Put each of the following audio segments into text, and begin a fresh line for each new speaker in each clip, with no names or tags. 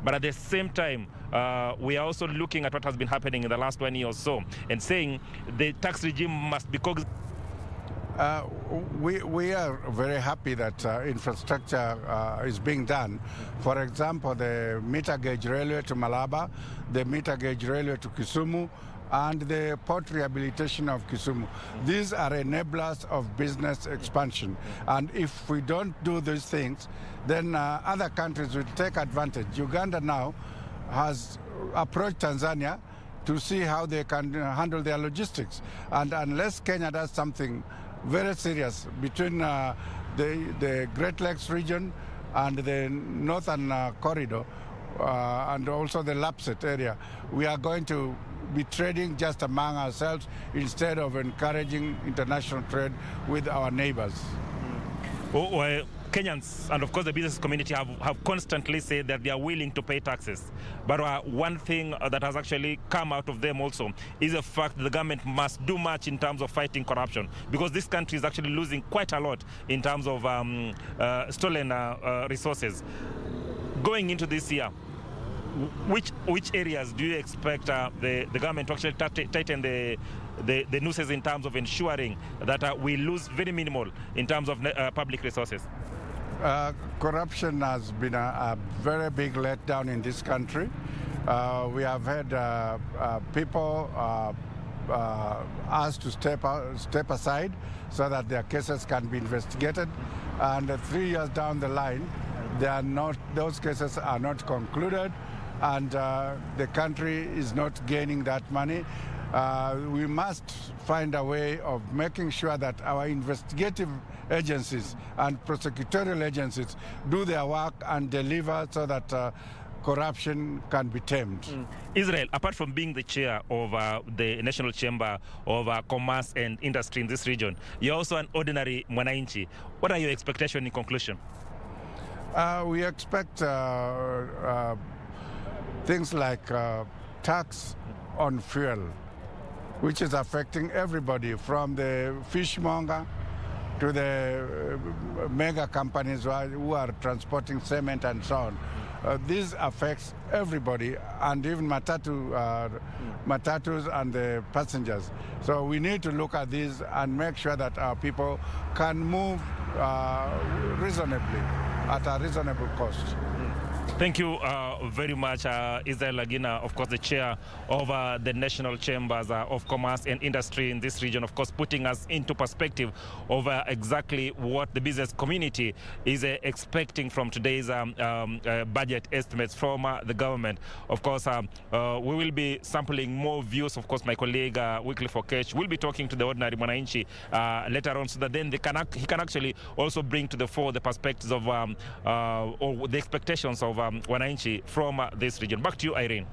But at the same time, we are also looking at what has been happening in the last 1 year or so and saying the tax regime must be
we are very happy that infrastructure is being done. For example, the meter gauge railway to Malaba, the meter gauge railway to Kisumu, and the port rehabilitation of Kisumu. These are enablers of business expansion. And if we don't do these things, then other countries will take advantage. Uganda now has approached Tanzania to see how they can handle their logistics. And unless Kenya does something very serious between the Great Lakes region and the northern corridor, and also the Lapset area, we are going to be trading just among ourselves instead of encouraging international trade with our neighbors.
Well, Kenyans and of course the business community have constantly said that they are willing to pay taxes. But one thing that has actually come out of them also is the fact that the government must do much in terms of fighting corruption, because this country is actually losing quite a lot in terms of stolen resources. Going into this year, which areas do you expect the government to actually tighten the nooses in terms of ensuring that we lose very minimal in terms of public resources?
Corruption has been a very big letdown in this country. We have had people asked to step aside so that their cases can be investigated, and 3 years down the line, those cases are not concluded, and the country is not gaining that money. We must find a way of making sure that our investigative agencies and prosecutorial agencies do their work and deliver so that corruption can be tamed.
Israel, apart from being the chair of the National Chamber of Commerce and Industry in this region, you're also an ordinary mwananchi. What are your expectations in conclusion?
We expect things like tax on fuel, which is affecting everybody from the fishmonger to the mega companies who are transporting cement and so on. This affects everybody, and even matatus and the passengers. So we need to look at this and make sure that our people can move reasonably at a reasonable cost.
Thank you very much, Israel Lagina, of course, the chair of the National Chambers of Commerce and Industry in this region, of course, putting us into perspective of exactly what the business community is expecting from today's budget estimates from the government. Of course, we will be sampling more views. Of course, my colleague, Weekly for Cash, will be talking to the ordinary mwananchi later on, so that then he can actually also bring to the fore the perspectives of or the expectations of wananchi from this region. Back to you, Irene.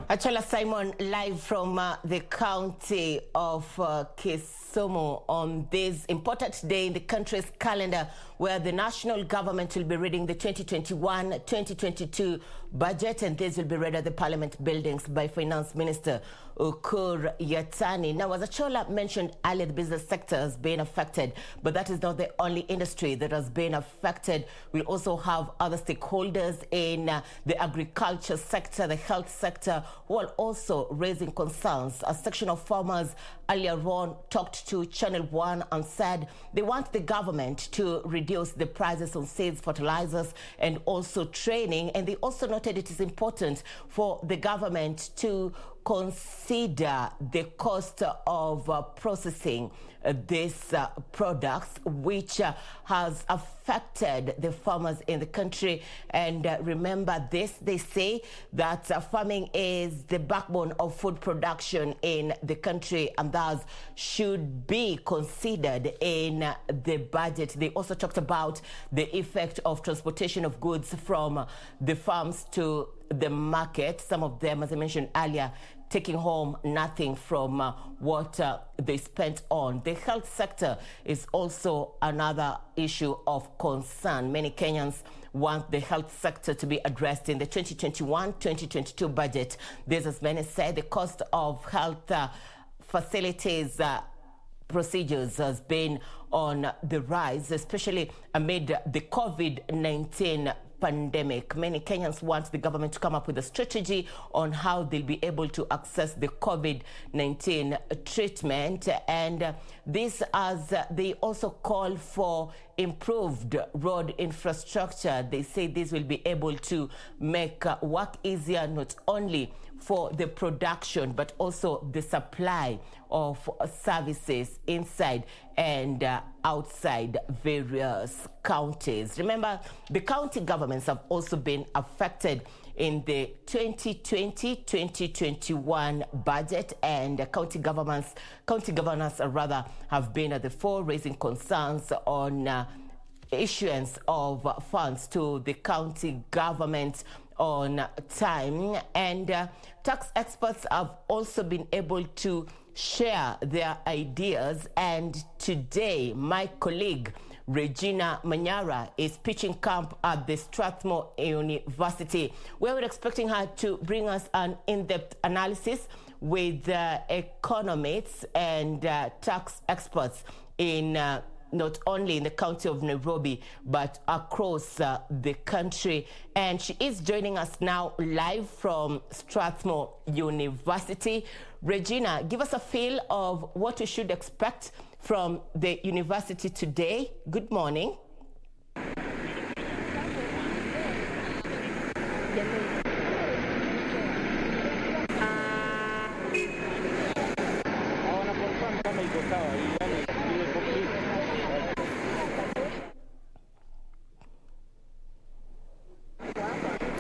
Achola Simon, live from the county of Kisumu on this important day in the country's calendar, where the national government will be reading the 2021-2022 budget, and this will be read at the Parliament buildings by Finance Minister Ukur Yatani. Now, as Achola mentioned earlier, the business sector has been affected, but that is not the only industry that has been affected. We also have other stakeholders in the agriculture sector, the health sector, who are also raising concerns. A section of farmers earlier on talked to Channel 1 and said they want the government to reduce the prices on seeds, fertilizers, and also training. And they also noted it is important for the government to consider the cost of processing these products, which has affected the farmers in the country. And remember this, they say that farming is the backbone of food production in the country, and thus should be considered in the budget. They also talked about the effect of transportation of goods from the farms to the market. Some of them, as I mentioned earlier, taking home nothing from what they spent on. The health sector is also another issue of concern. Many Kenyans want the health sector to be addressed in the 2021-2022 budget. This, as many said, the cost of health facilities procedures has been on the rise, especially amid the COVID-19 pandemic. Many Kenyans want the government to come up with a strategy on how they'll be able to access the COVID-19 treatment. And this as they also call for improved road infrastructure. They say this will be able to make work easier, not only for the production, but also the supply of services inside and outside various counties. Remember, the county governments have also been affected in the 2020-2021 budget, and county governors have been at the fore, raising concerns on issuance of funds to the county government on time. And tax experts have also been able to share their ideas, and today my colleague Regina Manyara is pitching camp at the Strathmore University, where we're expecting her to bring us an in-depth analysis with economists and tax experts in not only in the county of Nairobi, but across the country. And she is joining us now live from Strathmore University. Regina, give us a feel of what we should expect from the university today. Good morning.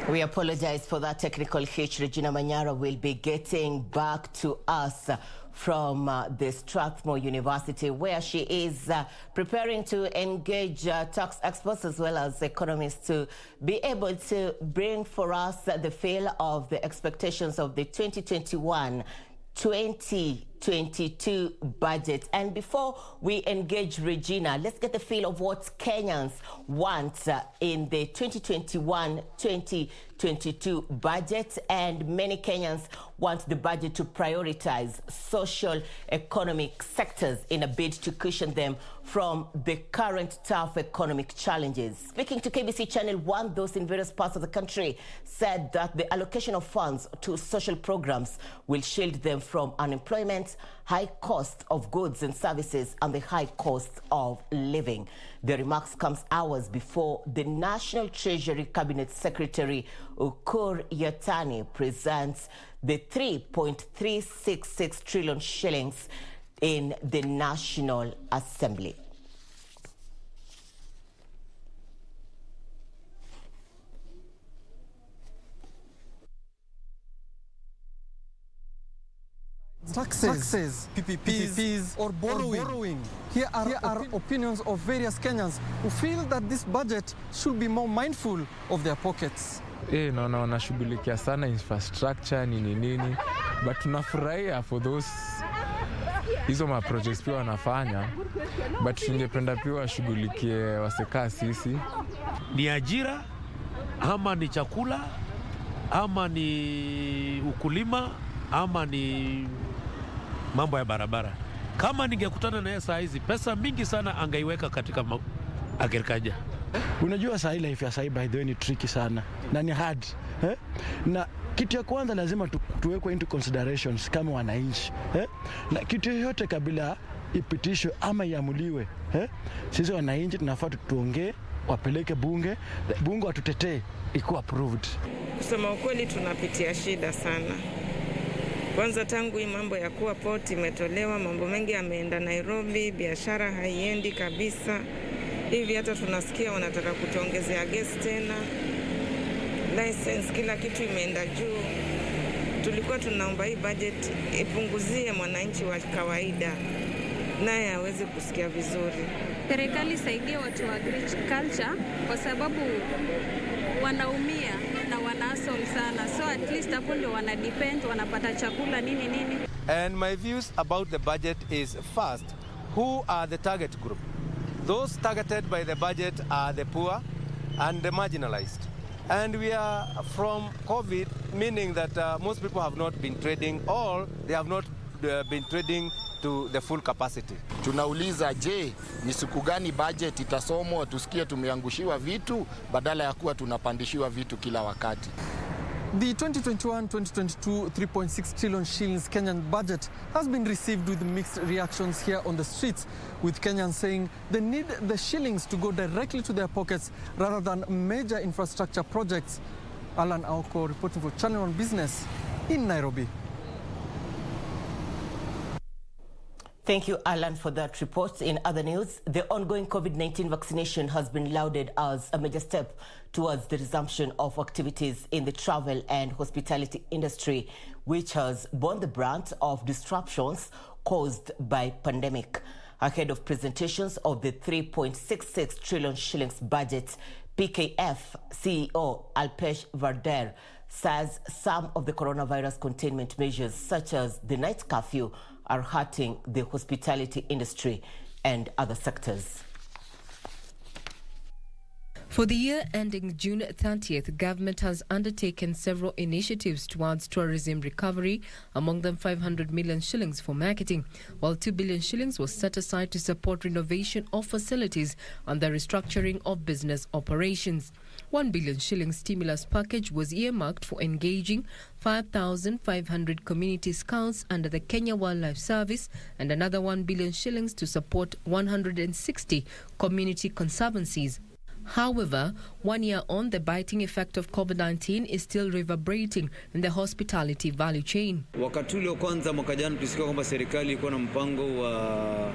We apologize for that technical hitch. Regina Manyara will be getting back to us from the Strathmore University, where she is preparing to engage tax experts as well as economists to be able to bring for us the feel of the expectations of the 2021-2022 budget. And before we engage Regina, let's get the feel of what Kenyans want in the 2021-2022 budget. And many Kenyans want the budget to prioritize social economic sectors in a bid to cushion them from the current tough economic challenges. Speaking to KBC Channel 1, those in various parts of the country said that the allocation of funds to social programs will shield them from unemployment, high cost of goods and services, and the high cost of living. The remarks comes hours before the National Treasury Cabinet Secretary Ukur Yatani presents the 3.366 trillion shillings in the National Assembly.
Taxes, PPPs, or borrowing. Here are opinions of various Kenyans who feel that this budget should be more mindful of their pockets.
Naona wanashughulikia sana infrastructure nini, but tunafurahia for those hizo ma projects pia wanafanya, but tungependa pia washughulikie wasekaa sisi.
Ni ajira ama ni chakula ama ni ukulima ama ni mambo ya barabara. Kama ningekutana na yeye saa hizi, pesa mingi sana angaiweka katika agriculture.
Unajua saa hii life ya saa hii by the way ni tricky sana na ni hard. Na kitu ya kwanza lazima tuwekwe into considerations kama wananchi. Na kitu yoyote kabla ipitishwe ama iamuliwe, sisi wananchi tunafaa tuongee, wapeleke bunge watutetee ikuwa approved.
Kusema ukweli tunapitia shida sana. Kwanza tangu hii mambo ya kuwa port imetolewa, mambo mengi yameenda Nairobi, biashara haiendi kabisa. Hivi hata tunasikia wanataka kutuongezea gesi tena. License, kila kitu imeenda juu. Tulikuwa tunaomba hii budget ipunguzie mwananchi wa kawaida, naye hawezi kusikia vizuri.
Serikali saidia watu wa agriculture kwa sababu wanaumia na wanasol sana. So at least hapo ndio wanadepend, wanapata chakula nini.
And my views about the budget is, first, who are the target group? Those targeted by the budget are the poor and the marginalized. And we are from COVID, meaning that most people have not been trading, or they have not been trading to the full capacity.
Tunauliza, je, ni siku gani budget itasomwa tusikie tumeangushiwa vitu badala ya kuwa tunapandishiwa vitu kila wakati.
The 2021-2022 3.6 trillion shillings Kenyan budget has been received with mixed reactions here on the streets, with Kenyans saying they need the shillings to go directly to their pockets rather than major infrastructure projects. Alan Aoko reporting for Channel 1 Business in Nairobi.
Thank you, Alan, for that report. In other news, the ongoing COVID-19 vaccination has been lauded as a major step towards the resumption of activities in the travel and hospitality industry, which has borne the brunt of disruptions caused by pandemic. Ahead of presentations of the 3.66 trillion shillings budget, PKF CEO Alpesh Varder says some of the coronavirus containment measures, such as the night curfew, are hurting the hospitality industry and other sectors.
For the year ending June 30th, government has undertaken several initiatives towards tourism recovery, among them 500 million shillings for marketing, while 2 billion shillings was set aside to support renovation of facilities and the restructuring of business operations. 1 billion shillings stimulus package was earmarked for engaging 5,500 community scouts under the Kenya Wildlife Service, and another 1 billion shillings to support 160 community conservancies. However, 1 year on, the biting effect of COVID-19 is still reverberating in the hospitality value chain.
Wakati ule kwanza mwaka jana tulisikia kwamba serikali ilikuwa na mpango wa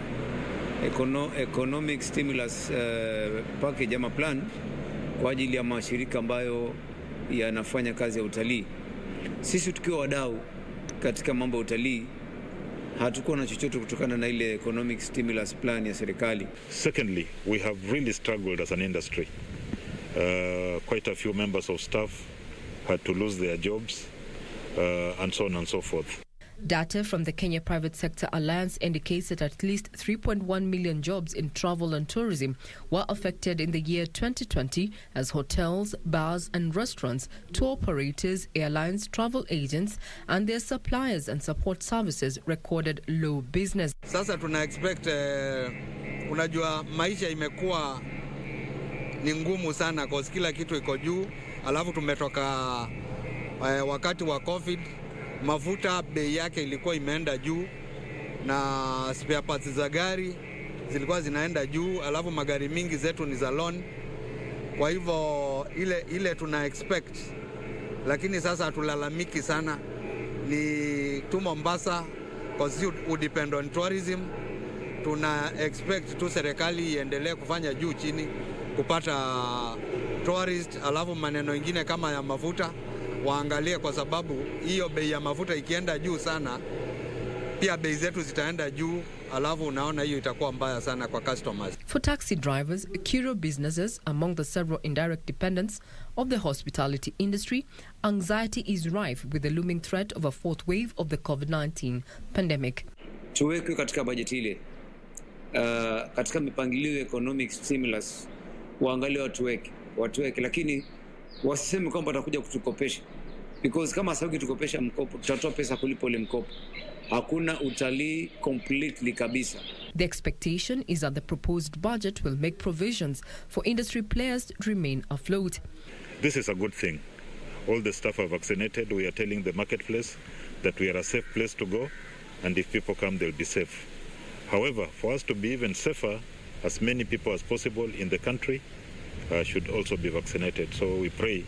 economic stimulus package ama plan kwa ajili ya mashirika ambayo yanafanya kazi ya utalii. Sisi tukiwa wadau katika mambo ya utalii hatukuwa na chochote kutokana na ile economic stimulus plan ya serikali.
Secondly, we have really struggled as an industry. Quite a few members of staff had to lose their jobs and so on and so forth.
Data from the Kenya Private Sector Alliance indicates that at least 3.1 million jobs in travel and tourism were affected in the year 2020 as hotels, bars and restaurants, tour operators, airlines, travel agents and their suppliers and support services recorded low business.
Sasa tuna expect unajua maisha imekuwa ni ngumu sana kwa kila kitu iko juu, alafu tumetoka wakati wa COVID. Mafuta bei yake ilikuwa imeenda juu na spare parts za gari zilikuwa zinaenda juu, alafu magari mingi zetu ni za loan. Kwa hivyo ile tuna expect, lakini sasa hatulalamiki sana, ni tu Mombasa because we depend on tourism. Tuna expect tu serikali iendelee kufanya juu chini kupata tourist, alafu maneno mengine kama ya mafuta waangalie, kwa sababu hiyo bei ya mafuta ikienda juu sana pia bei zetu zitaenda juu, alafu unaona hiyo itakuwa mbaya sana kwa customers.
For taxi drivers, Kiro businesses, among the several indirect dependents of the hospitality industry, anxiety is rife with the looming threat of a fourth wave of the COVID-19 pandemic.
Tuweke katika bajeti ile, katika mipangilio economic stimulus, waangalie watuweke, lakini wasiseme kwamba watakuja kutukopesha, because kama sababu tukopesha mkopo tutatoa pesa kulipo ile mkopo. Hakuna utalii completely kabisa.
The expectation is that the proposed budget will make provisions for industry players to remain afloat.
This is a good thing. All the staff are vaccinated. We are telling the marketplace that we are a safe place to go, and if people come, they'll be safe. However, for us to be even safer, as many people as possible in the country should also be vaccinated. So we pray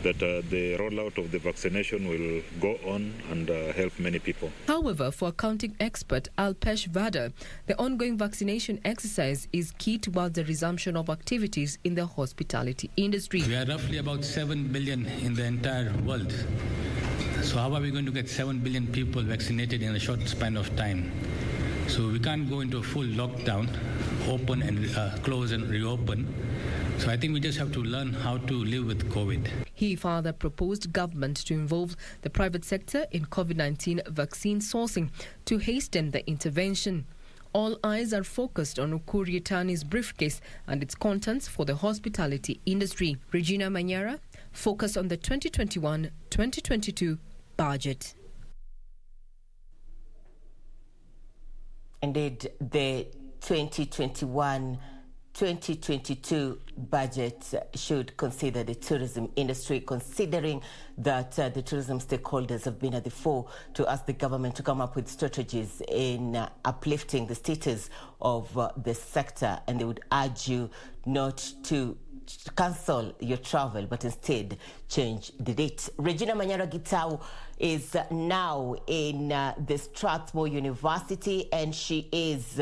that the rollout of the vaccination will go on and help many people.
However, for accounting expert Alpesh Varder, the ongoing vaccination exercise is key towards the resumption of activities in the hospitality industry.
We are roughly about 7 billion in the entire world. So how are we going to get 7 billion people vaccinated in a short span of time? So we can't go into a full lockdown, open and close and reopen. So I think we just have to learn how to live with COVID.
He further proposed government to involve the private sector in COVID-19 vaccine sourcing to hasten the intervention. All eyes are focused on Ukur Yatani's briefcase and its contents for the hospitality industry. Regina Manyara focused on the 2021-2022 budget.
Indeed, the 2021-2022 budget should consider the tourism industry, considering that the tourism stakeholders have been at the fore to ask the government to come up with strategies in uplifting the status of the sector, and they would urge you not to cancel your travel, but instead change the date. Regina Manyara Gitau is now in the Strathmore University, and she is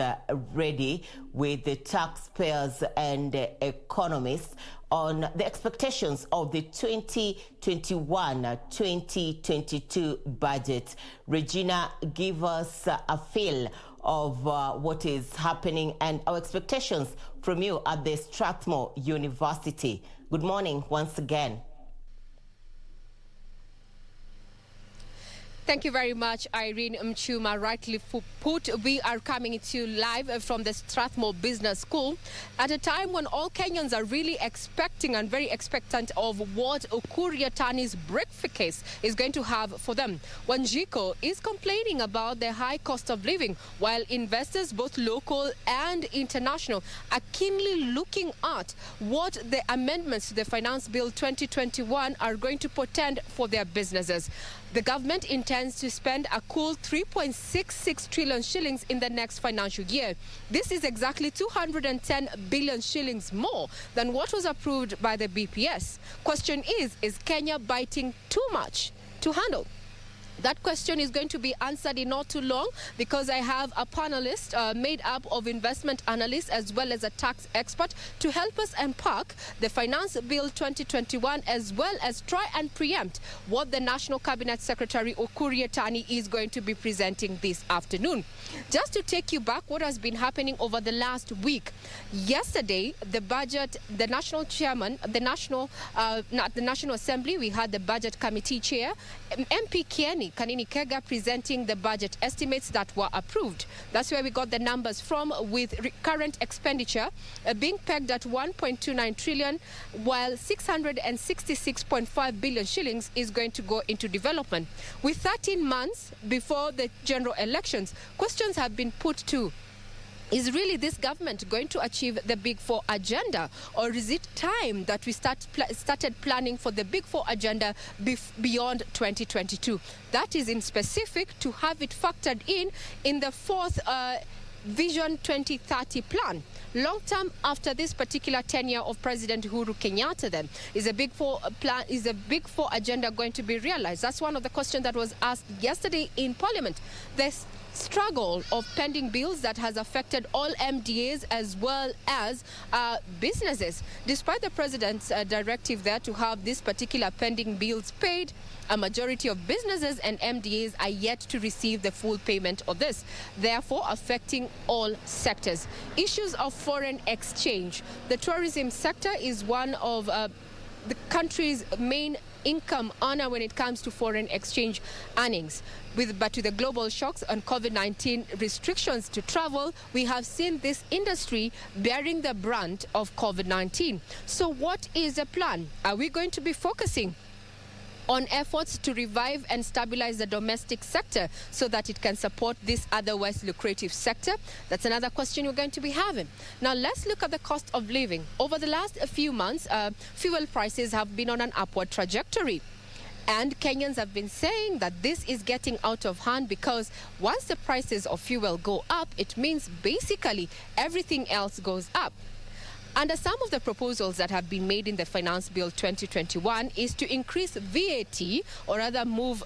ready with the taxpayers and economists on the expectations of the 2021-2022 budget. Regina, give us a feel of what is happening and our expectations from you at the Strathmore University. Good morning once again.
Thank you very much, Irene Mchuma. Rightly put, we are coming to you live from the Strathmore Business School at a time when all Kenyans are really expecting and very expectant of what Ukur Yatani's briefcase is going to have for them. Wanjiko is complaining about the high cost of living, while investors, both local and international, are keenly looking at what the amendments to the Finance Bill 2021 are going to portend for their businesses. The government intends to spend a cool 3.66 trillion shillings in the next financial year. This is exactly 210 billion shillings more than what was approved by the BPS. Question is Kenya biting too much to handle? That question is going to be answered in not too long, because I have a panelist made up of investment analysts as well as a tax expert to help us unpack the Finance Bill 2021, as well as try and preempt what the National Cabinet Secretary Ukur Yatani is going to be presenting this afternoon. Just to take you back, what has been happening over the last week. Yesterday, the budget, the national chairman, the National Assembly, we had the Budget Committee Chair, MP Kanini Kega, presenting the budget estimates that were approved. That's where we got the numbers from, with current expenditure being pegged at 1.29 trillion, while 666.5 billion shillings is going to go into development. With 13 months before the general elections, questions have been put to: is really this government going to achieve the Big Four agenda, or is it time that we started planning for the Big Four agenda beyond 2022? That is in specific to have it factored in the fourth Vision 2030 plan. Long term after this particular tenure of President Uhuru Kenyatta, then is a Big Four plan, is a Big Four agenda going to be realized? That's one of the questions that was asked yesterday in Parliament. This struggle of pending bills that has affected all MDAs as well as businesses. Despite the president's directive there to have these particular pending bills paid, a majority of businesses and MDAs are yet to receive the full payment of this, therefore affecting all sectors. Issues of foreign exchange. The tourism sector is one of the country's main income earner when it comes to foreign exchange earnings. But to the global shocks and COVID-19 restrictions to travel, we have seen this industry bearing the brunt of COVID-19. So what is the plan? Are we going to be focusing on efforts to revive and stabilize the domestic sector so that it can support this otherwise lucrative sector? That's another question we're going to be having. Now, let's look at the cost of living. Over the last few months, fuel prices have been on an upward trajectory. And Kenyans have been saying that this is getting out of hand, because once the prices of fuel go up, it means basically everything else goes up. Under some of the proposals that have been made in the Finance Bill 2021 is to increase VAT, or rather move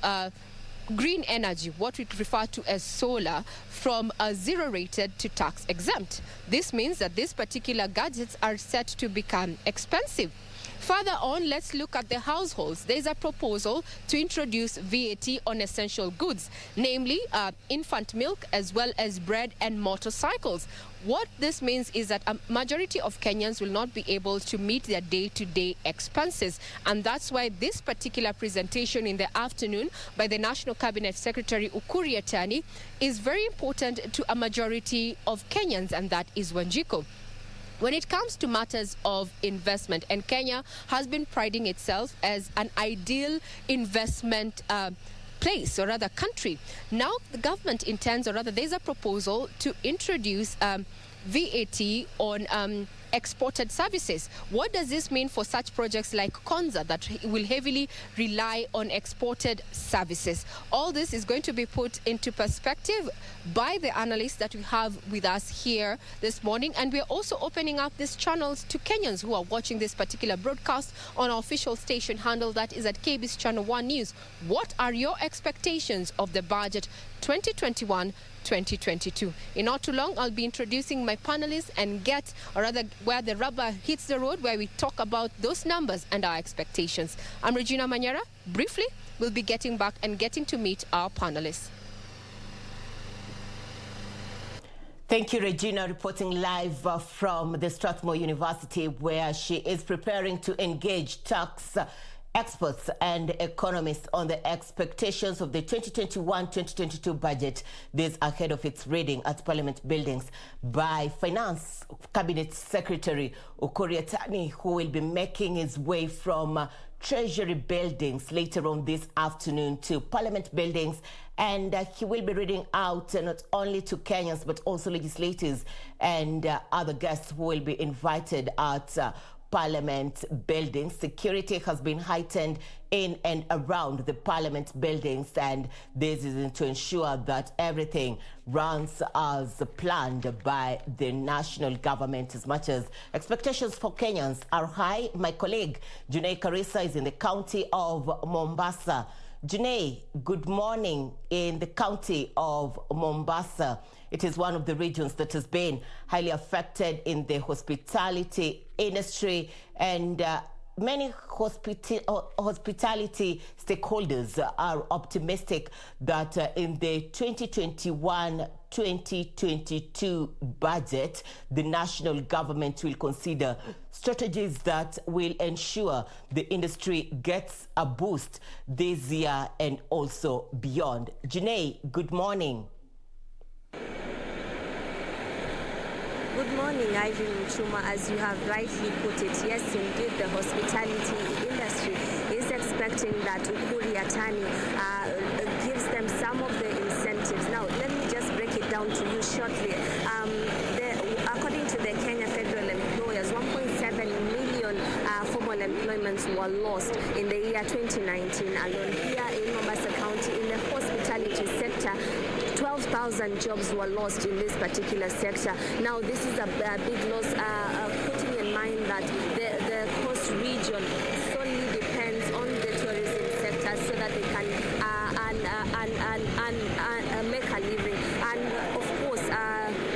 green energy, what we refer to as solar, from zero rated to tax exempt. This means that these particular gadgets are set to become expensive. Further on, let's look at the households. There's a proposal to introduce VAT on essential goods, namely infant milk as well as bread and motorcycles. What this means is that a majority of Kenyans will not be able to meet their day-to-day expenses. And that's why this particular presentation in the afternoon by the National Cabinet Secretary Ukur Yatani is very important to a majority of Kenyans, and that is Wanjiko. When it comes to matters of investment, and Kenya has been priding itself as an ideal investment place, or rather country. Now the government intends, or rather there's a proposal to introduce VAT on exported services. What does this mean for such projects like Konza that will heavily rely on exported services? All this is going to be put into perspective by the analysts that we have with us here this morning, and we're also opening up these channels to Kenyans who are watching this particular broadcast on our official station handle, that is at KBC Channel 1 News. What are your expectations of the budget 2021-2022? In not too long, I'll be introducing my panelists and get, or rather where the rubber hits the road, where we talk about those numbers and our expectations. I'm Regina Manyara. Briefly, we'll be getting back and getting to meet our panelists.
Thank you, Regina, reporting live from the Strathmore University, where she is preparing to engage tax experts and economists on the expectations of the 2021-2022 budget. This ahead of its reading at Parliament buildings by Finance Cabinet Secretary Ukur Yatani, who will be making his way from Treasury buildings later on this afternoon to Parliament buildings, and he will be reading out not only to Kenyans but also legislators and other guests who will be invited at Parliament buildings. Security has been heightened in and around the Parliament buildings, and this is to ensure that everything runs as planned by the national government, as much as expectations for Kenyans are high. My colleague Junei Karisa is in the county of Mombasa. Junei, good morning. In the county of Mombasa, it is one of the regions that has been highly affected in the hospitality industry, and many hospitality stakeholders are optimistic that in the 2021-2022 budget, the national government will consider strategies that will ensure the industry gets a boost this year and also beyond. Junei, good morning.
Good morning, Irene Mchuma. As you have rightly put it, yes, indeed, the hospitality industry is expecting that Ukur Yatani gives them some of the incentives. Now, let me just break it down to you shortly. According to the Kenya Federal Employers, 1.7 million formal employments were lost in the year 2019 alone. Here in Mombasa County, in the hospitality sector, 12,000 jobs were lost in this particular sector. Now, this is a big loss, putting in mind that the coast region solely depends on the tourism sector so that they can make a living. And of course,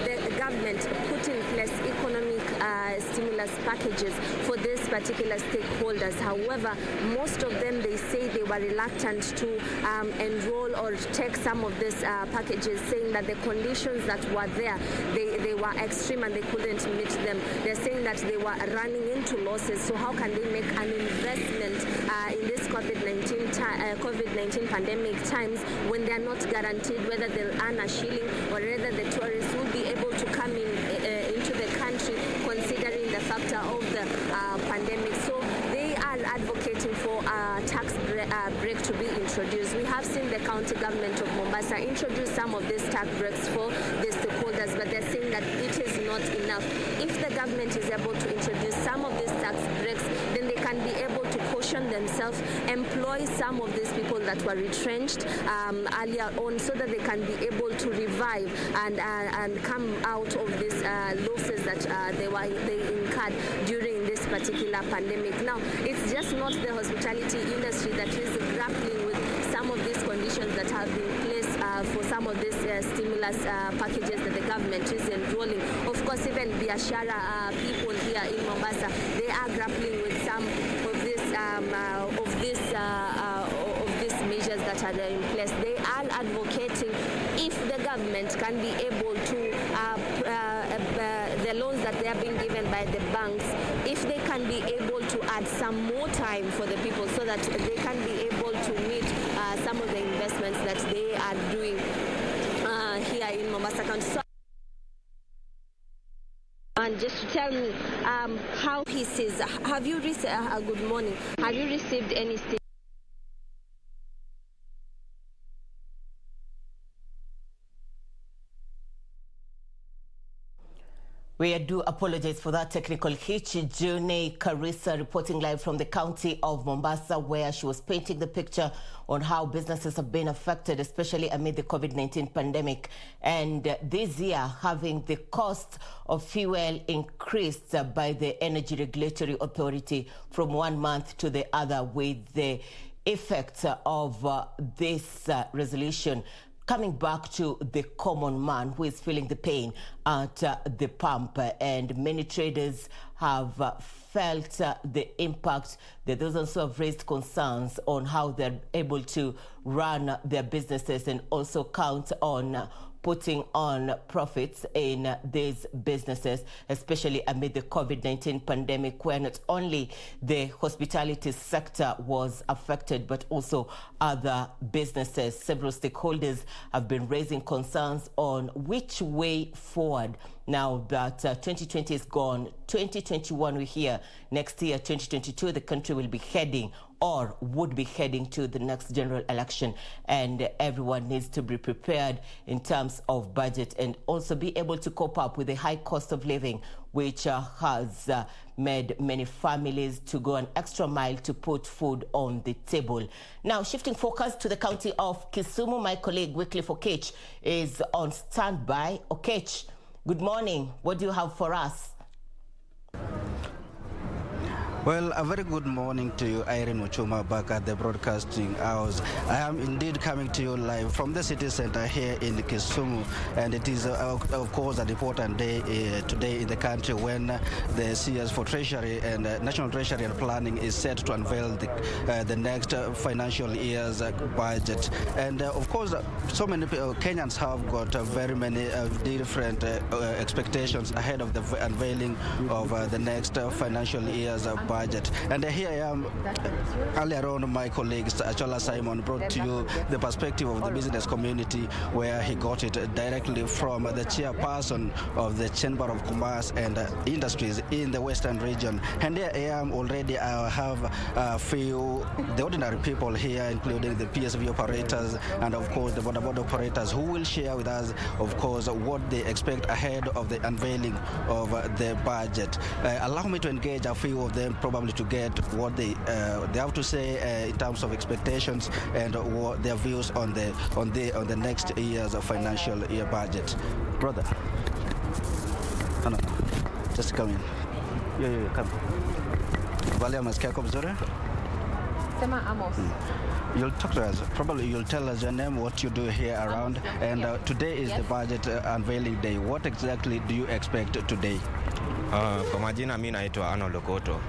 the government put in place economic stimulus packages for these particular stakeholders. However, most of them, they say they were reluctant to enroll or take some of these packages, saying that the conditions that were there, they were extreme and they couldn't meet them. They're saying that they were running into losses, so how can they make an investment in this COVID-19 pandemic times when they're not guaranteed whether they'll earn a shilling or whether the tourists will be able to come into the country, considering the factor of the pandemic. So they are advocating for a tax break to be introduced. We have seen the county government of Mombasa introduce some of these tax breaks for the stakeholders, but they're saying that it is not enough. If the government is able to introduce some of these tax breaks, then they can be able to caution themselves, employ some of these people that were retrenched earlier on, so that they can be able to revive and come out of these losses that they incurred during this particular pandemic. Now, it's just not the hospitality industry that is grappling with some of these conditions that have been placed for some of these stimulus packages that the government is enrolling. Of course, even Biashara people here in Mombasa, they are grappling with some of these measures that are in place. They are advocating if the government can be able to the loans that they are being given by the banks, if they can be able to add some more time for the people so that they can be able to meet some of the investments that they are doing here in Mombasa County. So, and just to tell me how he says, have you received, good morning, have you received any
We do apologize for that technical hitch. June Carissa reporting live from the county of Mombasa, where she was painting the picture on how businesses have been affected, especially amid the COVID-19 pandemic. And this year, having the cost of fuel increased by the Energy Regulatory Authority from 1 month to the other, with the effect of this resolution coming back to the common man who is feeling the pain at the pump. And many traders have felt the impact. Those also have raised concerns on how they're able to run their businesses and also count on putting on profits in these businesses, especially amid the COVID-19 pandemic, where not only the hospitality sector was affected, but also other businesses. Several stakeholders have been raising concerns on which way forward. Now that 2020 is gone, 2021 we're here. Next year, 2022, the country will be heading or would be heading to the next general election, and everyone needs to be prepared in terms of budget and also be able to cope up with the high cost of living, which has made many families to go an extra mile to put food on the table. Now, shifting focus to the county of Kisumu, my colleague Wycliffe Okech is on standby. Okech, good morning. What do you have for us?
Well, a very good morning to you, Irene Ochuma, back at the broadcasting house. I am indeed coming to you live from the city center here in Kisumu, and it is, of course, an important day today in the country when the CS for Treasury and National Treasury and Planning is set to unveil the next financial year's budget. And, of course, so many Kenyans have got very many different expectations ahead of the unveiling of the next financial year's budget. And here I am. Earlier on, my colleague Achola Simon brought to you the perspective of the business community, where he got it directly from the chairperson of the Chamber of Commerce and Industries in the Western region. And here I am already. I have a few, the ordinary people here, including the PSV operators and, of course, the border operators, who will share with us, of course, what they expect ahead of the unveiling of the budget. Allow me to engage a few of them, probably to get what they have to say in terms of expectations and what their views on the next year's financial year budget. Brother, no, just come in. Yeah, come. Valia Maskiako Mzure.
Sema Amos.
You'll talk to us. Probably you'll tell us your name, what you do here around, and today is the budget unveiling day. What exactly do you expect today?
Kwa majina mimi naitwa Arnold Okoto.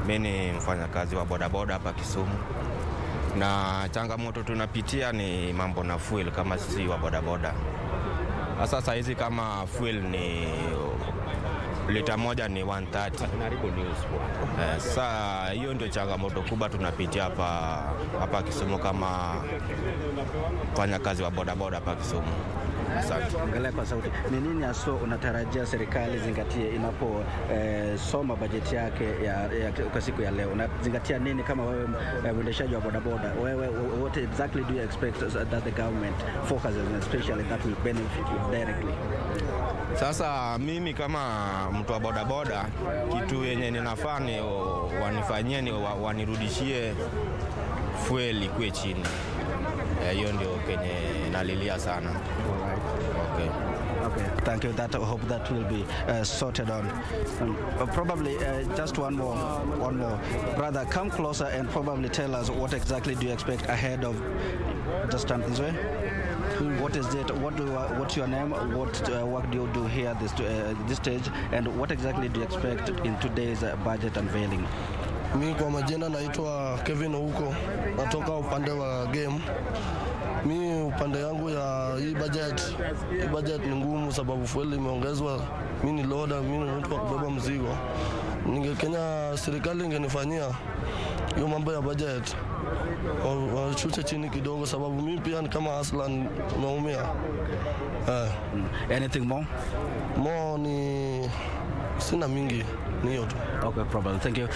Mimi ni mfanyakazi wa bodaboda hapa Kisumu. Na changamoto tunapitia ni mambo na fuel kama sisi wa bodaboda. Sasa hizi kama fuel ni lita moja ni 130. Sasa hiyo ndio changamoto kubwa tunapitia hapa Kisumu kama mfanyakazi wa bodaboda hapa Kisumu.
Angalia kwa sauti. Ni nini hasa unatarajia serikali zingatie inapo soma bajeti yake kwa siku ya leo? Unazingatia nini kama wewe mwendeshaji wa bodaboda? What exactly do you expect that the government focuses on, especially that will benefit you directly?
Sasa mimi kama mtu wa bodaboda, kitu yenye ninafaa ni wanifanyie ni wanirudishie fuel ikuwe chini. Hiyo ndio kenye nalilia sana.
Okay, thank you. I hope that will be sorted on. Probably just one more. Brother, come closer and probably tell us what exactly do you expect ahead of. Just stand this way. What is it? What's your name? What work do you do here at this stage? And what exactly do you expect in today's budget unveiling?
Mimi kwa majina naitwa Kevin Ouko, natoka upande wa game. Mimi upande yangu ya hii budget ni ngumu sababu fuel imeongezwa. Mimi ni loader, mimi ni mtu wa kubeba mzigo. Kenya serikali ingenifanyia hiyo mambo ya budget washushe chini kidogo, sababu mimi pia ni kama Aslan naumia.
Anything more?
More ni sina mingi.
Okay, problem. Thank you.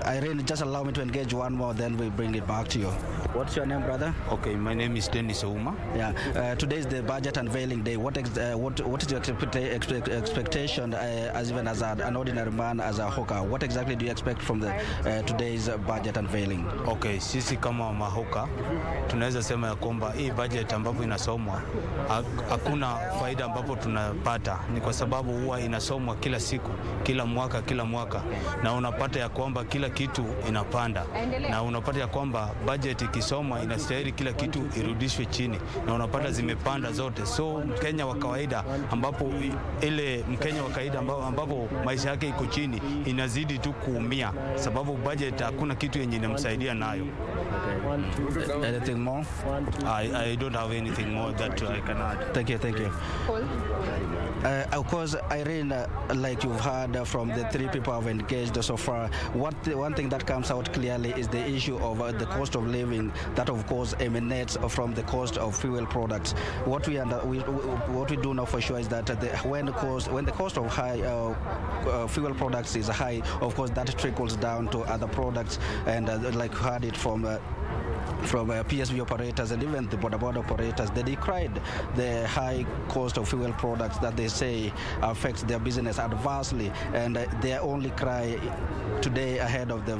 Irene, just allow me to engage one more, then we bring it back to you. What's your name, brother?
Okay, my name is Dennis Ouma.
Yeah. Today is the budget unveiling day. What is your expectation as even as an ordinary man, as a hawker? What exactly do you expect from the today's budget unveiling?
Okay, sisi kama mahoka tunaweza sema ya kwamba hii budget ambapo inasomwa hakuna faida ambapo tunapata, ni kwa sababu huwa inasomwa kila siku, kila mwaka, na unapata ya kwamba kila kitu inapanda, na unapata ya kwamba budget ikisomwa inastahili kila kitu irudishwe chini, na unapata zimepanda zote. So Mkenya wa kawaida ambapo ambapo maisha yake iko chini inazidi tu kuumia, sababu budget hakuna kitu yenye inamsaidia nayo.
Okay. Anything more?
I don't have anything more that I can add.
Thank you. Of course, Irene, like you've heard from the three people who have engaged so far, one thing that comes out clearly is the issue of the cost of living that, of course, emanates from the cost of fuel products. What we do know for sure is that when the cost of high fuel products is high, of course, that trickles down to other products, and like you heard it from PSV operators and even the border operators. They decried the high cost of fuel products that they say affects their business adversely, and their only cry today ahead of the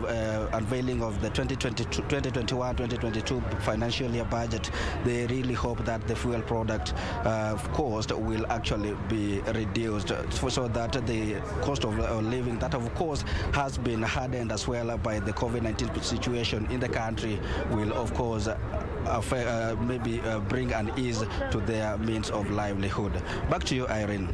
unveiling of the 2021-2022 financial year budget, they really hope that the fuel product cost will actually be reduced, so that the cost of living that, of course, has been hardened as well by the COVID-19 situation in the country will, of course, maybe bring an ease to their means of livelihood. Back to you, Irene.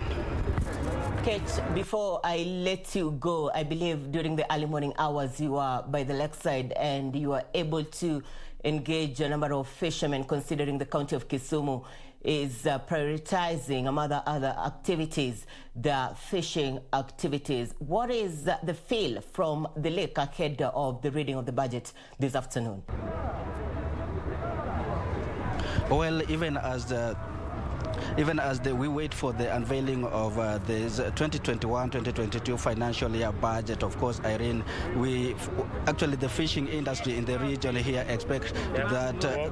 Kate, before I let you go, I believe during the early morning hours you are by the lakeside and you are able to engage a number of fishermen, considering the county of Kisumu is prioritizing, among other activities, the fishing activities. What is the feel from the lake ahead of the reading of the budget this afternoon?
Well, even as we wait for the unveiling of this 2021-2022 financial year budget, of course, Irene, actually the fishing industry in the region here expect that the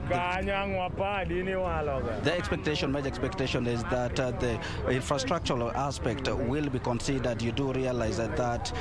major expectation is that the infrastructural aspect will be considered. You do realize that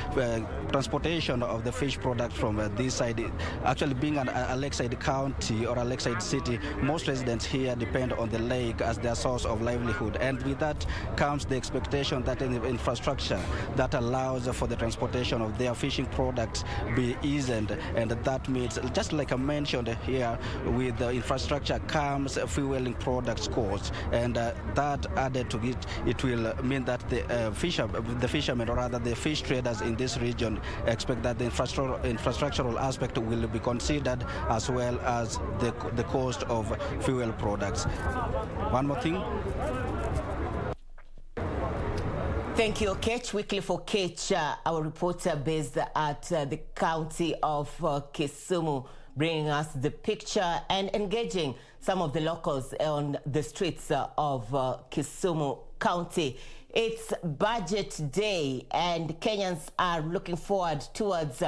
transportation of the fish product from this side, actually being a lakeside county or a lakeside city, most residents here depend on the lake as their source of livelihood, and with that comes the expectation that in the infrastructure that allows for the transportation of their fishing products be eased, and that means, just like I mentioned here, with the infrastructure comes fueling products costs, and that added to it will mean that the fishermen, or rather the fish traders in this region, expect that the infrastructural aspect will be considered, as well as the cost of fuel products. One more thing.
Thank you, Kech. Weekly for Kech, our reporter based at the county of Kisumu, bringing us the picture and engaging some of the locals on the streets of Kisumu County. It's budget day and Kenyans are looking forward towards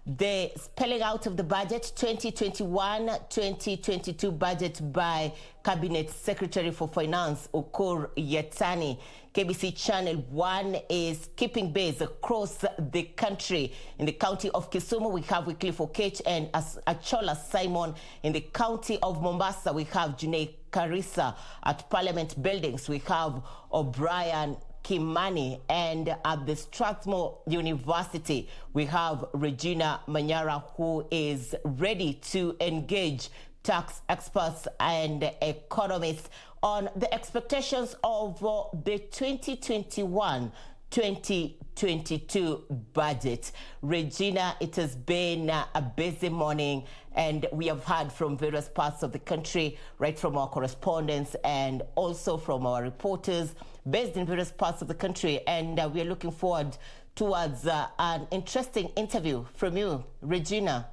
the spelling out of the budget, 2021-2022 budget by Cabinet Secretary for Finance, Ukur Yatani. KBC Channel 1 is keeping base across the country. In the county of Kisumu, we have Weekly for Kech and Achola Simon. In the county of Mombasa, we have Junaid Karisa. At Parliament Buildings, we have O'Brien Kimani, and at the Strathmore University, we have Regina Manyara, who is ready to engage tax experts and economists on the expectations of the 2021-2022 budget. Regina, it has been a busy morning, and we have heard from various parts of the country, right from our correspondents and also from our reporters based in various parts of the country, and we are looking forward towards an interesting interview from you, Regina.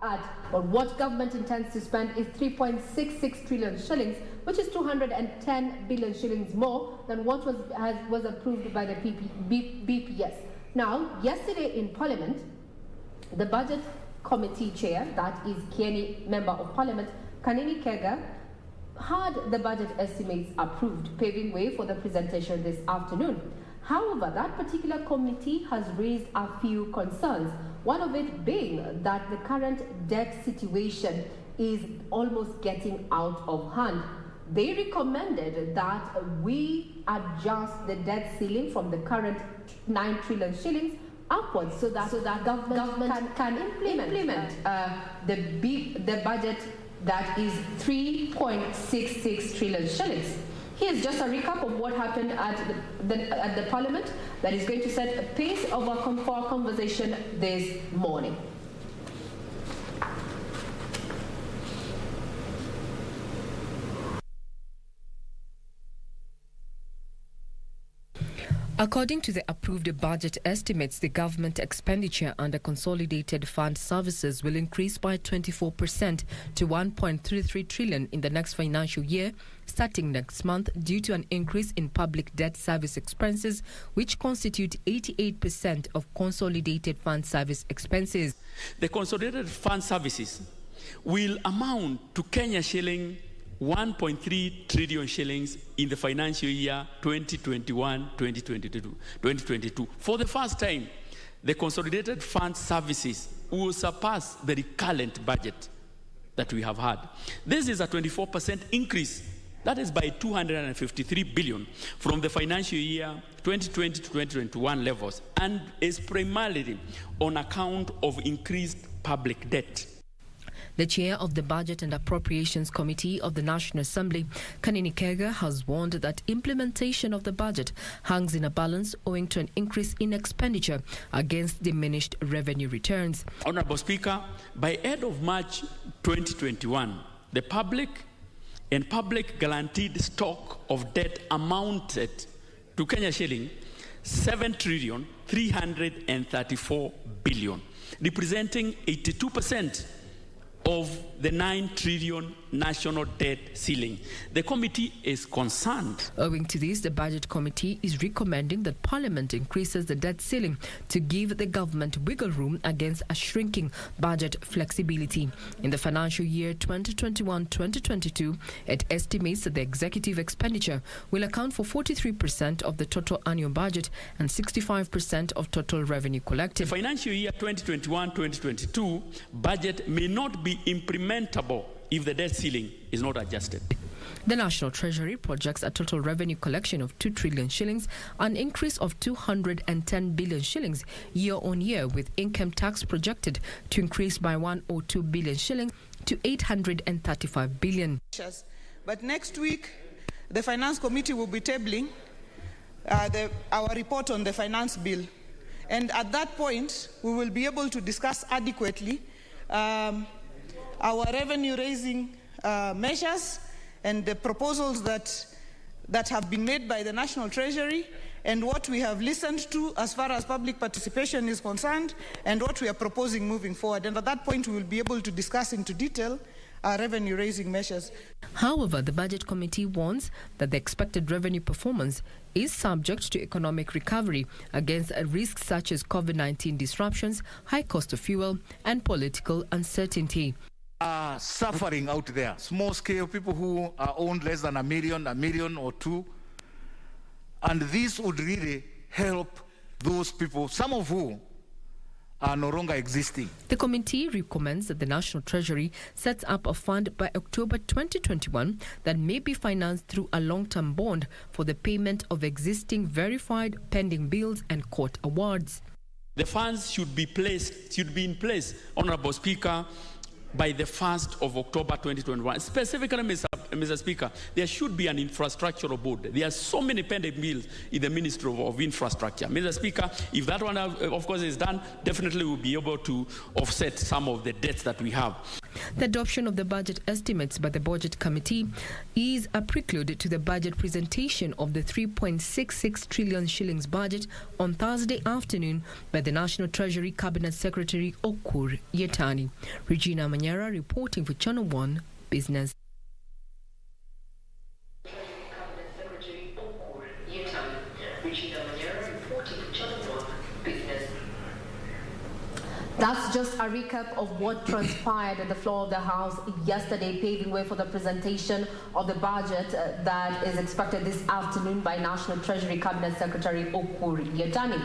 Add
But what government intends to spend is 3.66 trillion shillings, which is 210 billion shillings more than what was approved by the BPS. Now, yesterday in Parliament, the Budget Committee Chair, that is Kieni Member of Parliament, Kanini Kega, had the budget estimates approved, paving way for the presentation this afternoon. However, that particular committee has raised a few concerns, one of it being that the current debt situation is almost getting out of hand. They recommended that we adjust the debt ceiling from the current 9 trillion shillings upwards so that government can implement the budget that is 3.66 trillion shillings. Here's just a recap of what happened at the Parliament that is going to set a pace of our conversation this morning.
According to the approved budget estimates, the government expenditure under Consolidated Fund Services will increase by 24% to 1.33 trillion in the next financial year, starting next month, due to an increase in public debt service expenses, which constitute 88% of Consolidated Fund Service expenses.
The Consolidated Fund Services will amount to Kenya shilling 1.3 trillion shillings in the financial year 2021-2022. For the first time, the Consolidated Fund Services will surpass the recurrent budget that we have had. This is a 24% increase. That is by 253 billion from the financial year 2020 to 2021 levels, and is primarily on account of increased public debt.
The chair of the Budget and Appropriations Committee of the National Assembly, Kanini Kega, has warned that implementation of the budget hangs in a balance owing to an increase in expenditure against diminished revenue returns.
Honourable Speaker, by end of March 2021, the public and public guaranteed stock of debt amounted to Kenya shilling 7,334 billion, representing 82% of the 9 trillion national debt ceiling. The committee is concerned.
Owing to this, the Budget Committee is recommending that Parliament increases the debt ceiling to give the government wiggle room against a shrinking budget flexibility. In the financial year 2021-2022, it estimates that the executive expenditure will account for 43% of the total annual budget and 65% of total revenue collected.
The financial year 2021-2022 budget may not be implementable if the debt ceiling is not adjusted.
The National Treasury projects a total revenue collection of 2 trillion shillings, an increase of 210 billion shillings year on year, with income tax projected to increase by 102 billion shillings to 835 billion.
But next week, the Finance Committee will be tabling our report on the finance bill. And at that point, we will be able to discuss adequately our revenue-raising measures and the proposals that have been made by the National Treasury, and what we have listened to as far as public participation is concerned, and what we are proposing moving forward. And at that point, we will be able to discuss into detail our revenue-raising measures.
However, the Budget Committee warns that the expected revenue performance is subject to economic recovery against risks such as COVID-19 disruptions, high cost of fuel, and political uncertainty.
Suffering out there, small scale people who are owned less than a million or two, and this would really help those people, some of whom are no longer existing.
The committee recommends that the National Treasury sets up a fund by October 2021 that may be financed through a long-term bond for the payment of existing verified pending bills and court awards.
The funds should be in place, Honourable Speaker, by the 1st of October 2021. Specifically, Mr. Speaker, there should be an infrastructural board. There are so many pending bills in the Ministry of Infrastructure. Mr. Speaker, if that one, of course, is done, definitely we'll be able to offset some of the debts that we have.
The adoption of the budget estimates by the Budget Committee is a prelude to the budget presentation of the 3.66 trillion shillings budget on Thursday afternoon by the National Treasury Cabinet Secretary Okur Yetani. Regina Manyara reporting for Channel 1 Business.
That's just a recap of what transpired at the floor of the House yesterday, paving way for the presentation of the budget that is expected this afternoon by National Treasury Cabinet Secretary Ukur Yatani.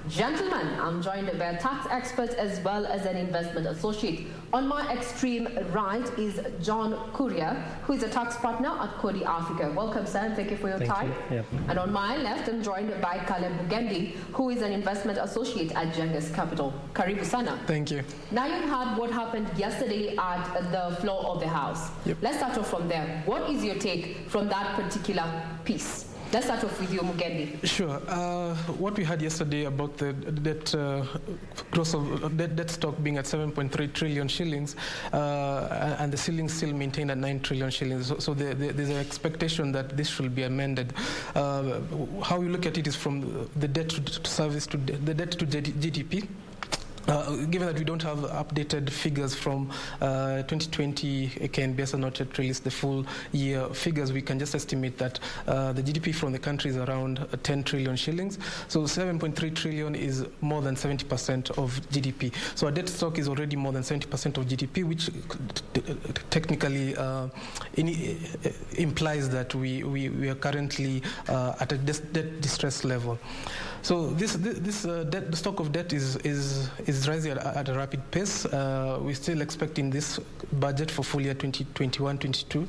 Gentlemen, I'm joined by a tax expert as well as an investment associate. On my extreme right is John Kuria, who is a tax partner at Kodi Africa. Welcome, sir, and thank you for your time.
Yep.
And on my left, I'm joined by Caleb Bugendi, who is an investment associate at Jengas Capital. Karibu sana.
Thank you.
Now you've heard what happened yesterday at the floor of the House.
Yep.
Let's start off from there. What is your take from that particular piece? Let's start off with you, Mugendi.
Sure. What we had yesterday about the debt gross of debt stock being at 7.3 trillion shillings, and the ceiling still maintained at 9 trillion shillings. So there's an expectation that this should be amended. How we look at it is from the debt to service to the debt to GDP. Given that we don't have updated figures from 2020, KBC has not yet released the full year figures, we can just estimate that the GDP from the country is around 10 trillion shillings. So 7.3 trillion is more than 70% of GDP. So our debt stock is already more than 70% of GDP, which technically implies that we are currently at a debt distress level. So this debt, the stock of debt is rising at a rapid pace. We're still expecting this budget for full year 2021-22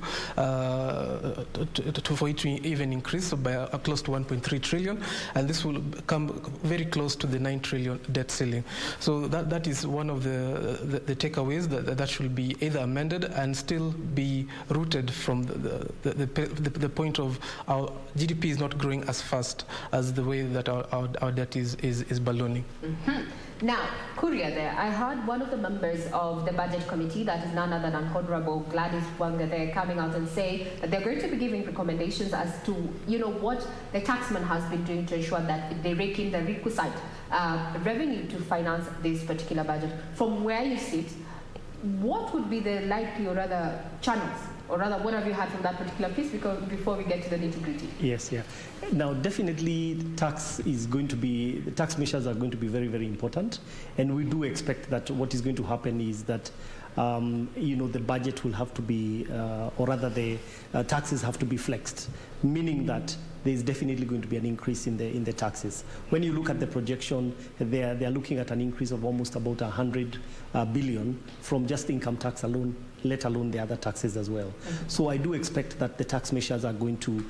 for it to even increase by close to 1.3 trillion, and this will come very close to the 9 trillion debt ceiling. So that is one of the takeaways that should be either amended and still be rooted from the point of our GDP is not growing as fast as the way that our debt is ballooning.
Mm-hmm. Now, Kuria there, I heard one of the members of the budget committee, that is none other than Honorable Gladys Wanga there, coming out and say that they're going to be giving recommendations as to, what the taxman has been doing to ensure that they rake in the requisite revenue to finance this particular budget. From where you sit, what would be the likely or rather channels? Or rather, what have you had from that particular piece before we get to the nitty-gritty?
Yes, yeah. Now, definitely, tax measures are going to be very, very important. And we do expect that what is going to happen is that, the budget will have to be, or rather the taxes have to be flexed, meaning that there is definitely going to be an increase in the taxes. When you look at the projection, they are looking at an increase of almost about 100 billion from just income tax alone, let alone the other taxes as well. Mm-hmm. So I do expect that the tax measures are going to,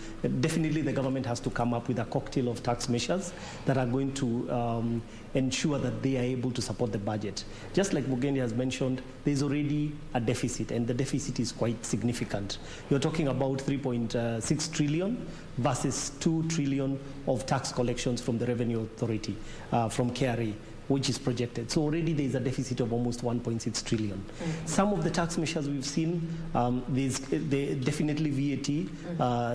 definitely the government has to come up with a cocktail of tax measures that are going to ensure that they are able to support the budget. Just like Mugendi has mentioned, there's already a deficit, and the deficit is quite significant. You're talking about 3.6 trillion versus 2 trillion of tax collections from the Revenue Authority, from KRA, which is projected. So already there is a deficit of almost 1.6 trillion. Mm-hmm. Some of the tax measures we've seen, there's definitely VAT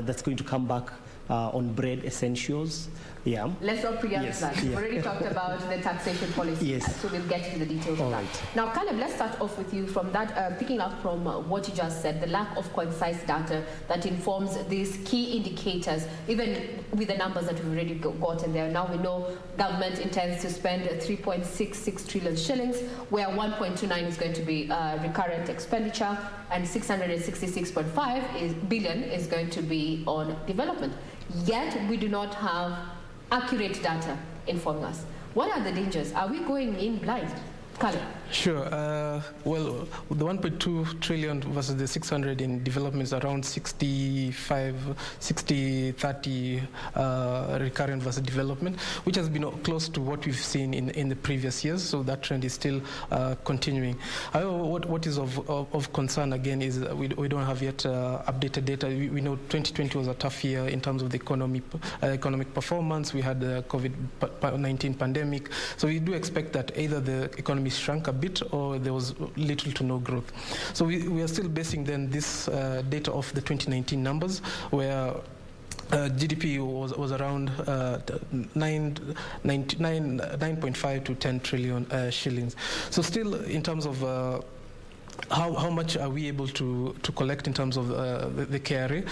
that's going to come back on bread essentials. Yeah.
Let's not preempt that. We've already talked about the taxation policy, so we'll get to the details of that. Now, Caleb, let's start off with you from that, picking up from what you just said, the lack of concise data that informs these key indicators, even with the numbers that we've already gotten there. Now we know government intends to spend 3.66 trillion shillings, where 1.29 is going to be recurrent expenditure, and 666.5 billion is going to be on development. Yet we do not have accurate data informing us. What are the dangers? Are we going in blind? Caleb.
Sure. Well, the 1.2 trillion versus the 600 in development is around 60-30 recurrent versus development, which has been close to what we've seen in the previous years. So that trend is still continuing. However, what is of concern again is we don't have yet updated data. We know 2020 was a tough year in terms of the economic performance. We had the COVID-19 pandemic. So we do expect that either the economy shrunk a bit or there was little to no growth. So we are still basing then this data off the 2019 numbers, where GDP was around 9.5 to 10 trillion shillings. So still in terms of
how much are we able to collect in terms of the KRA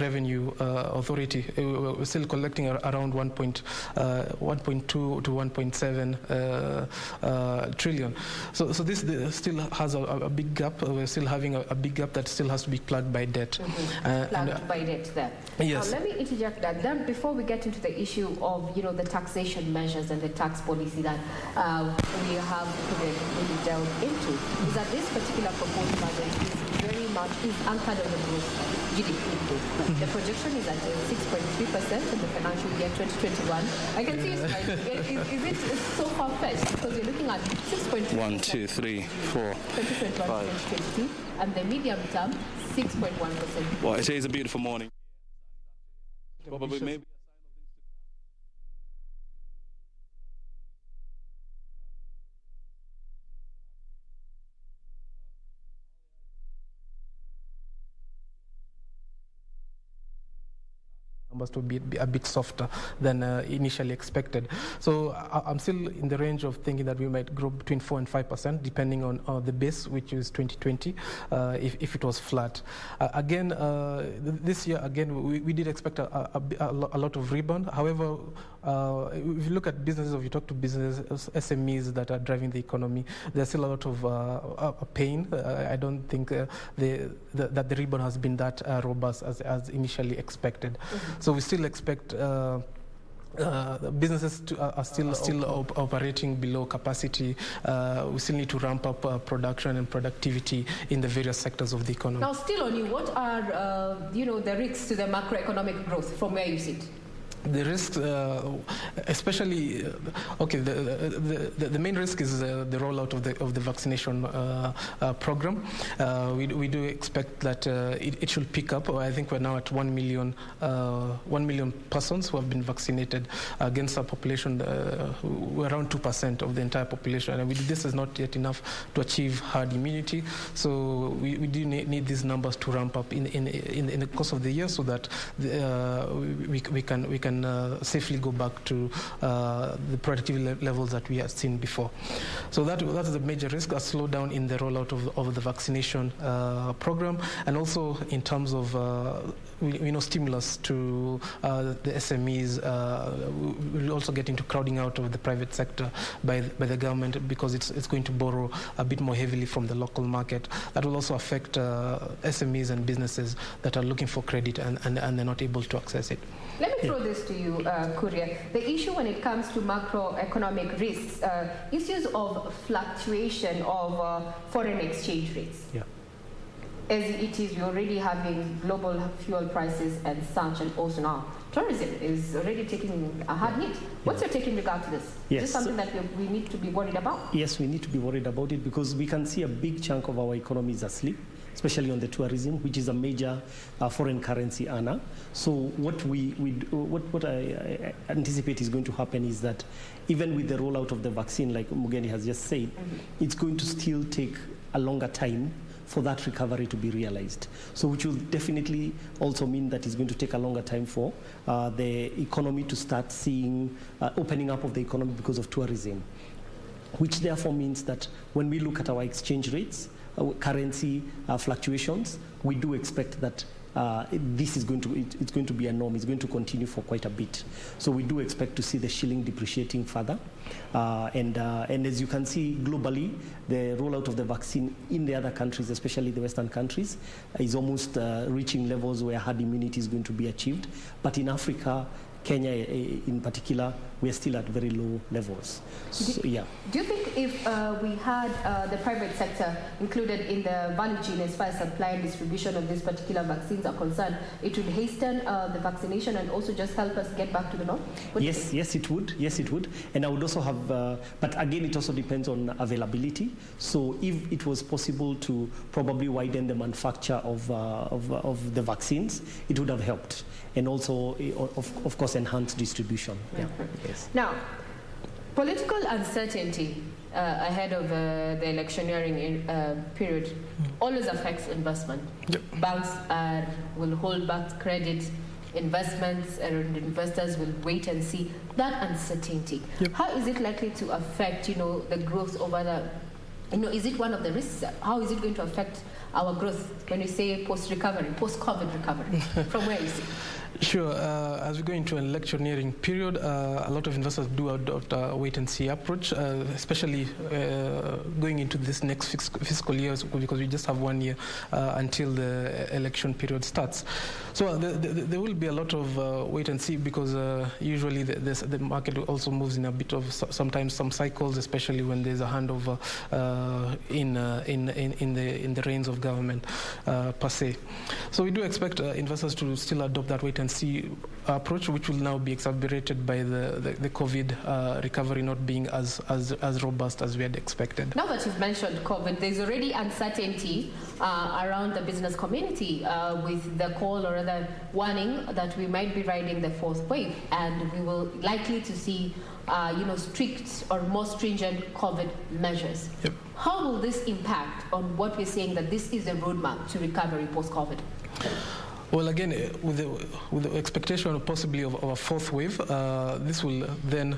revenue authority? We're still collecting around 1.2 to 1.7 trillion. So this still has a big gap. We're still having a big gap that still has to be plugged by debt.
Plugged by debt there.
Yes.
Let me interject that. Then before we get into the issue of the taxation measures and the tax policy that we have really delved into, is that this particular proposed budget is very much anchored on the growth GDP growth. The projection is at 6.3% in the financial year 2021. I can see you smiling. Is it so far-fetched? Because you're looking at 6.3%.
1, 2, 3, 4, 5.
And the medium term, 6.1%.
Well, it is a beautiful morning. Probably maybe.
Numbers to be a bit softer than initially expected. So I'm still in the range of thinking that we might grow between 4 and 5%, depending on the base, which is 2020, if it was flat. Again, this year, we did expect a lot of rebound. However, if you look at businesses, or if you talk to businesses, SMEs that are driving the economy, there's still a lot of pain. I don't think that the rebound has been that robust as initially expected. So we still expect businesses are still operating below capacity. We still need to ramp up production and productivity in the various sectors of the economy.
Now, still on you, what are the risks to the macroeconomic growth from where you sit?
The risks, especially, the main risk is the rollout of the vaccination program. We do expect that it should pick up. I think we're now at 1 million persons who have been vaccinated against a population around 2% of the entire population. And this is not yet enough to achieve herd immunity. So we do need these numbers to ramp up in the course of the year, so that we can safely go back to the productivity levels that we had seen before. So that is a major risk, a slowdown in the rollout of the vaccination program, and also in terms of stimulus to the SMEs. We'll also get into crowding out of the private sector by the government, because it's going to borrow a bit more heavily from the local market. That will also affect SMEs and businesses that are looking for credit and they're not able to access it.
Let me throw this to you, Kuria. The issue when it comes to macroeconomic risks, issues of fluctuation of foreign exchange rates.
Yeah.
As it is, we're already having global fuel prices and such, and also now tourism is already taking a hard hit. What's your take in regard to this?
Yes.
Is this something that we need to be worried about?
Yes, we need to be worried about it, because we can see a big chunk of our economy is asleep, especially on the tourism, which is a major foreign currency earner. So what I anticipate is going to happen is that even with the rollout of the vaccine, like Mugeni has just said, it's going to still take a longer time for that recovery to be realized. So which will definitely also mean that it's going to take a longer time for the economy to start seeing opening up of the economy because of tourism, which therefore means that when we look at our exchange rates, currency fluctuations, we do expect that this is going to be a norm. It's going to continue for quite a bit. So we do expect to see the shilling depreciating further. And as you can see globally, the rollout of the vaccine in the other countries, especially the Western countries, is almost reaching levels where herd immunity is going to be achieved. But in Africa, Kenya in particular, we are still at very low levels. So, yeah.
Do you think if we had the private sector included in the value chain as far as supply and distribution of these particular vaccines are concerned, it would hasten the vaccination and also just help us get back to the norm?
Yes, it would. Yes, it would. And I would also have, but again, it also depends on availability. So if it was possible to probably widen the manufacture of the vaccines, it would have helped. And also, of course, enhance distribution. Yeah. Yes.
Now, political uncertainty ahead of the electioneering period always affects investment.
Yep.
Banks will hold back credit, investments, and investors will wait and see that uncertainty.
Yep.
How is it likely to affect, the growth over the is it one of the risks? How is it going to affect our growth when we say post-recovery, post-COVID recovery? From where you see?
Sure. As we go into an electioneering period, a lot of investors do adopt a wait-and-see approach, especially going into this next fiscal year, because we just have 1 year until the election period starts. So there will be a lot of wait-and-see, because usually the market also moves in a bit of sometimes some cycles, especially when there's a handover in the reins of government per se. So we do expect investors to still adopt that wait-and-see approach, which will now be exacerbated by the COVID recovery not being as robust as we had expected.
Now that you've mentioned COVID, there's already uncertainty around the business community with the call or the warning that we might be riding the fourth wave, and we will likely to see strict or more stringent COVID measures.
Yep.
How will this impact on what we're saying that this is a roadmap to recovery post-COVID?
Well, again, with the expectation possibly of a fourth wave, this will then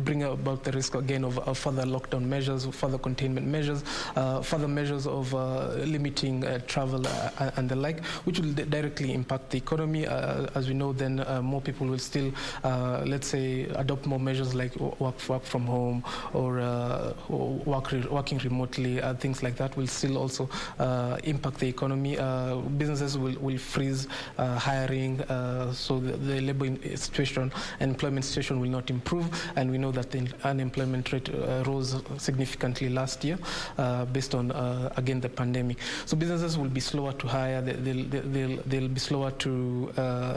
bring about the risk again of further lockdown measures, further containment measures, further measures of limiting travel and the like, which will directly impact the economy. As we know, then more people will still, let's say, adopt more measures like work from home or working remotely. Things like that will still also impact the economy. Businesses will freeze hiring, so the labor situation and employment situation will not improve, and we know that the unemployment rate rose significantly last year based on again the pandemic. So businesses will be slower to hire, they'll be slower to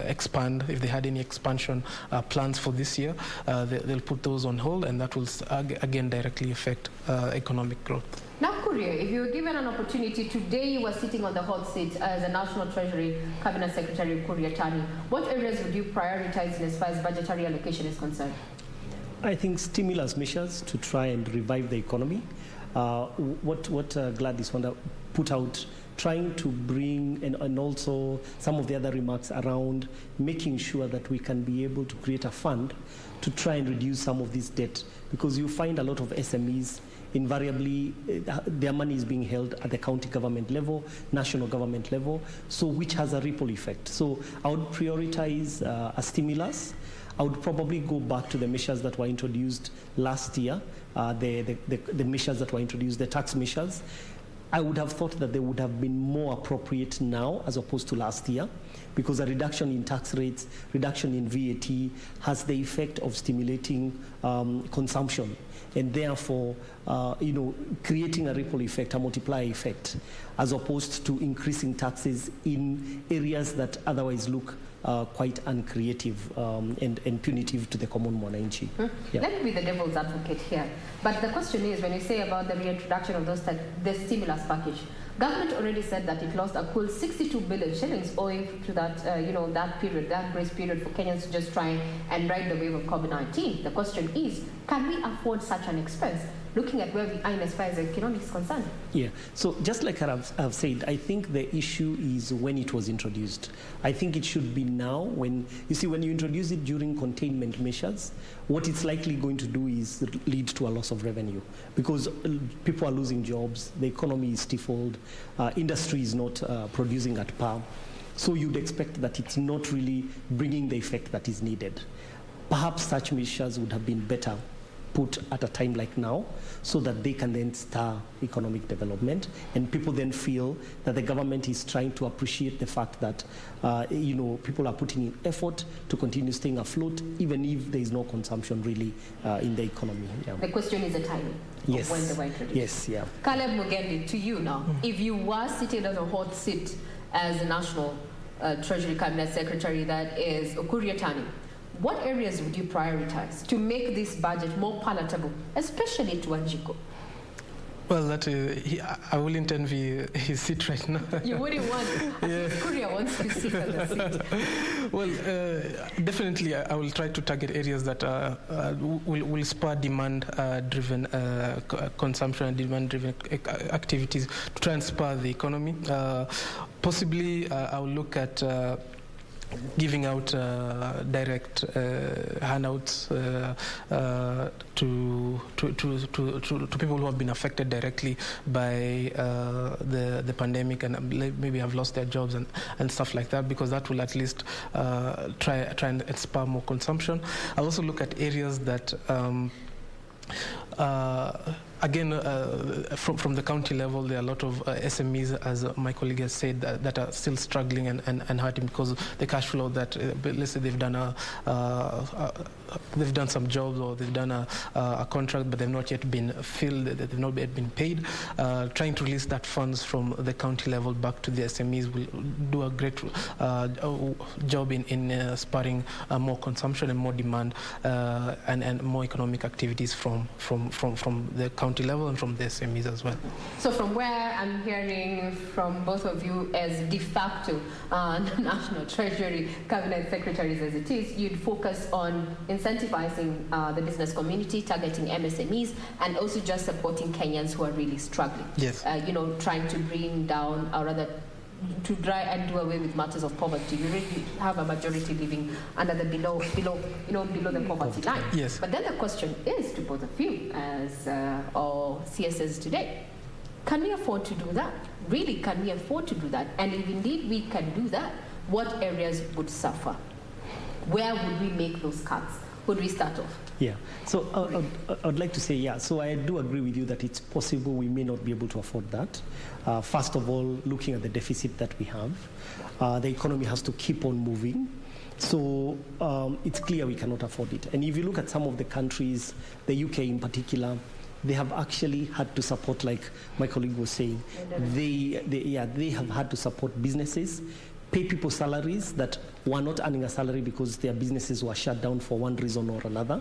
expand. If they had any expansion plans for this year, they'll put those on hold, and that will again directly affect economic growth.
Now, Kuria, if you were given an opportunity, today you were sitting on the hot seat as a National Treasury Cabinet Secretary Kuria Tani, what areas would you prioritize in as far as budgetary allocation is concerned?
I think stimulus measures to try and revive the economy. What Gladys Wanda put out, trying to bring, and also some of the other remarks around making sure that we can be able to create a fund to try and reduce some of this debt, because you find a lot of SMEs invariably their money is being held at the county government level, national government level, so which has a ripple effect. So I would prioritize a stimulus. I would probably go back to the measures that were introduced last year, the measures that were introduced, the tax measures. I would have thought that they would have been more appropriate now as opposed to last year, because a reduction in tax rates, reduction in VAT has the effect of stimulating consumption, and therefore creating a ripple effect, a multiplier effect, as opposed to increasing taxes in areas that otherwise look quite uncreative and punitive to the common mwananchi.
Yeah. Let me be the devil's advocate here. But the question is, when you say about the reintroduction of the stimulus package, government already said that it lost a cool 62 billion shillings owing to that, that period, that grace period for Kenyans to just try and ride the wave of COVID-19. The question is, can we afford such an expense, looking at where we are as far as the economy is concerned?
Yeah, so just like I've said, I think the issue is when it was introduced. I think it should be now. When you introduce it during containment measures, what it's likely going to do is lead to a loss of revenue, because people are losing jobs, the economy is stifled, industry is not producing at par. So you'd expect that it's not really bringing the effect that is needed. Perhaps such measures would have been better put at a time like now, so that they can then stir economic development, and people then feel that the government is trying to appreciate the fact that people are putting in effort to continue staying afloat, even if there is no consumption really in the economy. Yeah.
The question is the timing.
Yes.
Of when they were introduced.
Yes. Yeah.
Caleb Mugendi, to you now. If you were sitting on a hot seat as a National Treasury Cabinet Secretary, that is Kuria Tani, what areas would you prioritize to make this budget more palatable, especially to Wanjiku?
Well, I wouldn't envy his seat right now.
You wouldn't want Kuria wants to sit on the seat.
Well, definitely I will try to target areas that will spur demand-driven consumption and demand-driven activities to try and spur the economy. Possibly I will look at giving out direct handouts to people who have been affected directly by the pandemic and maybe have lost their jobs and stuff like that, because that will at least try and inspire more consumption. I'll also look at areas that again, from the county level, there are a lot of SMEs, as my colleague has said, that are still struggling and hurting because the cash flow that, let's say they've done some jobs or they've done a contract, but they've not yet been filled, they've not yet been paid. Trying to release that funds from the county level back to the SMEs will do a great job in spurring more consumption and more demand and more economic activities from the county level and from the SMEs as well.
So from where I'm hearing from both of you as de facto National Treasury Cabinet Secretaries as it is, you'd focus on incentivizing the business community, targeting MSMEs, and also just supporting Kenyans who are really struggling.
Yes.
Trying to bring down, or rather to try and do away with matters of poverty. You really have a majority living under the below the poverty line.
Yes.
But then the question is to both of you as or CSS today, can we afford to do that? Really, can we afford to do that? And if indeed we can do that, what areas would suffer? Where would we make those cuts? Would we start off?
Yeah, so I'd like to say, yeah, so I do agree with you that it's possible we may not be able to afford that. First of all, looking at the deficit that we have, the economy has to keep on moving. So it's clear we cannot afford it. And if you look at some of the countries, the UK in particular, they have actually had to support, like my colleague was saying, they have had to support businesses, pay people salaries that were not earning a salary because their businesses were shut down for one reason or another.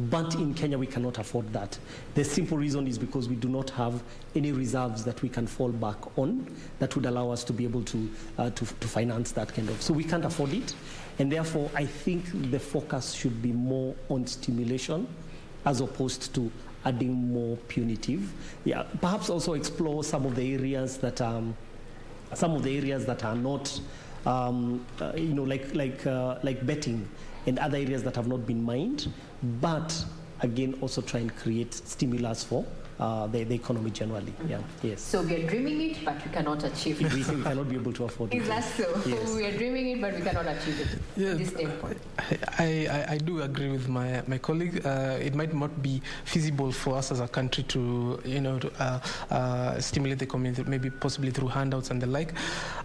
But in Kenya, we cannot afford that. The simple reason is because we do not have any reserves that we can fall back on that would allow us to be able to finance that kind of. So we can't afford it. And therefore, I think the focus should be more on stimulation as opposed to adding more punitive. Yeah, perhaps also explore some of the areas that are not, like betting and other areas that have not been mined, but again also try and create stimulus for the economy generally. Yeah. Yes.
So we are dreaming it, but we cannot achieve it.
We cannot be able to afford it.
Is that so?
Yes.
We are dreaming it, but we cannot achieve it.
Yeah,
This standpoint.
I do agree with my colleague. It might not be feasible for us as a country to stimulate the community, maybe possibly through handouts and the like.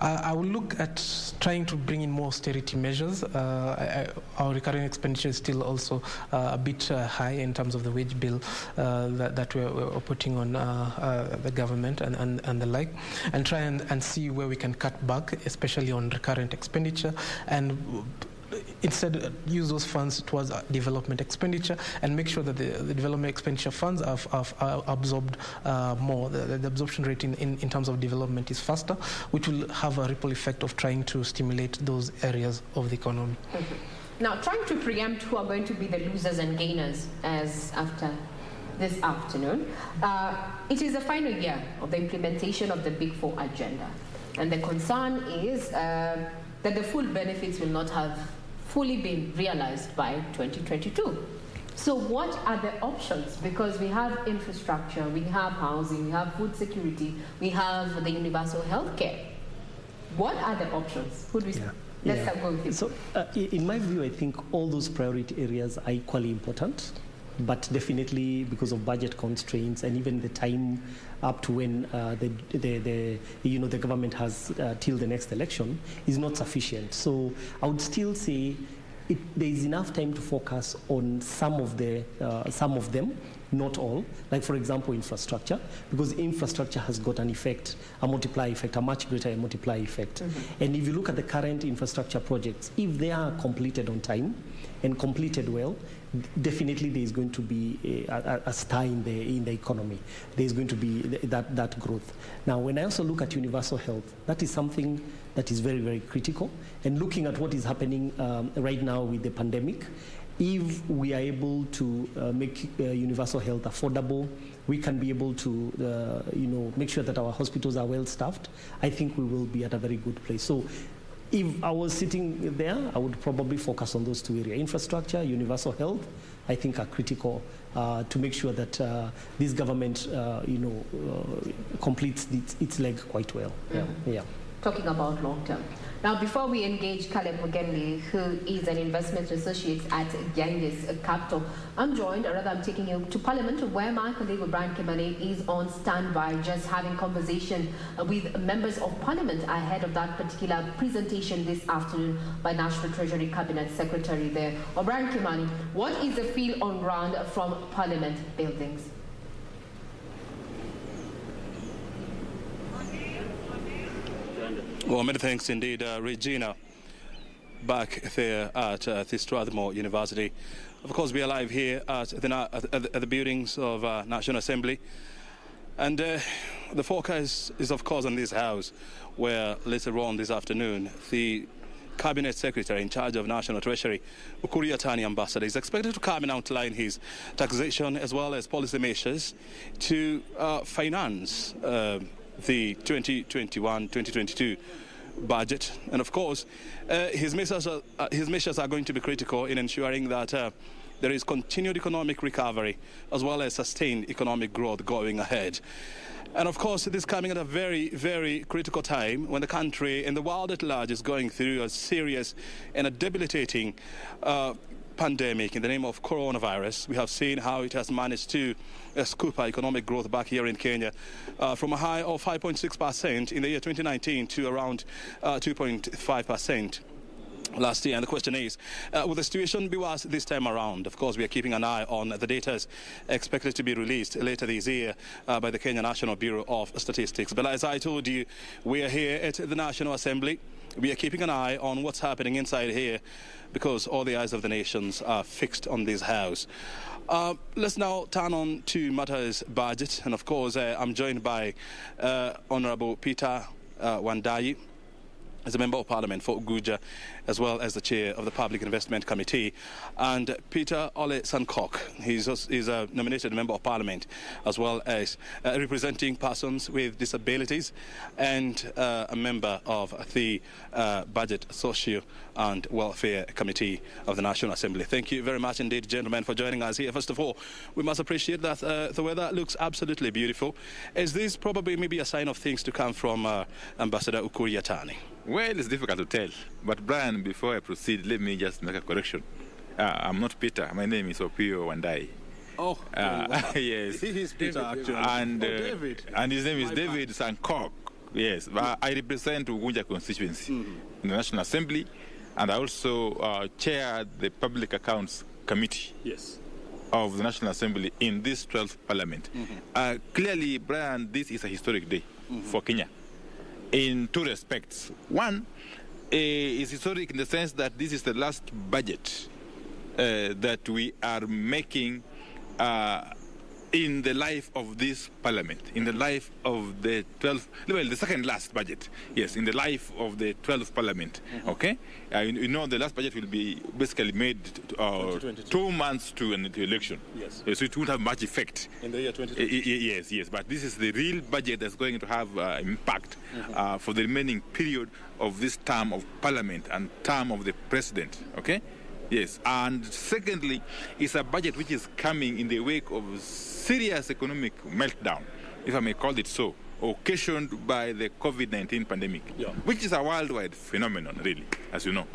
I will look at trying to bring in more austerity measures. Our recurring expenditure is still also a bit high in terms of the wage bill that we're putting on the government and the like, and try and see where we can cut back, especially on recurrent expenditure, and instead use those funds towards development expenditure and make sure that the development expenditure funds are absorbed more. The absorption rate in terms of development is faster, which will have a ripple effect of trying to stimulate those areas of the economy.
Now, trying to preempt who are going to be the losers and gainers as after this afternoon. It is the final year of the implementation of the Big Four agenda. And the concern is that the full benefits will not have fully been realized by 2022. So what are the options? Because we have infrastructure, we have housing, we have food security, we have the universal health care. What are the options? Let's start with you.
So in my view, I think all those priority areas are equally important. But definitely because of budget constraints and even the time up to when the government has till the next election is not sufficient. So I would still say there is enough time to focus on some of them, not all. Like for example, infrastructure, because infrastructure has got an effect, a multiplier effect, a much greater multiplier effect. Mm-hmm. And if you look at the current infrastructure projects, if they are completed on time and completed well, definitely there is going to be a star in the economy. There is going to be that growth. Now, when I also look at universal health, that is something that is very, very critical. And looking at what is happening right now with the pandemic, if we are able to make universal health affordable, we can be able to make sure that our hospitals are well staffed. I think we will be at a very good place. So if I was sitting there, I would probably focus on those two areas. Infrastructure, universal health, I think are critical to make sure that this government, completes its leg quite well. Yeah.
Talking about long term. Now, before we engage Caleb Mugendi, who is an investment associate at Ganges Capital, I'm taking you to Parliament, where my colleague Brian Kimani is on standby, just having conversation with members of Parliament ahead of that particular presentation this afternoon by National Treasury Cabinet Secretary there. Brian Kimani, what is the feel on ground from Parliament buildings?
Well, many thanks indeed, Regina, back there at the Strathmore University. Of course, we are live here at the buildings of National Assembly. And the focus is, of course, on this house, where later on this afternoon, the Cabinet Secretary in charge of National Treasury, Ukur Yatani Ambassador, is expected to come and outline his taxation as well as policy measures to finance the 2021-2022 budget. And of course, his measures are going to be critical in ensuring that there is continued economic recovery as well as sustained economic growth going ahead. And of course, it is coming at a very, very critical time when the country and the world at large is going through a serious and a debilitating pandemic in the name of coronavirus. We have seen how it has managed to scoop our economic growth back here in Kenya from a high of 5.6% in the year 2019 to around 2.5% last year. And the question is, will the situation be worse this time around? Of course, we are keeping an eye on the data expected to be released later this year by the Kenya National Bureau of Statistics. But as I told you, we are here at the National Assembly. We are keeping an eye on what's happening inside here because all the eyes of the nations are fixed on this house. Let's now turn on to matters budget. And of course, I'm joined by Honorable Peter Wandayi, as a Member of Parliament for Uguja, as well as the Chair of the Public Investment Committee, and Peter Ole Sankok. He's a nominated Member of Parliament, as well as representing persons with disabilities, and a member of the Budget, Social and Welfare Committee of the National Assembly. Thank you very much indeed, gentlemen, for joining us here. First of all, we must appreciate that the weather looks absolutely beautiful. Is this probably maybe a sign of things to come from Ambassador Ukur Yatani?
Well, it's difficult to tell. But Brian, before I proceed, let me just make a correction. I'm not Peter. My name is Opio Wandayi.
Oh, wow.
Yes.
He is Peter, actually.
And,
David.
And his name is David Sankok. Yes. I represent Ugunja constituency in the National Assembly, and I also chair the Public Accounts Committee.
Yes.
Of the National Assembly in this 12th Parliament. Clearly, Brian, this is a historic day for Kenya in two respects. One is historic in the sense that this is the last budget that we are making in the life of this Parliament, in the life of the 12th, well, the second last budget, yes, in the life of the 12th Parliament, okay? You know, the last budget will be basically made 2 months to an election.
Yes.
So it won't have much effect.
In the year 2020.
Yes, but this is the real budget that's going to have impact for the remaining period of this term of Parliament and term of the President, okay? Yes, and secondly, it's a budget which is coming in the wake of serious economic meltdown, if I may call it so, occasioned by the COVID-19 pandemic, which is a worldwide phenomenon, really, as you know.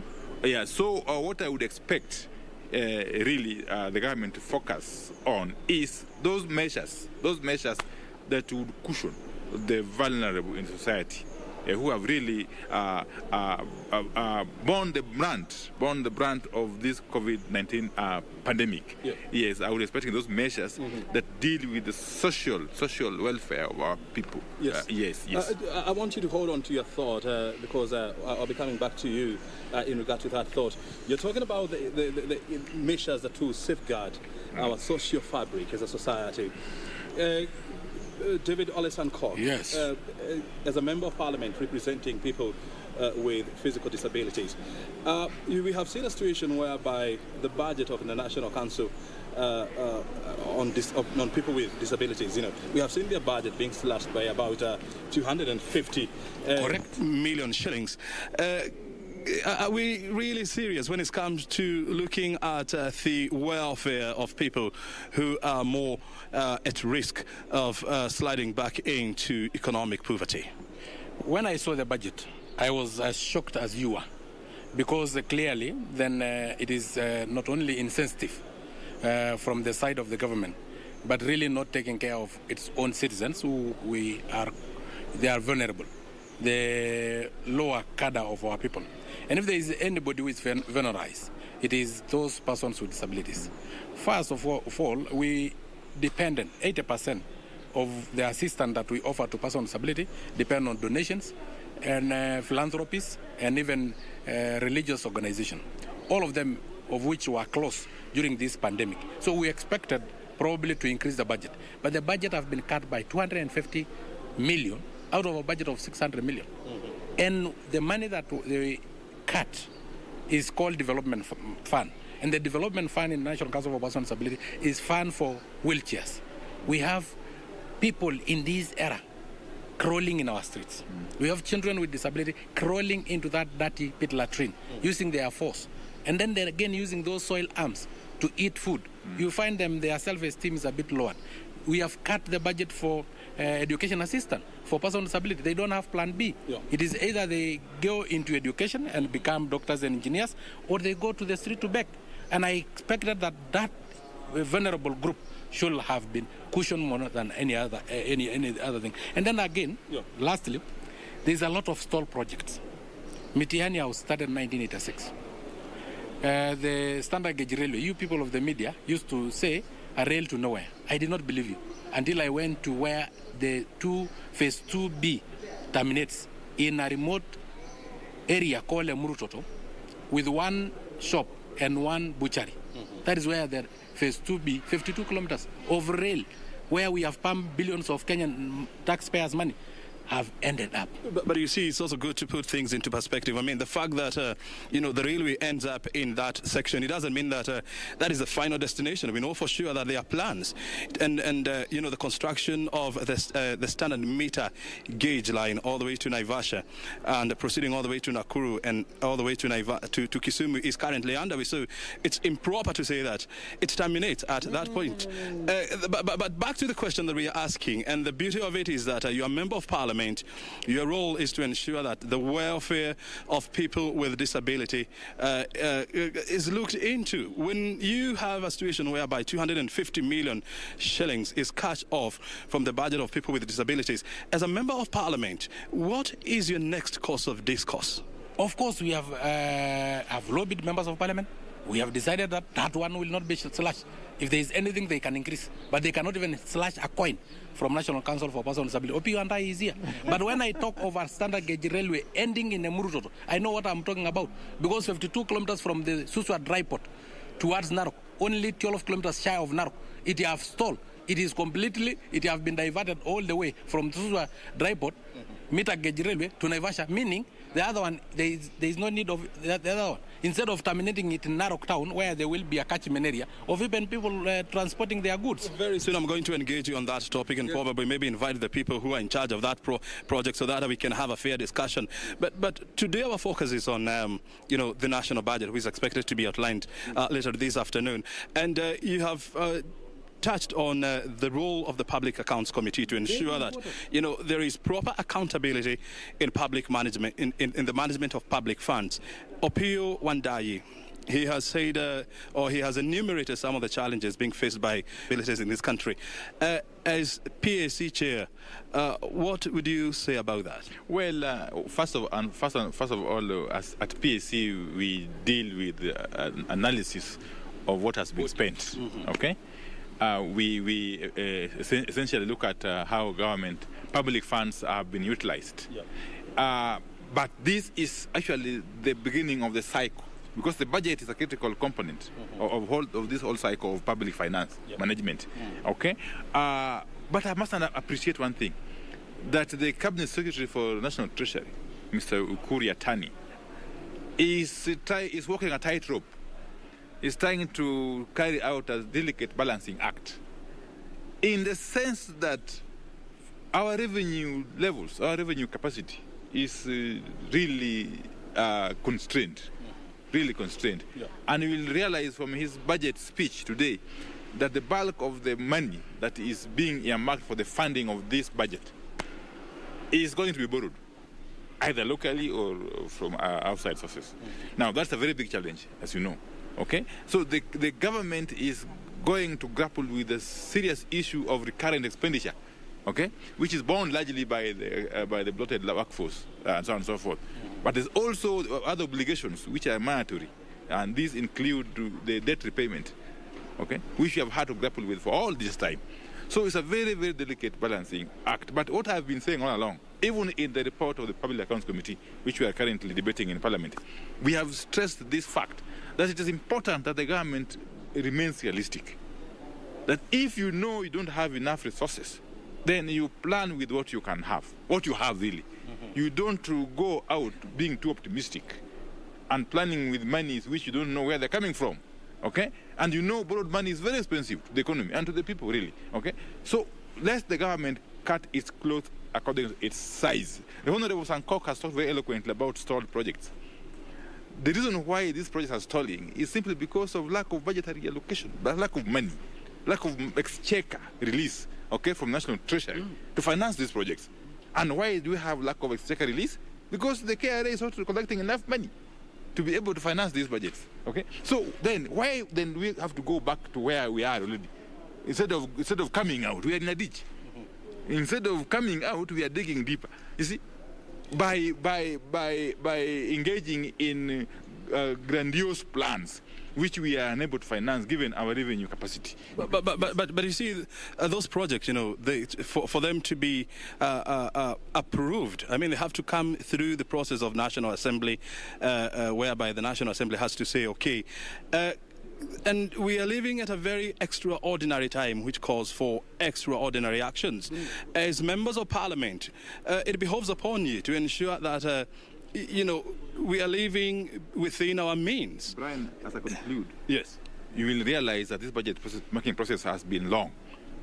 Yeah, so what I would expect, really, the government to focus on is those measures that would cushion the vulnerable in society, who have really borne the brunt of this COVID-19 pandemic. Yeah. Yes, I would expect those measures that deal with the social welfare of our people.
Yes.
Yes.
I want you to hold on to your thought because I'll be coming back to you in regard to that thought. You're talking about the measures that will safeguard our social fabric as a society. David Ole Sankok,
yes.
As a Member of Parliament representing people with physical disabilities, we have seen a situation whereby the budget of the National Council on people with disabilities, we have seen their budget being slashed by about 250 million shillings. are we really serious when it comes to looking at the welfare of people who are more at risk of sliding back into economic poverty?
When I saw the budget, I was as shocked as you were, because clearly then it is not only insensitive from the side of the government, but really not taking care of its own citizens who they are vulnerable, the lower cadre of our people. And if there is anybody who is vulneralized, it is those persons with disabilities. First of all, we dependent, 80% of the assistance that we offer to persons with disability depend on donations and philanthropies and even religious organizations, all of them of which were closed during this pandemic. So we expected probably to increase the budget, but the budget has been cut by 250 million out of a budget of 600 million. And the money that they cut is called development fund. And the development fund in National Council for Persons with Disability is fund for wheelchairs. We have people in this era crawling in our streets. We have children with disability crawling into that dirty pit latrine, using their force. And then they're again using those soil arms to eat food. You find them, their self-esteem is a bit lower. We have cut the budget for education assistance for persons with disability. They don't have plan B. Yeah. It is either they go into education and become doctors and engineers, or they go to the street to beg. And I expected that vulnerable group should have been cushioned more than any other thing. And then again, lastly, there's a lot of stall projects. Mitihani House started in 1986. The standard gauge railway, you people of the media used to say a rail to nowhere. I did not believe you until I went to where the phase 2B terminates in a remote area called Murutoto with one shop and one butchery. That is where the phase 2B, 52 kilometers of rail, where we have pumped billions of Kenyan taxpayers' money, have ended up.
But you see, it's also good to put things into perspective. I mean, the fact that, the railway ends up in that section, it doesn't mean that that is the final destination. We know for sure that there are plans. And the construction of the standard meter gauge line all the way to Naivasha and proceeding all the way to Nakuru and all the way to Kisumu is currently underway. So it's improper to say that it terminates at that point. But back to the question that we are asking, and the beauty of it is that you're a member of parliament. Your role is to ensure that the welfare of people with disability is looked into. When you have a situation whereby 250 million shillings is cut off from the budget of people with disabilities, as a member of parliament, what is your next course of discourse?
Of course, we have lobbied members of parliament. We have decided that one will not be slashed. If there is anything, they can increase. But they cannot even slash a coin from National Council for Persons with Disability. OPU and I is here. But when I talk of a standard gauge railway ending in Murutoto, I know what I'm talking about. Because 52 kilometers from the Suswa dry port towards Narok, only 12 kilometers shy of Narok, it have stalled. It have been diverted all the way from Suswa dry port, meter gauge railway to Naivasha, meaning the other one, there is no need of the other one. Instead of terminating it in Narok town, where there will be a catchment area of even people transporting their goods.
Very soon I'm going to engage you on that topic and probably maybe invite the people who are in charge of that project so that we can have a fair discussion. But today our focus is on, the national budget, which is expected to be outlined later this afternoon. And you have touched on the role of the Public Accounts Committee to ensure that, there is proper accountability in public management, in the management of public funds. Opio Wandayi, he has said, he has enumerated some of the challenges being faced by villagers in this country. As PAC chair, what would you say about that?
Well, first of all, at PAC, we deal with analysis of what has been spent, okay? We essentially look at how public funds have been utilized. Yeah. But this is actually the beginning of the cycle, because the budget is a critical component of this whole cycle of public finance management. Okay? But I must appreciate one thing, that the Cabinet Secretary for National Treasury, Mr. Ukuri Atani, is walking a tightrope. Is trying to carry out a delicate balancing act, in the sense that our revenue levels, our revenue capacity is really constrained, really constrained. Yeah. And you will realize from his budget speech today that the bulk of the money that is being earmarked for the funding of this budget is going to be borrowed, either locally or from outside sources. Now, that's a very big challenge, as you know. Okay? So the government is going to grapple with the serious issue of recurrent expenditure, okay, which is borne largely by the bloated workforce and so on and so forth. But there's also other obligations which are mandatory, and these include the debt repayment, okay, which we have had to grapple with for all this time. So it's a very, very delicate balancing act. But what I've been saying all along, even in the report of the Public Accounts Committee, which we are currently debating in Parliament, we have stressed this fact, that it is important that the government remains realistic. That if you know you don't have enough resources, then you plan with what you can have, what you have really. You don't go out being too optimistic and planning with monies which you don't know where they're coming from. Okay? And you know borrowed money is very expensive to the economy and to the people, really. Okay? So let the government cut its cloth according to its size. The Honorable Sankok has talked very eloquently about stalled projects. The reason why these projects are stalling is simply because of lack of budgetary allocation, lack of money, lack of exchequer release, okay, from National Treasury to finance these projects. And why do we have lack of exchequer release? Because the KRA is not collecting enough money to be able to finance these budgets. Okay? So then, why then do we have to go back to where we are already? Instead of coming out, we are in a ditch. Instead of coming out, we are digging deeper. You see, by engaging in grandiose plans, which we are unable to finance given our revenue capacity.
But you see, those projects, you know, for them to be approved, I mean, they have to come through the process of National Assembly, whereby the National Assembly has to say, okay, and we are living at a very extraordinary time, which calls for extraordinary actions. As members of Parliament, it behoves upon you to ensure that you know, we are living within our means.
Brian, as I conclude,
yes,
you will realize that this budget making process has been long.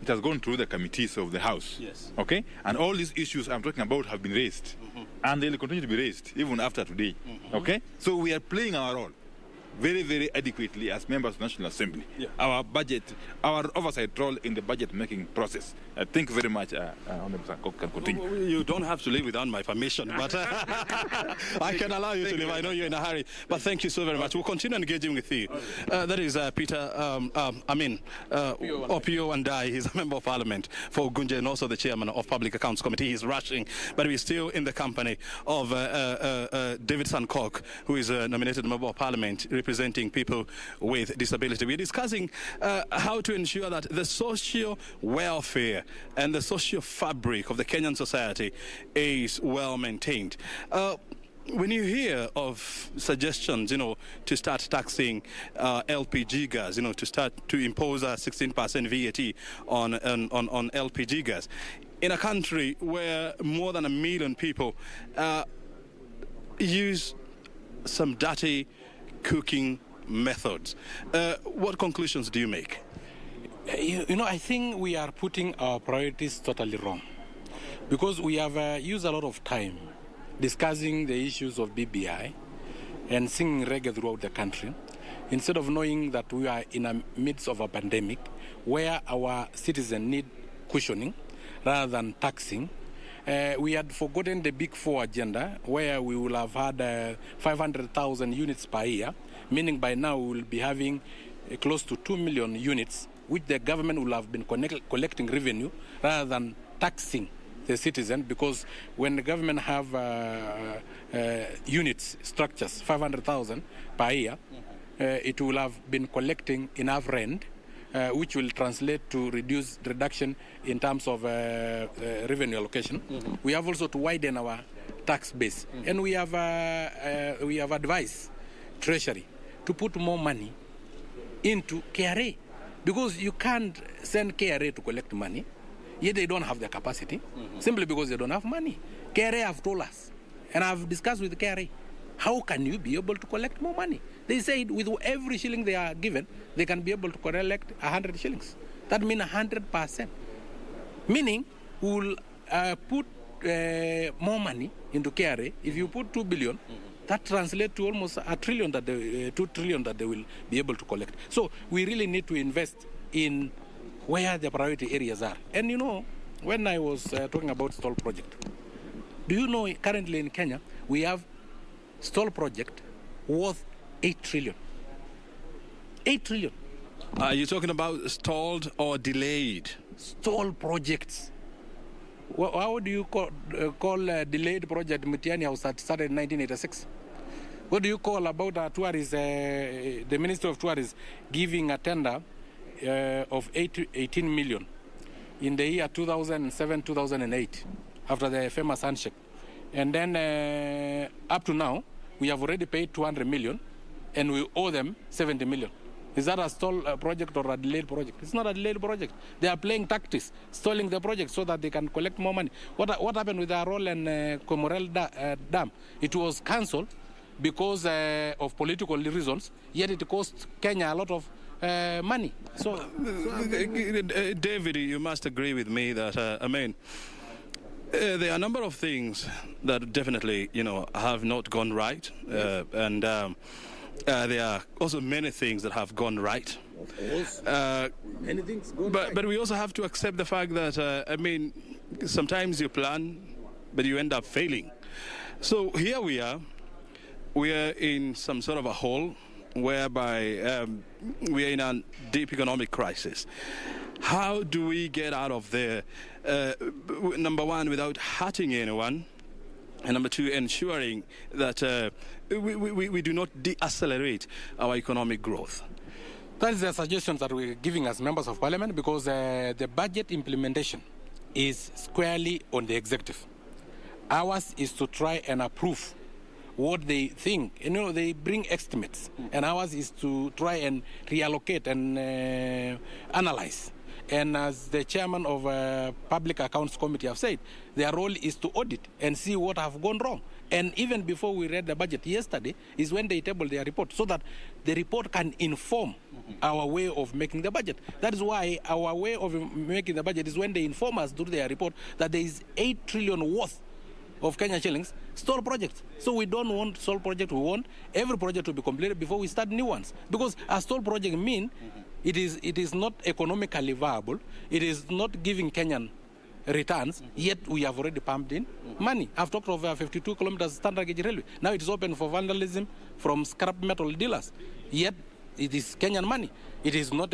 It has gone through the committees of the House.
Yes.
Okay? And all these issues I'm talking about have been raised. And they will continue to be raised, even after today. Okay? So we are playing our role very, very adequately as members of the National Assembly. Yeah. Our budget, our oversight role in the budget-making process. Thank you very much. Honorable Sankok can continue.
You don't have to leave without my permission, but I can allow you to leave. I know you're in a hurry, but thank you so very much. We'll continue engaging with you. That is Peter, Opio Andai. He's a member of Parliament for Gunja and also the chairman of Public Accounts Committee. He's rushing, but we're still in the company of David Sankok, who is a nominated member of Parliament representing people with disability. We're discussing how to ensure that the social welfare and the social fabric of the Kenyan society is well maintained. When you hear of suggestions, you know, to start taxing LPG gas, you know, to impose a 16% VAT on LPG gas, in a country where more than 1 million people use some dirty cooking methods, what conclusions do you make?
You know, I think we are putting our priorities totally wrong, because we have used a lot of time discussing the issues of BBI and singing reggae throughout the country, instead of knowing that we are in the midst of a pandemic where our citizens need cushioning rather than taxing. We had forgotten the Big Four agenda, where we will have had 500,000 units per year, meaning by now we will be having close to 2 million units, which the government will have been collecting revenue rather than taxing the citizen, because when the government have units, structures, 500,000 per year, it will have been collecting enough rent, which will translate to reduction in terms of revenue allocation. We have also to widen our tax base, and we have advised Treasury to put more money into KRA, because you can't send KRA to collect money, yet they don't have the capacity, simply because they don't have money. KRA have told us, and I've discussed with KRA, how can you be able to collect more money? They said with every shilling they are given, they can be able to collect 100 shillings. That means 100%. Meaning, we will put more money into KRA. If you put 2 billion, that translates to almost $1 trillion that they, $2 trillion that they will be able to collect. So we really need to invest in where the priority areas are. And you know, when I was talking about stall project, do you know currently in Kenya we have stall project worth 8 trillion. 8 trillion.
Are you talking about stalled or delayed?
Stall projects. How do you call delayed project Mutiani House that started in 1986? What do you call about tourism, the Ministry of Tourism giving a tender of 18 million in the year 2007-2008 after the famous handshake? And then up to now, we have already paid 200 million and we owe them 70 million. Is that a stall project or a delayed project? It's not a delayed project. They are playing tactics, stalling the project so that they can collect more money. What happened with the Arol and Comorel Dam? It was cancelled because of political reasons, yet it cost Kenya a lot of money. So,
David, you must agree with me that, there are a number of things that definitely, have not gone right. And there are also many things that have gone right. But we also have to accept the fact that, sometimes you plan, but you end up failing. So here we are in some sort of a hole whereby we are in a deep economic crisis. How do we get out of there? Number one, without hurting anyone. And number two, ensuring that we do not deaccelerate our economic growth.
That is the suggestions that we're giving as members of parliament, because the budget implementation is squarely on the executive. Ours is to try and approve what they think. They bring estimates, and ours is to try and reallocate and analyze. And as the chairman of Public Accounts Committee have said, their role is to audit and see what have gone wrong. And even before we read the budget yesterday is when they tabled their report, so that the report can inform our way of making the budget. That is why our way of making the budget is when they inform us through their report that there is 8 trillion worth of Kenya shillings stall projects. So we don't want stall project. We want every project to be completed before we start new ones. Because a stall project means it is not economically viable. It is not giving Kenyan returns, yet we have already pumped in money. I've talked of 52 kilometers standard gauge railway. Now it is open for vandalism from scrap metal dealers, yet it is Kenyan money. It is not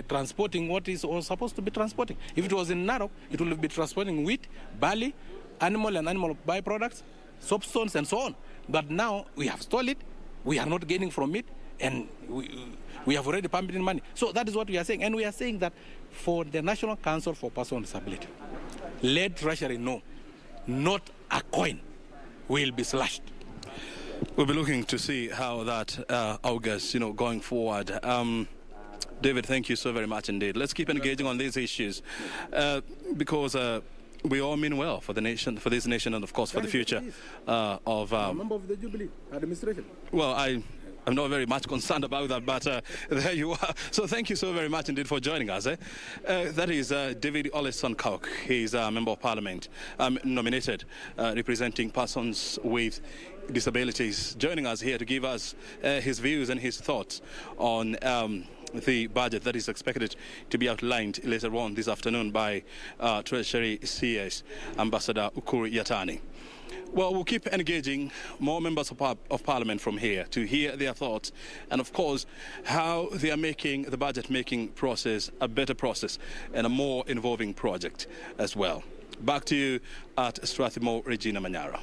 transporting what is supposed to be transporting. If it was in Narok, it would be transporting wheat, barley, animal and animal byproducts, soapstones and so on. But now we have stole it, we are not gaining from it, and we have already pumped in money. So that is what we are saying. And we are saying that for the National Council for Persons with Disability, let Treasury know not a coin will be slashed.
We'll be looking to see how that augurs, going forward. David, thank you so very much indeed. Let's keep engaging on these issues because we all mean well for the nation, for this nation, and of course for the future of.
Member of the Jubilee administration.
Well, I'm not very much concerned about that, but there you are. So thank you so very much indeed for joining us. That is David Oleson Kauk. He's a Member of Parliament nominated representing persons with disabilities, joining us here to give us his views and his thoughts on the budget that is expected to be outlined later on this afternoon by Treasury CS Ambassador Ukur Yatani. Well, we'll keep engaging more members of Parliament from here to hear their thoughts and, of course, how they are making the budget-making process a better process and a more involving project as well. Back to you at Strathmore, Regina Manyara.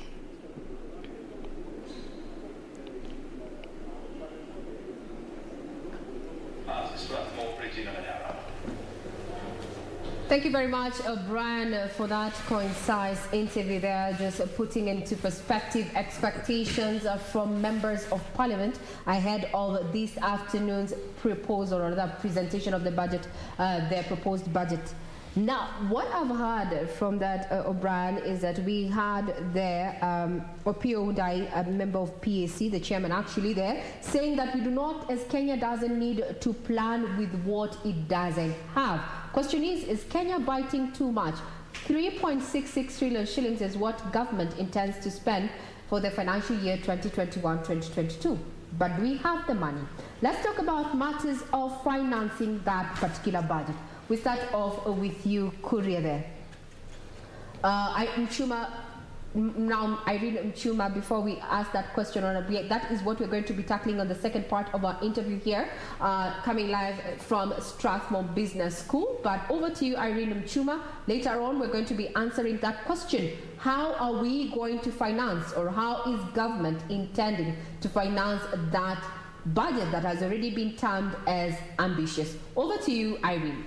Thank you very much, Brian, for that concise interview there, just putting into perspective expectations from members of Parliament ahead of this afternoon's proposal or the presentation of the budget, their proposed budget. Now, what I've heard from that, O'Brien, is that we had there Opio Undai, a member of PAC, the chairman actually there, saying that we do not, as Kenya doesn't need to plan with what it doesn't have. Question is Kenya biting too much? 3.66 trillion shillings is what government intends to spend for the financial year 2021-2022. But do we have the money? Let's talk about matters of financing that particular budget. We start off with you, Kuria, there. Irene Mchuma, before we ask that question, that is what we're going to be tackling on the second part of our interview here, coming live from Strathmore Business School. But over to you, Irene Mchuma. Later on, we're going to be answering that question. How are we going to finance, or how is government intending to finance that budget that has already been termed as ambitious? Over to you, Irene.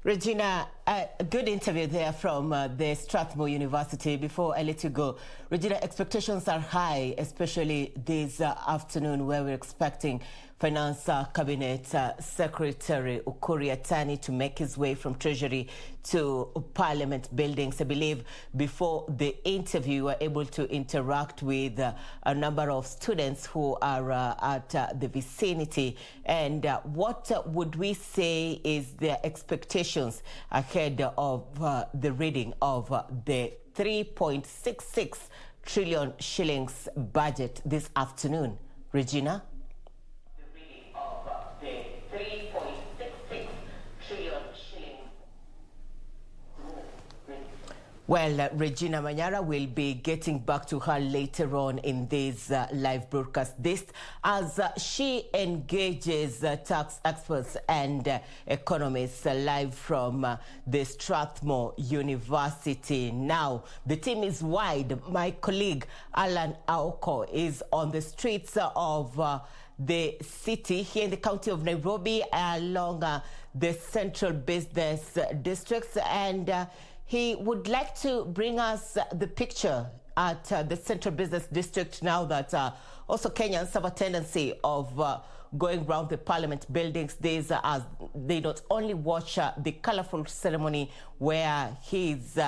Regina, a good interview there from the Strathmore University. Before I let you go, Regina, expectations are high, especially this afternoon, where we're expecting Finance Cabinet Secretary Ukur Yatani to make his way from Treasury to Parliament buildings. I believe before the interview, we were able to interact with a number of students who are at the vicinity. And what would we say is their expectations ahead of the reading of the 3.66 trillion shillings budget this afternoon? Regina? Well, Regina Manyara will be getting back to her later on in this live broadcast. This as she engages tax experts and economists live from the Strathmore University. Now, the team is wide. My colleague Alan Aoko is on the streets of the city here in the county of Nairobi along the central business districts, and he would like to bring us the picture at the Central Business District now that also Kenyans have a tendency of going around the Parliament buildings days as they not only watch the colorful ceremony where his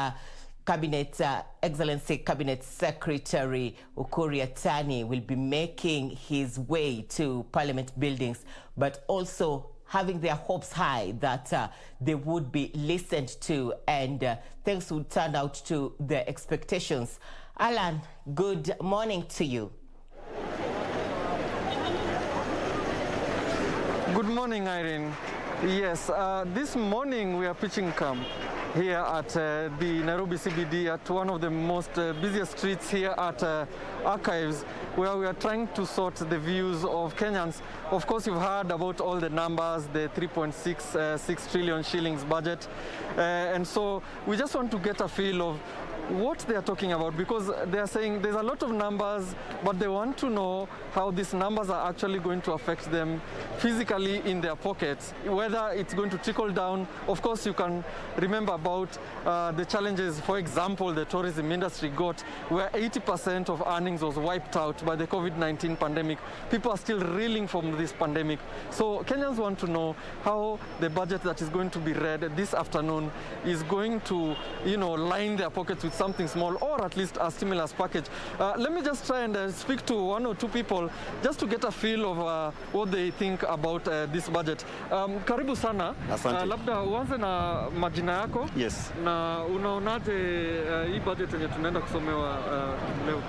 Cabinet, Excellency Cabinet Secretary Ukur Yatani will be making his way to Parliament buildings, but also having their hopes high that they would be listened to and things would turn out to their expectations. Alan, good morning to you.
Good morning, Irene. Yes, this morning we are pitching camp here at the Nairobi CBD at one of the most busiest streets here at Archives, where we are trying to sort the views of Kenyans. Of course, you've heard about all the numbers, the 3.66 trillion shillings budget. And so we just want to get a feel of what they are talking about, because they are saying there's a lot of numbers, but they want to know how these numbers are actually going to affect them physically in their pockets, whether it's going to trickle down. Of course, you can remember about the challenges, for example, the tourism industry got, where 80% of earnings was wiped out by the COVID-19 pandemic. People are still reeling from this pandemic. So Kenyans want to know how the budget that is going to be read this afternoon is going to, line their pockets with something small, or at least a stimulus package. Let me just try and speak to one or two people just to get a feel of what they think about this budget. Karibu sana.
Asante.
Labda uanze na majina yako.
Yes.
Na unaonaje hii budget yenye tunaenda kusomewa leo?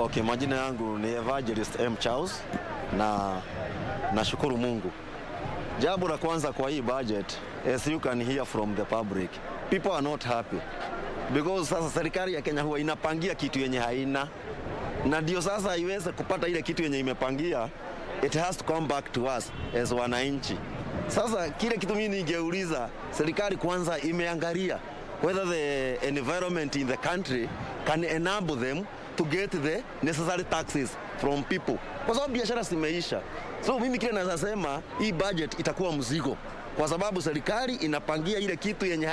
Okay, majina yangu ni Evangelist M. Charles na nashukuru Mungu. Jambo la kwanza kwa hii budget, as you can hear from the public, people are not happy. Because sasa serikali ya Kenya huwa inapangia kitu yenye haina, na ndio sasa iweze kupata ile kitu yenye imepangia, it has to come back to us as wananchi. Sasa kile kitu mimi ningeuliza, serikali kwanza imeangalia whether the environment in the country can enable them to get the necessary taxes from people, kwa sababu biashara zimeisha. So mimi kile naweza sema hii budget itakuwa mzigo, kwa sababu serikali inapangia ile kitu yenye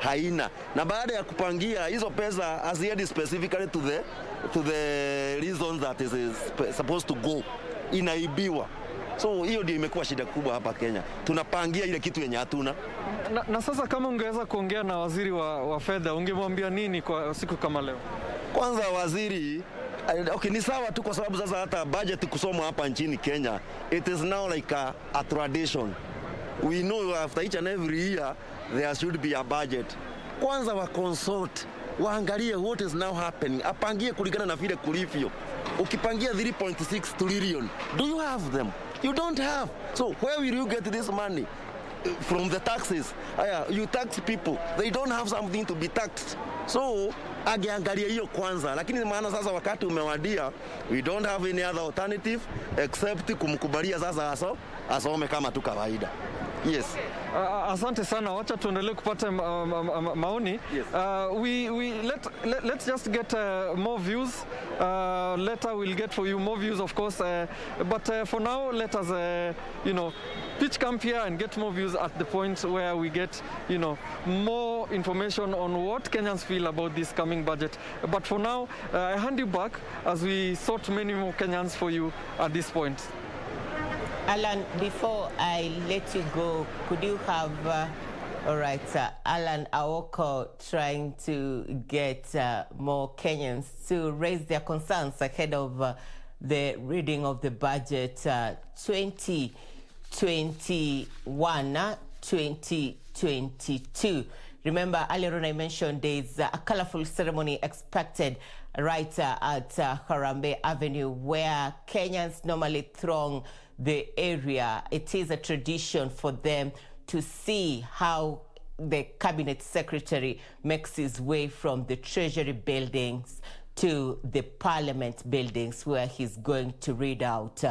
haina, na baada ya kupangia hizo pesa haziende specifically to the reasons that is supposed to go, inaibiwa. So hiyo ndio imekuwa shida kubwa hapa Kenya. Tunapangia ile kitu yenye hatuna.
Na sasa kama ungeweza kuongea na waziri wa fedha, ungemwambia nini kwa siku kama leo?
Kwanza waziri, okay, ni sawa tu, kwa sababu sasa hata budget kusoma hapa nchini Kenya, it is now like a tradition. We know after each and every year there should be a budget. Kwanza wa consult waangalie what is now happening, apangie kulingana na vile kulivyo. Ukipangia 3.6 trillion, do you have them? You don't have. So where will you get this money? From the taxes. You tax people, they don't have something to be taxed. So ageangalia hiyo kwanza, lakini maana sasa wakati umewadia, we don't have any other alternative except kumkubalia sasa asome kama tu kawaida. Yes.
Asante sana, wacha tuendelee kupata maoni.
Yes.
Let's just get more views. Later we'll get for you more views, of course. But for now, let us, pitch camp here and get more views at the point where we get, more information on what Kenyans feel about this coming budget. But for now, I hand you back as we sort many more Kenyans for you at this point.
Alan, before I let you go, could you have, all right, Alan Aoko trying to get more Kenyans to raise their concerns ahead of the reading of the budget 2021-2022. Remember, earlier on I mentioned there's a colorful ceremony expected right at Harambee Avenue, where Kenyans normally throng the area. It is a tradition for them to see how the cabinet secretary makes his way from the Treasury buildings to the Parliament buildings, where he's going to read out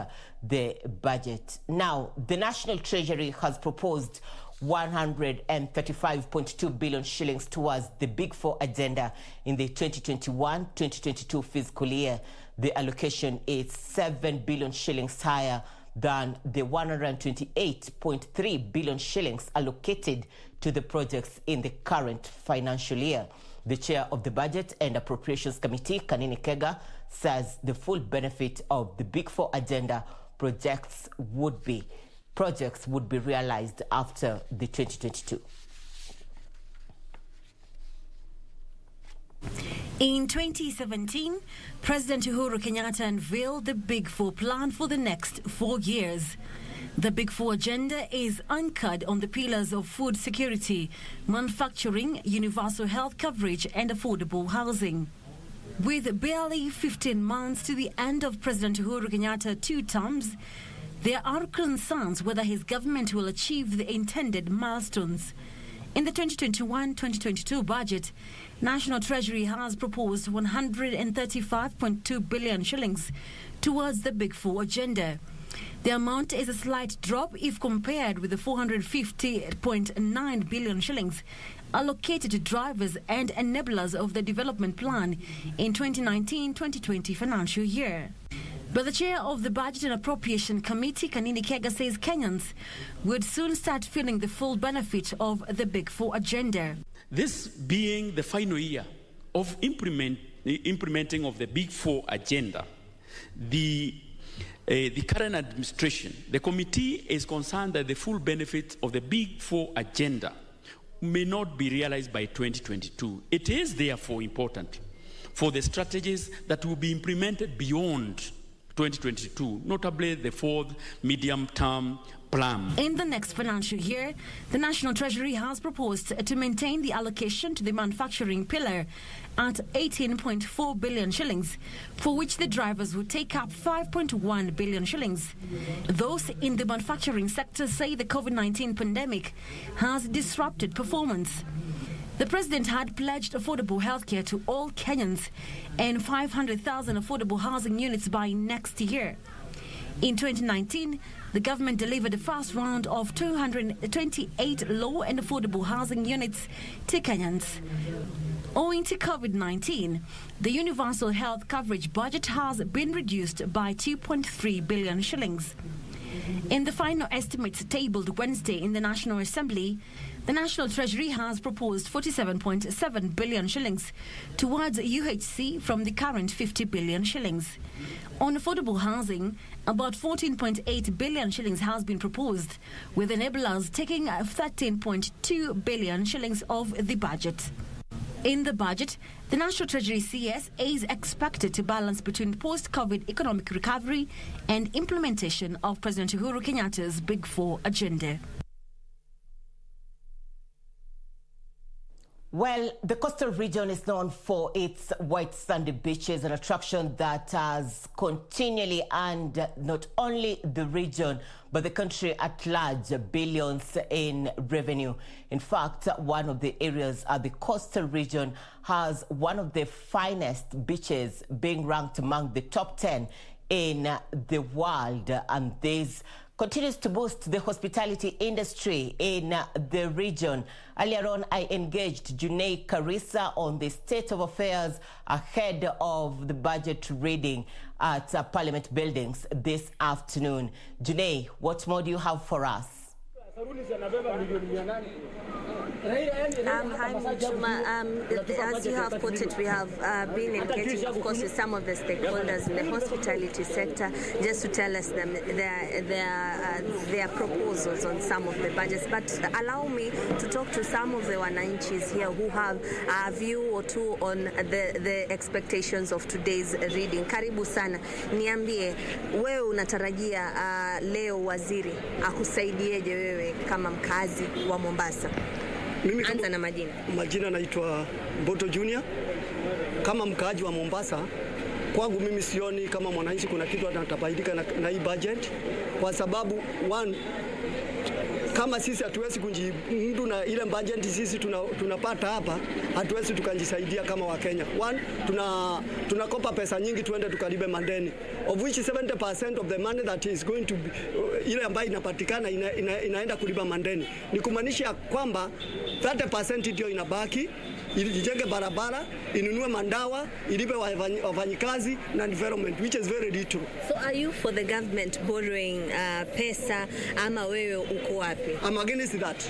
the budget. Now, the National Treasury has proposed 135.2 billion shillings towards the Big Four agenda in the 2021-2022 fiscal year. The allocation is 7 billion shillings higher than the 128.3 billion shillings allocated to the projects in the current financial year. The chair of the Budget and Appropriations Committee, Kanini Kega, says the full benefit of the Big Four agenda projects would be realized after the 2022.
In 2017, President Uhuru Kenyatta unveiled the Big Four plan for the next 4 years. The Big Four agenda is anchored on the pillars of food security, manufacturing, universal health coverage, and affordable housing. With barely 15 months to the end of President Uhuru Kenyatta's 2 terms, there are concerns whether his government will achieve the intended milestones. In the 2021-2022 budget, National Treasury has proposed 135.2 billion shillings towards the Big Four agenda. The amount is a slight drop if compared with the 450.9 billion shillings allocated to drivers and enablers of the development plan in 2019-2020 financial year. But the chair of the Budget and Appropriation Committee, Kanini Kega, says Kenyans would soon start feeling the full benefit of the Big Four agenda.
This being the final year of implementing of the Big Four agenda, the current administration, the committee is concerned that the full benefit of the Big Four agenda may not be realized by 2022. It is therefore important for the strategies that will be implemented beyond 2022, notably the 4th medium-term plan.
In the next financial year, the National Treasury has proposed to maintain the allocation to the manufacturing pillar at 18.4 billion shillings, for which the drivers would take up 5.1 billion shillings. Those in the manufacturing sector say the COVID-19 pandemic has disrupted performance. The president had pledged affordable healthcare to all Kenyans and 500,000 affordable housing units by next year. In 2019, the government delivered the first round of 228 low and affordable housing units to Kenyans. Owing to COVID-19, the universal health coverage budget has been reduced by 2.3 billion shillings. In the final estimates tabled Wednesday in the National Assembly, the National Treasury has proposed 47.7 billion shillings towards UHC from the current 50 billion shillings. On affordable housing, about 14.8 billion shillings has been proposed, with enablers taking 13.2 billion shillings of the budget. In the budget, the National Treasury CS is expected to balance between post-COVID economic recovery and implementation of President Uhuru Kenyatta's Big Four agenda.
Well, the coastal region is known for its white sandy beaches, an attraction that has continually earned not only the region, but the country at large billions in revenue. In fact, one of the areas at the coastal region has one of the finest beaches, being ranked among the top 10 in the world, and this continues to boost the hospitality industry in the region. Earlier on, I engaged Junei Karisa on the state of affairs ahead of the budget reading at Parliament buildings this afternoon. Junei, what more do you have for us?
Hi, Muchuma. As you have put it, we have been engaging, of course, with some of the stakeholders in the hospitality sector just to tell us their proposals on some of the budgets. But allow me to talk to some of the wananchis here who have a view or two on the expectations of today's reading. Karibu sana. Niambie, wewe unatarajia leo waziri akusaidieje wewe kama mkazi wa Mombasa?
Mimi
anza na majina.
Majina naitwa Mboto Junior. Kama mkaaji wa Mombasa, kwangu mimi sioni kama mwananchi kuna kitu atatafaidika na hii budget, kwa sababu one, kama sisi hatuwezi kujimudu na ile budget sisi tunapata hapa, hatuwezi tukajisaidia kama Wakenya. One, tunakopa pesa nyingi tuende tukalibe mandeni, of which 70% of the money that is going to be, ile ambayo inapatikana inaenda kuliba mandeni. Ni kumaanisha kwamba 30% ndio inabaki ijenge barabara, inunue mandawa, ilipe wafanyikazi na environment, which is very little.
So are you for the government borrowing pesa ama wewe uko wapi?
I'm against that.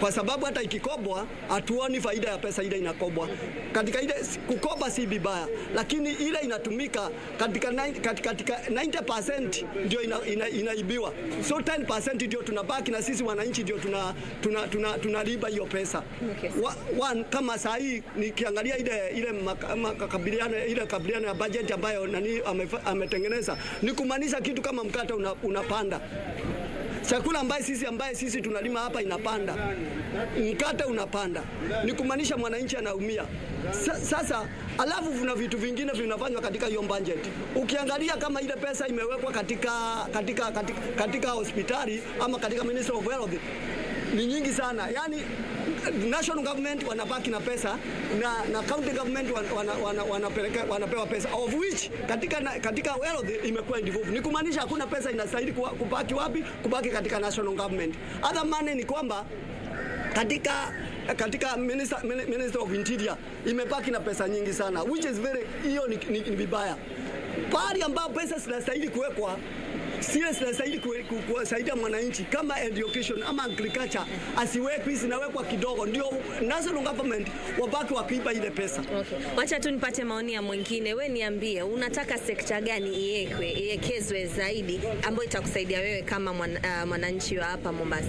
Kwa sababu hata ikikobwa hatuoni faida ya pesa ile inakobwa. Katika ile kukoba si bibaya, lakini ile inatumika katika 90% ndio inaibiwa. So 10% ndio tunabaki na sisi wananchi ndio tunaliba hiyo pesa. Okay. One, kama saa hii nikiangalia ile makabiliano ya budget ambayo nani ametengeneza, ni kumaanisha kitu kama mkate unapanda. Chakula ambaye sisi tunalima hapa inapanda. Mkate unapanda. Ni kumaanisha mwananchi anaumia. Sasa alafu kuna vitu vingine vinafanywa katika hiyo budget. Ukiangalia kama ile pesa imewekwa katika hospitali ama katika Ministry of Health ni nyingi sana. Yaani national government wanabaki na pesa na county government wanapewa pesa, of which katika health imekuwa involved. Ni kumaanisha hakuna pesa inastahili kubaki wapi? Kubaki katika national government. Other money ni kwamba katika Minister of Interior imebaki na pesa nyingi sana, which is very, hiyo ni vibaya. Pahali ambapo pesa zinastahili kuwekwa, sio zinastahili kuwasaidia mwananchi kama education ama agriculture, asiwekwi, zinawekwa kidogo, ndio national government wabaki wakiiba ile pesa.
Okay. Wacha tu nipate maoni ya mwingine. Wewe niambie, unataka sekta gani iwekezwe zaidi ambayo itakusaidia wewe kama mwananchi wa hapa Mombasa?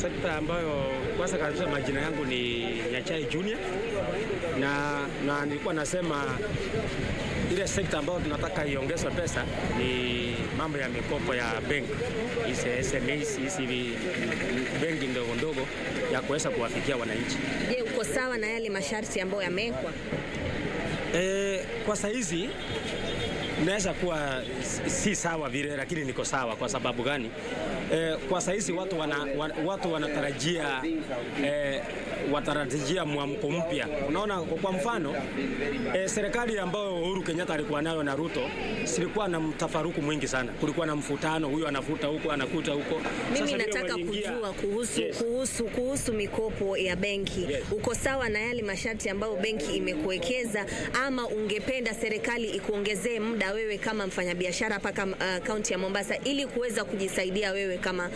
Sekta ambayo kwanza kabisa, majina yangu ni Nyachai Junior, na nilikuwa nasema ile sekta ambayo tunataka iongezwe pesa ni mambo ya mikopo ya benki, SMEs, hizi benki ndogo ndogo ya kuweza kuwafikia wananchi.
Je, uko sawa na yale masharti ambayo yamewekwa?
Kwa saizi naweza kuwa si sawa vile, lakini niko sawa. Kwa sababu gani? Kwa saizi watu wanatarajia mwamko mpya. Unaona, kwa mfano serikali ambayo Uhuru Kenyatta alikuwa nayo na Ruto, silikuwa na mtafaruku mwingi sana. Kulikuwa na mfutano, huyu anafuta huko, anakuta huko.
Mimi nataka kujua kuhusu mikopo ya benki. Yes. Uko sawa na yale masharti ambayo benki imekuwekeza, ama ungependa serikali ikuongezee muda wewe kama mfanyabiashara hapa kaunti ya Mombasa ili kuweza kujisaidia wewe kama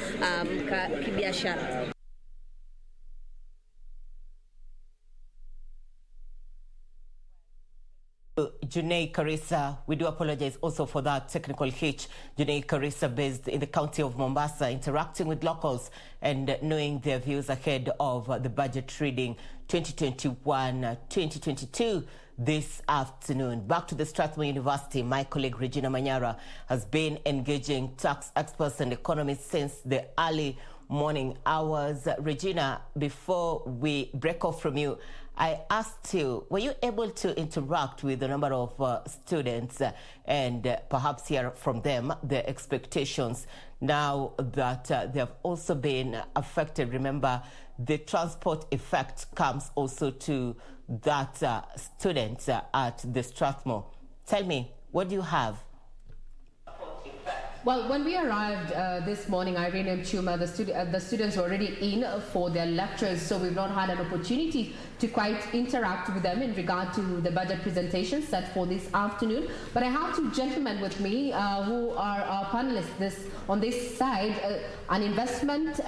kibiashara?
Junei Karisa, we do apologize also for that technical hitch. Junei Karisa, based in the county of Mombasa, interacting with locals and knowing their views ahead of the budget reading 2021-2022 this afternoon. Back to the Strathmore University, my colleague Regina Manyara has been engaging tax experts and economists since the early morning hours. Regina, before we break off from you, I asked you, were you able to interact with a number of students and perhaps hear from them their expectations now that they have also been affected? Remember, the transport effect comes also to that students at the Strathmore. Tell me, what do you have?
Well, when we arrived this morning, Irene and Chuma, the students were already in for their lectures, so we've not had an opportunity to quite interact with them in regard to the budget presentation set for this afternoon. But I have two gentlemen with me who are our panelists on this side, an investment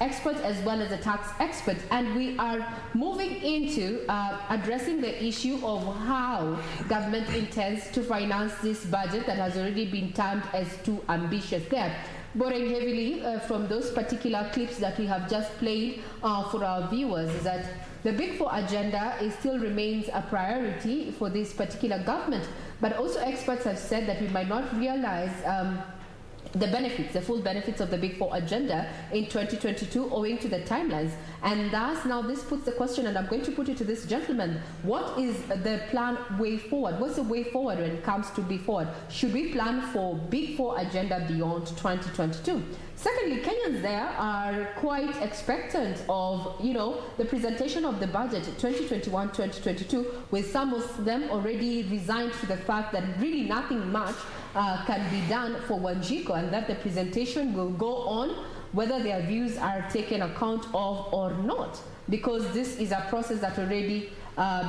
expert as well as a tax expert. And we are moving into addressing the issue of how government intends to finance this budget that has already been termed as too ambitious. There, borrowing heavily from those particular clips that we have just played for our viewers, is that the Big Four agenda still remains a priority for this particular government. But also experts have said that we might not realize the full benefits of the Big Four agenda in 2022 owing to the timelines. And thus now this puts the question, and I'm going to put it to this gentleman, what is the plan way forward? What's the way forward when it comes to Big Four? Should we plan for Big Four agenda beyond 2022? Secondly, Kenyans there are quite expectant of, the presentation of the budget 2021-2022, with some of them already resigned to the fact that really nothing much can be done for Wanjiko, and that the presentation will go on whether their views are taken account of or not, because this is a process that already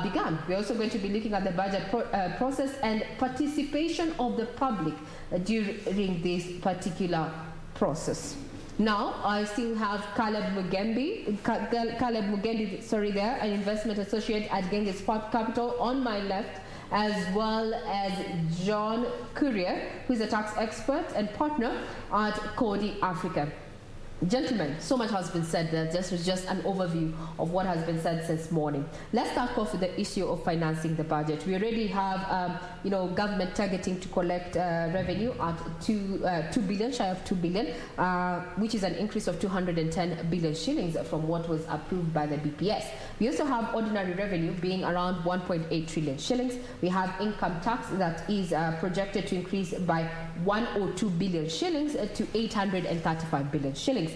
began. We're also going to be looking at the budget process and participation of the public during this particular process. Now, I still have Caleb Mugendi, an investment associate at Genghis Capital on my left, as well as John Courier, who is a tax expert and partner at Cody Africa. Gentlemen, so much has been said there. This was just an overview of what has been said since morning. Let's start off with the issue of financing the budget. We already have, government targeting to collect revenue at 2 billion, shy of 2 billion, which is an increase of 210 billion shillings from what was approved by the BPS. We also have ordinary revenue being around 1.8 trillion shillings. We have income tax that is projected to increase by 102 billion shillings to 835 billion shillings.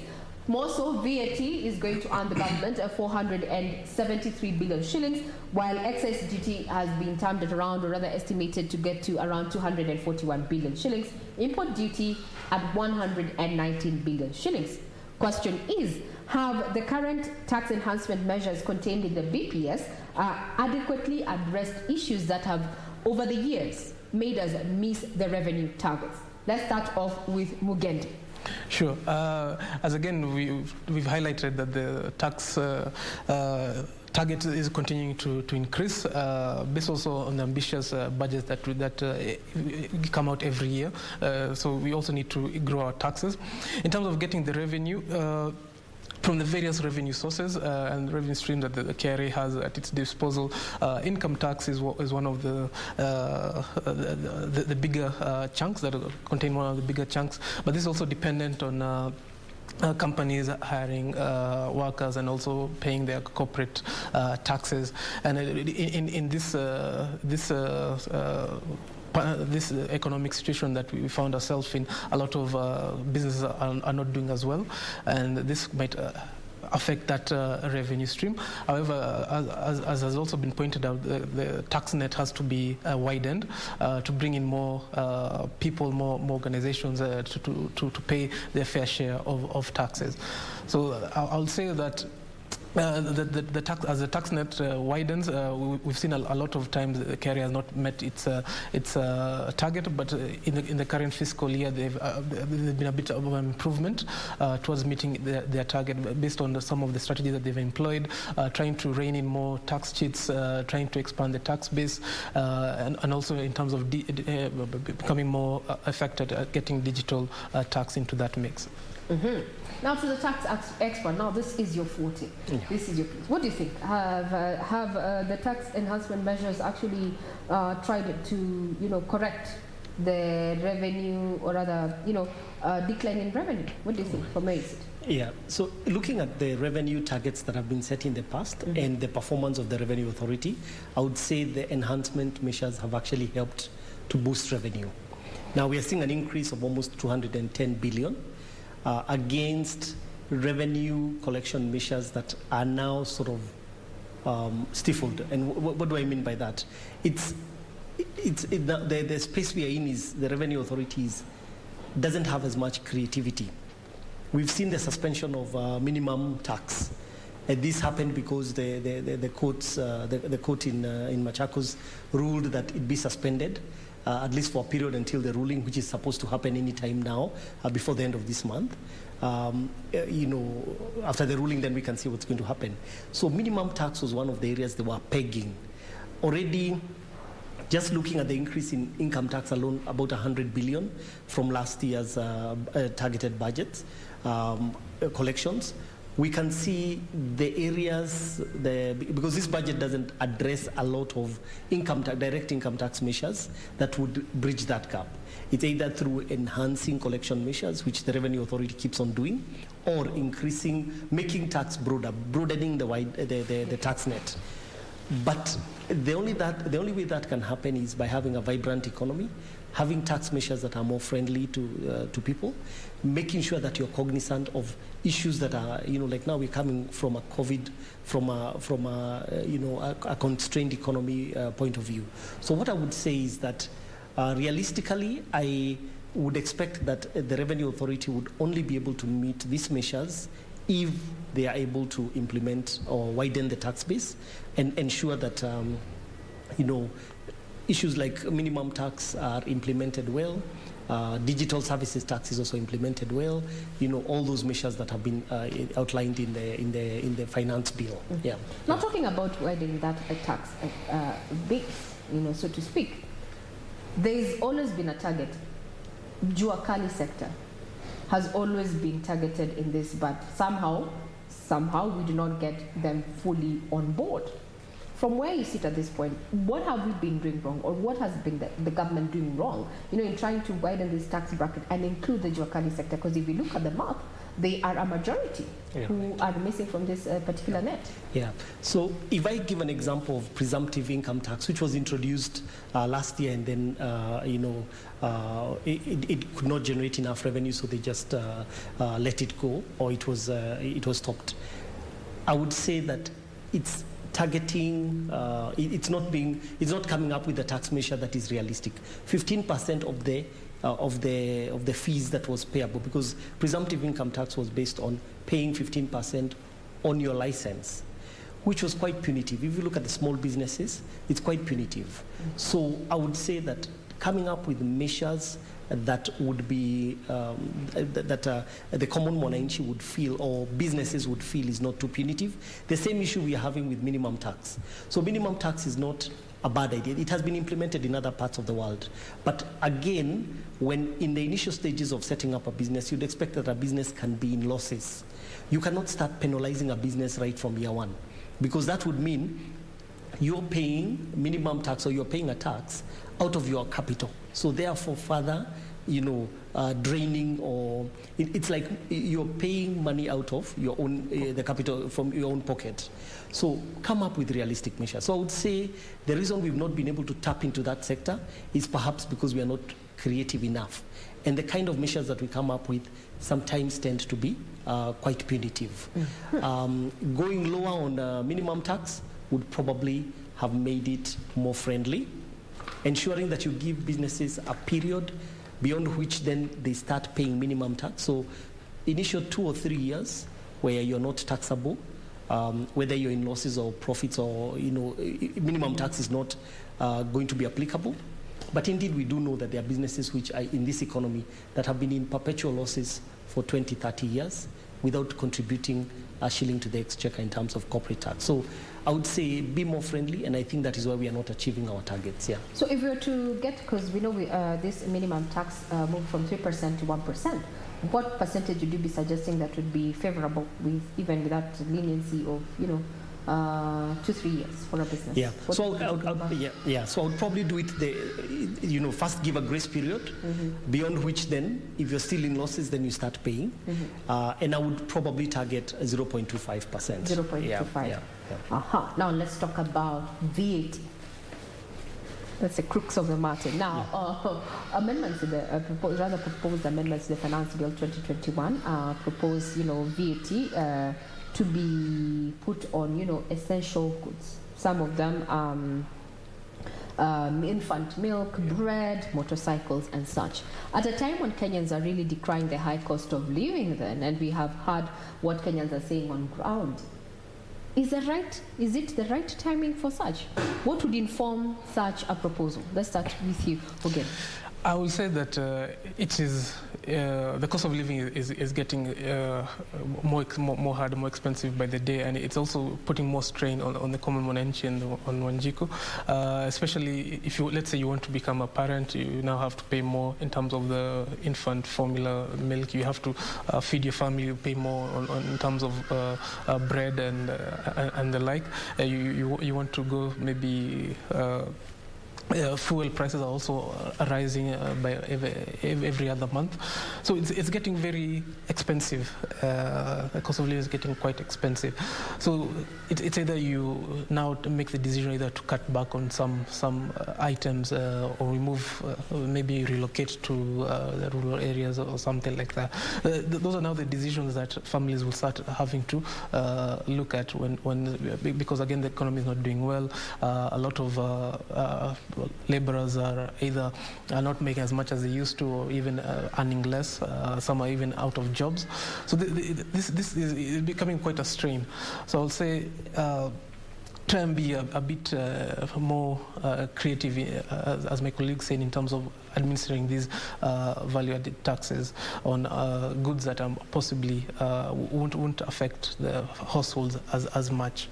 More so, VAT is going to earn the government 473 billion shillings, while excess duty has been termed at around, or rather estimated to get to around 241 billion shillings. Import duty at 119 billion shillings. Question is, have the current tax enhancement measures contained in the BPS adequately addressed issues that have, over the years, made us miss the revenue targets? Let's start off with Mugendi.
Sure. As again, we've highlighted that the tax target is continuing to increase, based also on the ambitious budgets that come out every year. So we also need to grow our taxes. In terms of getting the revenue, from the various revenue sources and revenue streams that the KRA has at its disposal, income tax is one of the bigger chunks, that contain one of the bigger chunks. But this is also dependent on companies hiring workers and also paying their corporate taxes. And in this economic situation that we found ourselves in, a lot of businesses are not doing as well, and this might affect that revenue stream. However, as has also been pointed out, the tax net has to be widened to bring in more people, more organizations to pay their fair share of taxes. So I'll say that the tax, as the tax net widens, we've seen a lot of times the KRA has not met its target, but in the current fiscal year, there's been a bit of an improvement towards meeting their target based on some of the strategies that they've employed, trying to rein in more tax cheats, trying to expand the tax base, and also in terms of becoming more effective at getting digital tax into that mix.
Mm-hmm. Now to the tax expert. Now this is your forte. Yeah. This is your place. What do you think? Have the tax enhancement measures actually tried to correct the revenue, or rather decline in revenue? What do you think from Mace?
Yeah, so looking at the revenue targets that have been set in the past and the performance of the Revenue Authority, I would say the enhancement measures have actually helped to boost revenue. Now we are seeing an increase of almost 210 billion against revenue collection measures that are now sort of stifled. And what do I mean by that? The space we are in is the Revenue Authority doesn't have as much creativity. We've seen the suspension of minimum tax. This happened because the court in Machakos ruled that it be suspended, at least for a period until the ruling, which is supposed to happen any time now, before the end of this month. After the ruling, then we can see what's going to happen. So minimum tax was one of the areas they were pegging. Already, just looking at the increase in income tax alone, about 100 billion from last year's targeted budgets, collections, we can see the areas, because this budget doesn't address a lot of direct income tax measures that would bridge that gap. It's either through enhancing collection measures, which the Revenue Authority keeps on doing, or making tax broader, broadening the tax net. But the only way that can happen is by having a vibrant economy, having tax measures that are more friendly to people, making sure that you're cognizant of issues that are, like now we're coming from a COVID, from a constrained economy point of view. So what I would say is that realistically, I would expect that the Revenue Authority would only be able to meet these measures if they are able to implement or widen the tax base and ensure that, issues like minimum tax are implemented well, digital services tax is also implemented well, all those measures that have been outlined in the finance bill. Yeah.
Not talking about widening that tax base, so to speak. There's always been a target. Jua Kali sector has always been targeted in this, but somehow we do not get them fully on board. From where you sit at this point, what have we been doing wrong, or what has been the government doing wrong, in trying to widen this tax bracket and include the Jua Kali sector? Because if you look at the map, they are a majority who are missing from this particular net.
Yeah. So if I give an example of presumptive income tax, which was introduced last year, and then it could not generate enough revenue, so they just let it go, or it was stopped. I would say that it's targeting, it's not coming up with a tax measure that is realistic. 15% of the fees that was payable, because presumptive income tax was based on paying 15% on your license, which was quite punitive. If you look at the small businesses, it's quite punitive. So I would say that coming up with measures that would be the common mwananchi would feel, or businesses would feel, is not too punitive. The same issue we are having with minimum tax. So minimum tax is not a bad idea. It has been implemented in other parts of the world. But again, when in the initial stages of setting up a business, you'd expect that a business can be in losses. You cannot start penalizing a business right from year one, because that would mean you're paying minimum tax, or you're paying a tax out of your capital. So therefore further, draining, or it's like you're paying money out of your own, the capital from your own pocket. So come up with realistic measures. So I would say the reason we've not been able to tap into that sector is perhaps because we are not creative enough. And the kind of measures that we come up with sometimes tend to be quite punitive. Going lower on minimum tax would probably have made it more friendly, ensuring that you give businesses a period beyond which then they start paying minimum tax. So initial 2 or 3 years where you're not taxable, whether you're in losses or profits, or minimum tax is not going to be applicable. But indeed, we do know that there are businesses which are in this economy that have been in perpetual losses for 20, 30 years without contributing a shilling to the exchequer in terms of corporate tax. So I would say be more friendly, and I think that is why we are not achieving our targets. Yeah.
So if we were to get, because we know this minimum tax moved from 3% to 1%, what percentage would you be suggesting that would be favorable, with even without leniency of 2-3 years for a business?
Yeah.
What
So
would you think about?
So I would probably do it. First give a grace period, beyond which then, if you're still in losses, then you start paying. And I would probably target 0.25%.
0.25.
Yeah.
Now let's talk about VAT. That's the crux of the matter. Now, amendments to the proposed amendments to the Finance Bill 2021 propose, VAT to be put on, essential goods. Some of them, infant milk, bread, motorcycles, and such. At a time when Kenyans are really decrying the high cost of living, and we have heard what Kenyans are saying on ground. Is it the right timing for such? What would inform such a proposal? Let's start with you again.
I will say that it is the cost of living is getting more hard, more expensive by the day, and it's also putting more strain on the common mwananchi and on Wanjiku. Especially if let's say you want to become a parent, you now have to pay more in terms of the infant formula milk. You have to feed your family, you pay more in terms of bread and the like. You want to go maybe. Fuel prices are also rising by every other month, so it's getting very expensive. The cost of living is getting quite expensive. So it's either you now make the decision either to cut back on some items or remove, maybe relocate to the rural areas or something like that. Those are now the decisions that families will start having to look at because again the economy is not doing well. A lot of laborers are either not making as much as they used to, or even earning less. Some are even out of jobs. So this is becoming quite a strain. So I'll say try and be a bit more creative, as my colleague said, in terms of administering these value-added taxes on goods that possibly won't affect the households as much.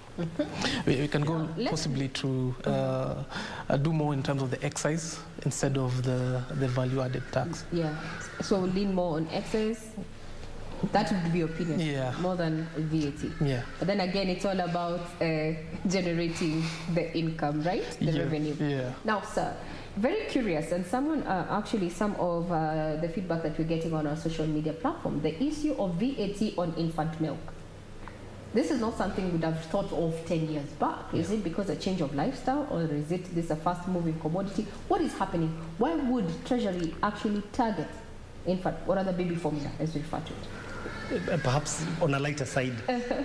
We can go possibly to do more in terms of the excise instead of the value-added tax.
Yeah, so lean more on excise. That would be your opinion.
Yeah.
More than VAT.
Yeah.
But then again, it's all about generating the income, right? The revenue.
Yeah.
Now, sir, very curious, and some of the feedback that we're getting on our social media platform, the issue of VAT on infant milk. This is not something we'd have thought of 10 years back. Is it because of a change of lifestyle, or is this a fast-moving commodity? What is happening? Why would Treasury actually target infant or other baby formula, as we refer to it?
Perhaps on a lighter side,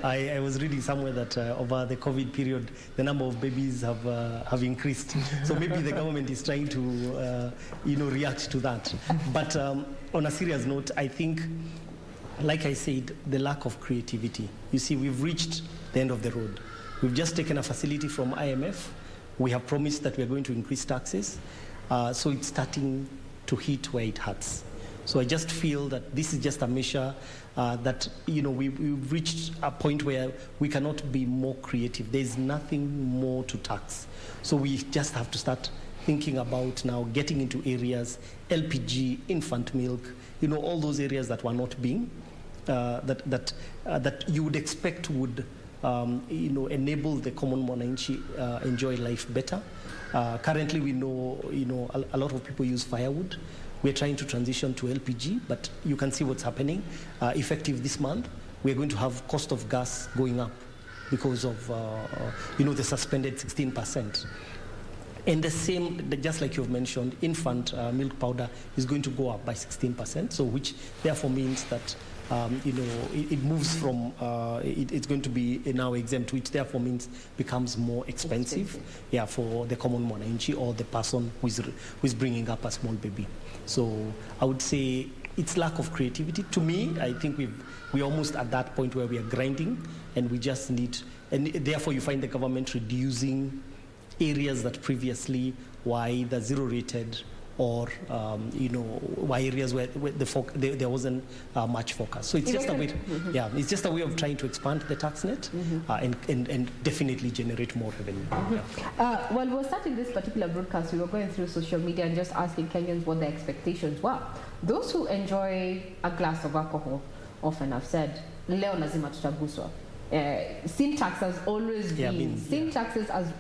I was reading somewhere that over the COVID period, the number of babies have increased. So maybe the government is trying to, react to that. But on a serious note, I think, like I said, the lack of creativity. You see, we've reached the end of the road. We've just taken a facility from IMF. We have promised that we're going to increase taxes. So it's starting to hit where it hurts. So I just feel that this is just a measure that, we've reached a point where we cannot be more creative. There's nothing more to tax. So we just have to start thinking about now getting into areas, LPG, infant milk, all those areas that were not being, that you would expect would, enable the common mwananchi enjoy life better. Currently, we know, a lot of people use firewood. We're trying to transition to LPG, but you can see what's happening. Effective this month, we're going to have cost of gas going up because of, the suspended 16%. And the same, just like you've mentioned, infant milk powder is going to go up by 16%, so which therefore means that it moves from, it's going to be now exempt, which therefore means becomes more expensive, for the common mwananchi or the person who is bringing up a small baby. So I would say it's lack of creativity. To me, I think we're almost at that point where we are grinding, and we just need, and therefore you find the government reducing areas that previously were either zero-rated or, were areas where there wasn't much focus. So it's just a way, it's just a way of trying to expand the tax net and definitely generate more revenue.
While we were starting this particular broadcast, we were going through social media and just asking Kenyans what their expectations were. Those who enjoy a glass of alcohol often have said, leo lazima tutaguswa. syntax has always been syntaxes as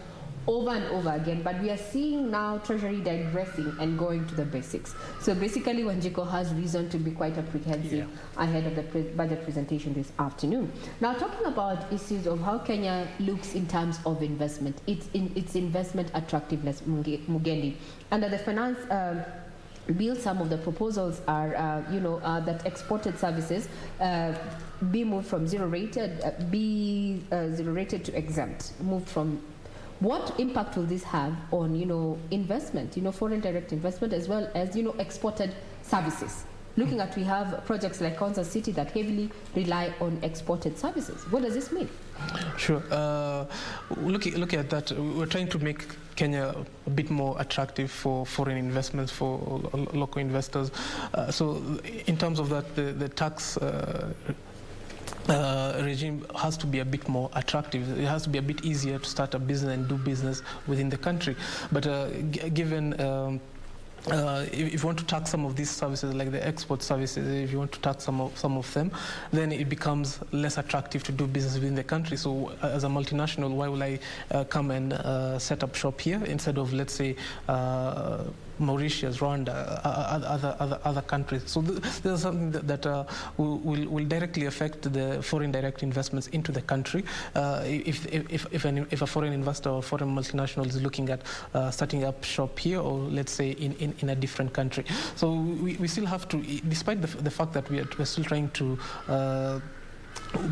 over and over again, but we are seeing now Treasury digressing and going to the basics. So basically, Wanjiko has reason to be quite apprehensive ahead of the budget presentation this afternoon. Now, talking about issues of how Kenya looks in terms of investment, its investment attractiveness, Mugendi. Under the finance bill, some of the proposals are, that exported services be moved from zero-rated to exempt, moved from. What impact will this have on, investment, foreign direct investment, as well as, exported services? Looking at, we have projects like Kansas City that heavily rely on exported services. What does this mean?
Sure. Looking at that, we're trying to make Kenya a bit more attractive for foreign investments, for local investors. So in terms of that, the tax regime has to be a bit more attractive. It has to be a bit easier to start a business and do business within the country. But given if you want to tax some of these services, like the export services, if you want to tax some of them, then it becomes less attractive to do business within the country. So as a multinational, why will I come and set up shop here instead of, let's say, Mauritius, Rwanda, other countries? So this is something that will directly affect the foreign direct investments into the country. If a foreign investor or foreign multinational is looking at starting up shop here, or let's say in a different country. So we still have to, despite the fact that we're still trying to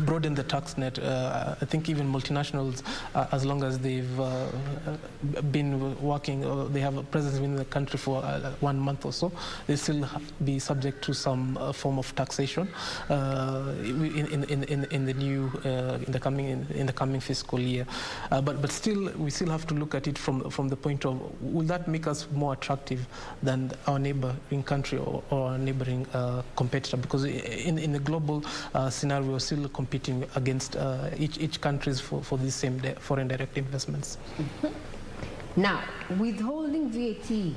broaden the tax net. I think even multinationals, as long as they've been working, or they have a presence within the country for 1 month or so, they still be subject to some form of taxation in the coming fiscal year. But still, we still have to look at it from the point of, will that make us more attractive than our neighboring country or our neighboring competitor? Because in the global scenario, we're still competing against each countries for these same foreign direct investments.
Mm-hmm. Now, withholding VAT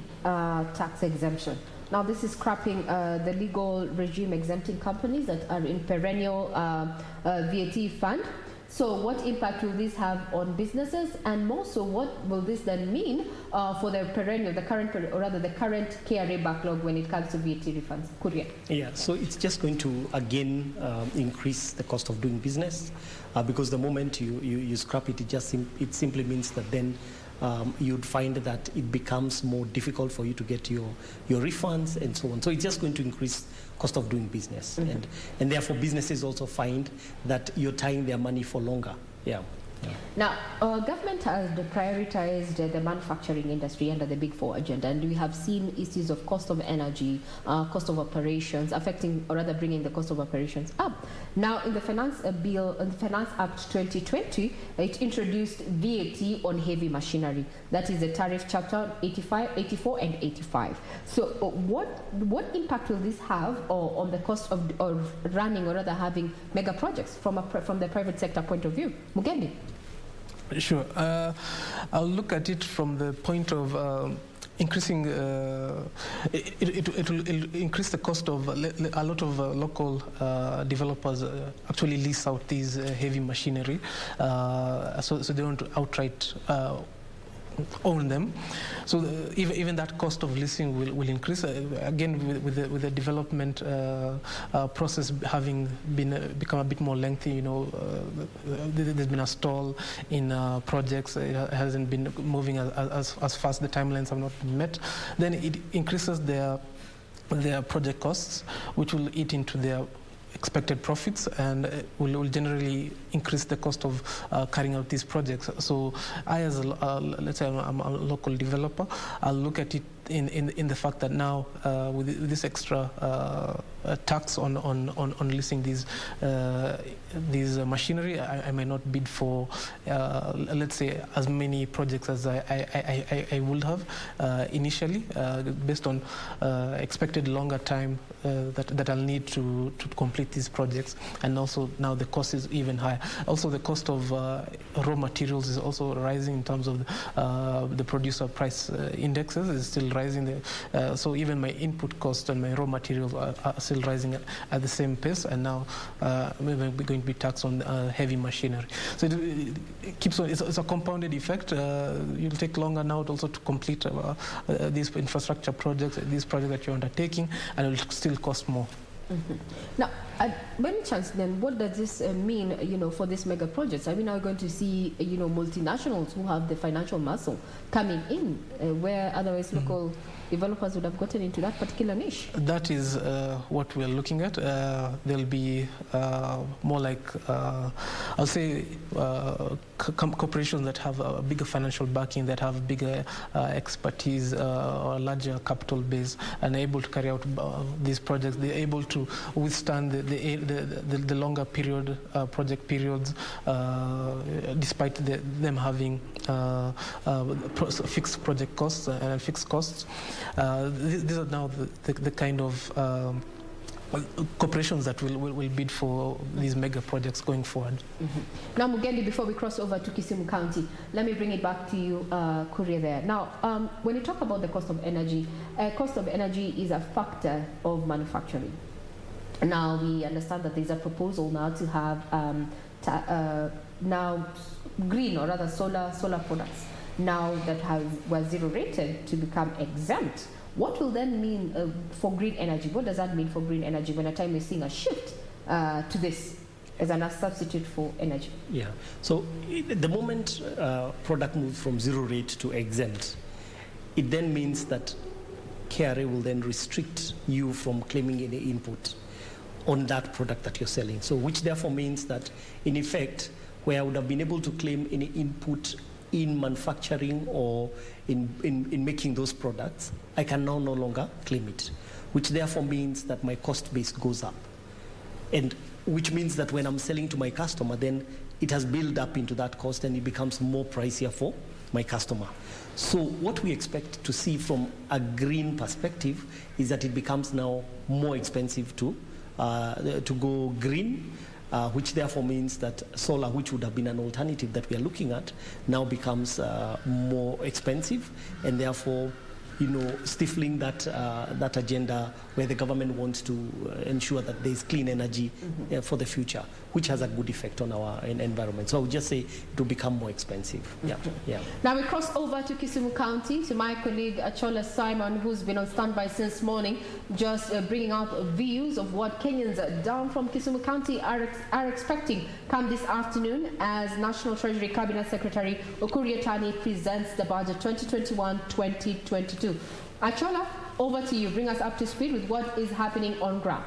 tax exemption. Now, this is scrapping the legal regime exempting companies that are in perennial VAT fund. So what impact will this have on businesses, and more so, what will this then mean for the current KRA backlog when it comes to VAT refunds? Kuria.
Yeah, so it's just going to again increase the cost of doing business because the moment you scrap it, it simply means that then you'd find that it becomes more difficult for you to get your refunds and so on. So it's just going to increase cost of doing business. Mm-hmm. And therefore businesses also find that you're tying their money for longer. Yeah.
Now, government has prioritized the manufacturing industry under the Big Four agenda, and we have seen issues of cost of energy, cost of operations, affecting, or rather bringing the cost of operations up. Now, in the Finance Bill, the Finance Act 2020, it introduced VAT on heavy machinery. That is the tariff chapter 84 and 85. So what impact will this have on the cost of running, or rather having mega projects from the private sector point of view? Mugendi.
Sure. I'll look at it from the point of increasing. It will increase the cost of a lot of local developers actually lease out these heavy machinery, so they don't outright own them. So even that cost of leasing will increase again with the development process having become a bit more lengthy. There's been a stall in projects. It hasn't been moving as fast. The timelines have not been met. Then it increases their project costs, which will eat into their expected profits, and will generally increase the cost of carrying out these projects. So I, as let's say I'm a local developer, I'll look at it in the fact that now with this extra tax on leasing these machinery, I may not bid for let's say as many projects as I would have initially, based on expected longer time that I'll need to complete these projects, and also now the cost is even higher. Also, the cost of raw materials is also rising in terms of the producer price indexes is still rising. So even my input cost and my raw materials are still rising at the same pace, and now we're going to be taxed on heavy machinery. So it keeps on. It's a compounded effect. You'll take longer now also to complete these infrastructure projects, these projects that you're undertaking, and it will still cost more.
Mm-hmm. Now, by any chance, then, what does this mean, for these mega projects? Are we now going to see, multinationals who have the financial muscle coming in, where otherwise local developers would have gotten into that particular niche?
That is what we're looking at. There'll be more like, I'll say, corporations that have a bigger financial backing, that have bigger expertise or a larger capital base, and able to carry out these projects. They're able to withstand the longer period project periods, despite them having fixed project costs and fixed costs. These are now the kind of corporations that will bid for these mega projects going forward.
Now, Mugendi, before we cross over to Kisumu County, let me bring it back to you, Kuria, there. Now, when you talk about the cost of energy is a factor of manufacturing. Now, we understand that there's a proposal now to have now green, or rather solar products now that were zero rated to become exempt. What will then mean for green energy? What does that mean for green energy when at time we're seeing a shift to this as a substitute for energy?
Yeah. So the moment product moves from zero rate to exempt, it then means that KRA will then restrict you from claiming any input on that product that you're selling. So which therefore means that, in effect, where I would have been able to claim any input in manufacturing or in making those products, I can now no longer claim it, which therefore means that my cost base goes up. And which means that when I'm selling to my customer, then it has built up into that cost and it becomes more pricier for my customer. So what we expect to see from a green perspective is that it becomes now more expensive to go green, which therefore means that solar, which would have been an alternative that we are looking at, now becomes more expensive, and therefore, stifling that agenda where the government wants to ensure that there is clean energy for the future, which has a good effect on our environment. So I would just say it will become more expensive. Yeah.
Now we cross over to Kisumu County to my colleague Achola Simon, who's been on standby since morning, just bringing out views of what Kenyans down from Kisumu County are expecting come this afternoon as National Treasury Cabinet Secretary Ukur Yatani presents the budget 2021-2022. Achola, over to you. Bring us up to speed with what is happening on ground.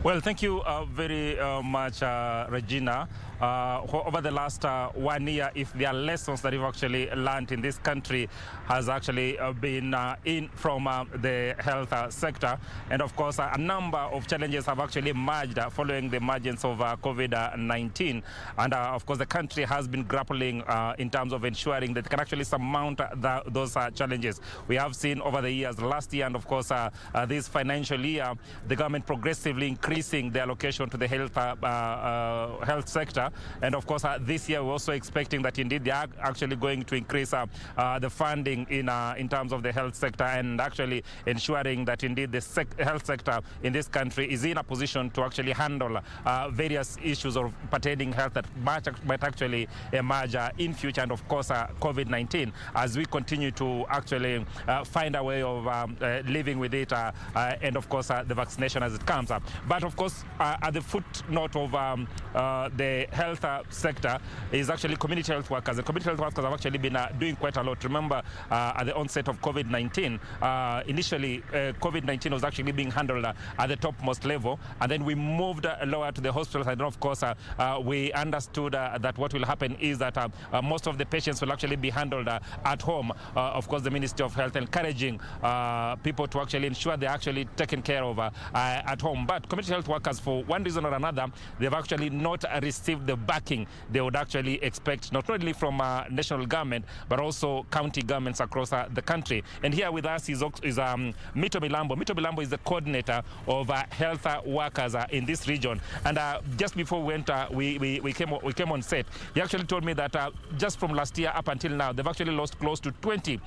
Well, thank you very much, Regina. Over the last 1 year, if there are lessons that we've actually learned in this country, has actually been in from the health sector. And of course, a number of challenges have actually emerged following the emergence of COVID-19. And of course, the country has been grappling in terms of ensuring that it can actually surmount those challenges. We have seen over the years, last year and of course this financial year, the government progressively increasing the allocation to the health sector. And of course, this year we're also expecting that indeed they are actually going to increase the funding in terms of the health sector, and actually ensuring that indeed the health sector in this country is in a position to actually handle various issues of pertaining health that might actually emerge in future. And of course, COVID-19, as we continue to actually find a way of living with it, and of course the vaccination as it comes up. But of course, at the footnote of the health sector is actually community health workers. The community health workers have actually been doing quite a lot. Remember, at the onset of COVID-19, initially COVID-19 was actually being handled at the topmost level, and then we moved lower to the hospitals. And then of course, we understood that what will happen is that most of the patients will actually be handled at home. Of course, the Ministry of Health encouraging people to actually ensure they're actually taken care of at home. But community health workers, for one reason or another, they've actually not received the backing they would actually expect, not only from national government, but also county governments across the country. And here with us is Mito Milambo. Mito Milambo is the coordinator of health workers in this region. And just before we went, we came on set, he actually told me that just from last year up until now, they've actually lost close to 20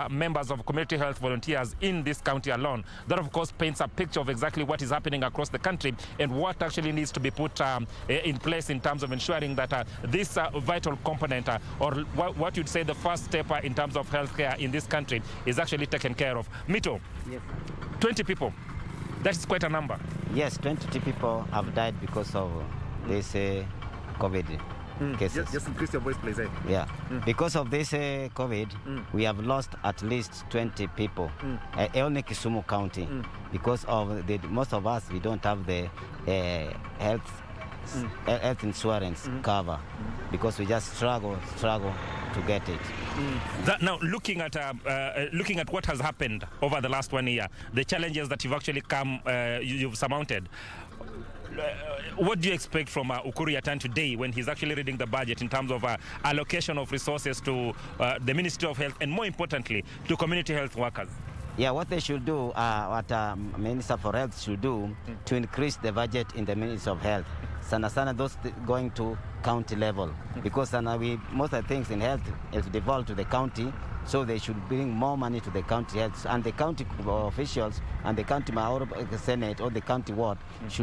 members of community health volunteers in this county alone. That, of course, paints a picture of exactly what is happening across the country and what actually needs to be put in place in terms of ensuring that this vital component, or what you'd say the first step in terms of healthcare in this country, is actually taken care of. Mito,
yes.
20 people. That is quite a number.
Yes, 20 people have died because of this COVID cases.
Just increase your voice, please.
Yeah. Because of this COVID, we have lost at least 20 people. Only Kisumu County. Because of most of us, we don't have the health insurance cover. Because we just struggle to get it.
Now, looking at what has happened over the last 1 year, the challenges that you've actually you've surmounted, what do you expect from Ukuru Yatan today when he's actually reading the budget in terms of allocation of resources to the Ministry of Health and, more importantly, to community health workers?
Yeah, what they should do, what Minister for Health should do, to increase the budget in the Ministry of Health. Sana those going to county level, because most of the things in health is devolved to the county, so they should bring more money to the county health, and the county officials and the county senate or the county ward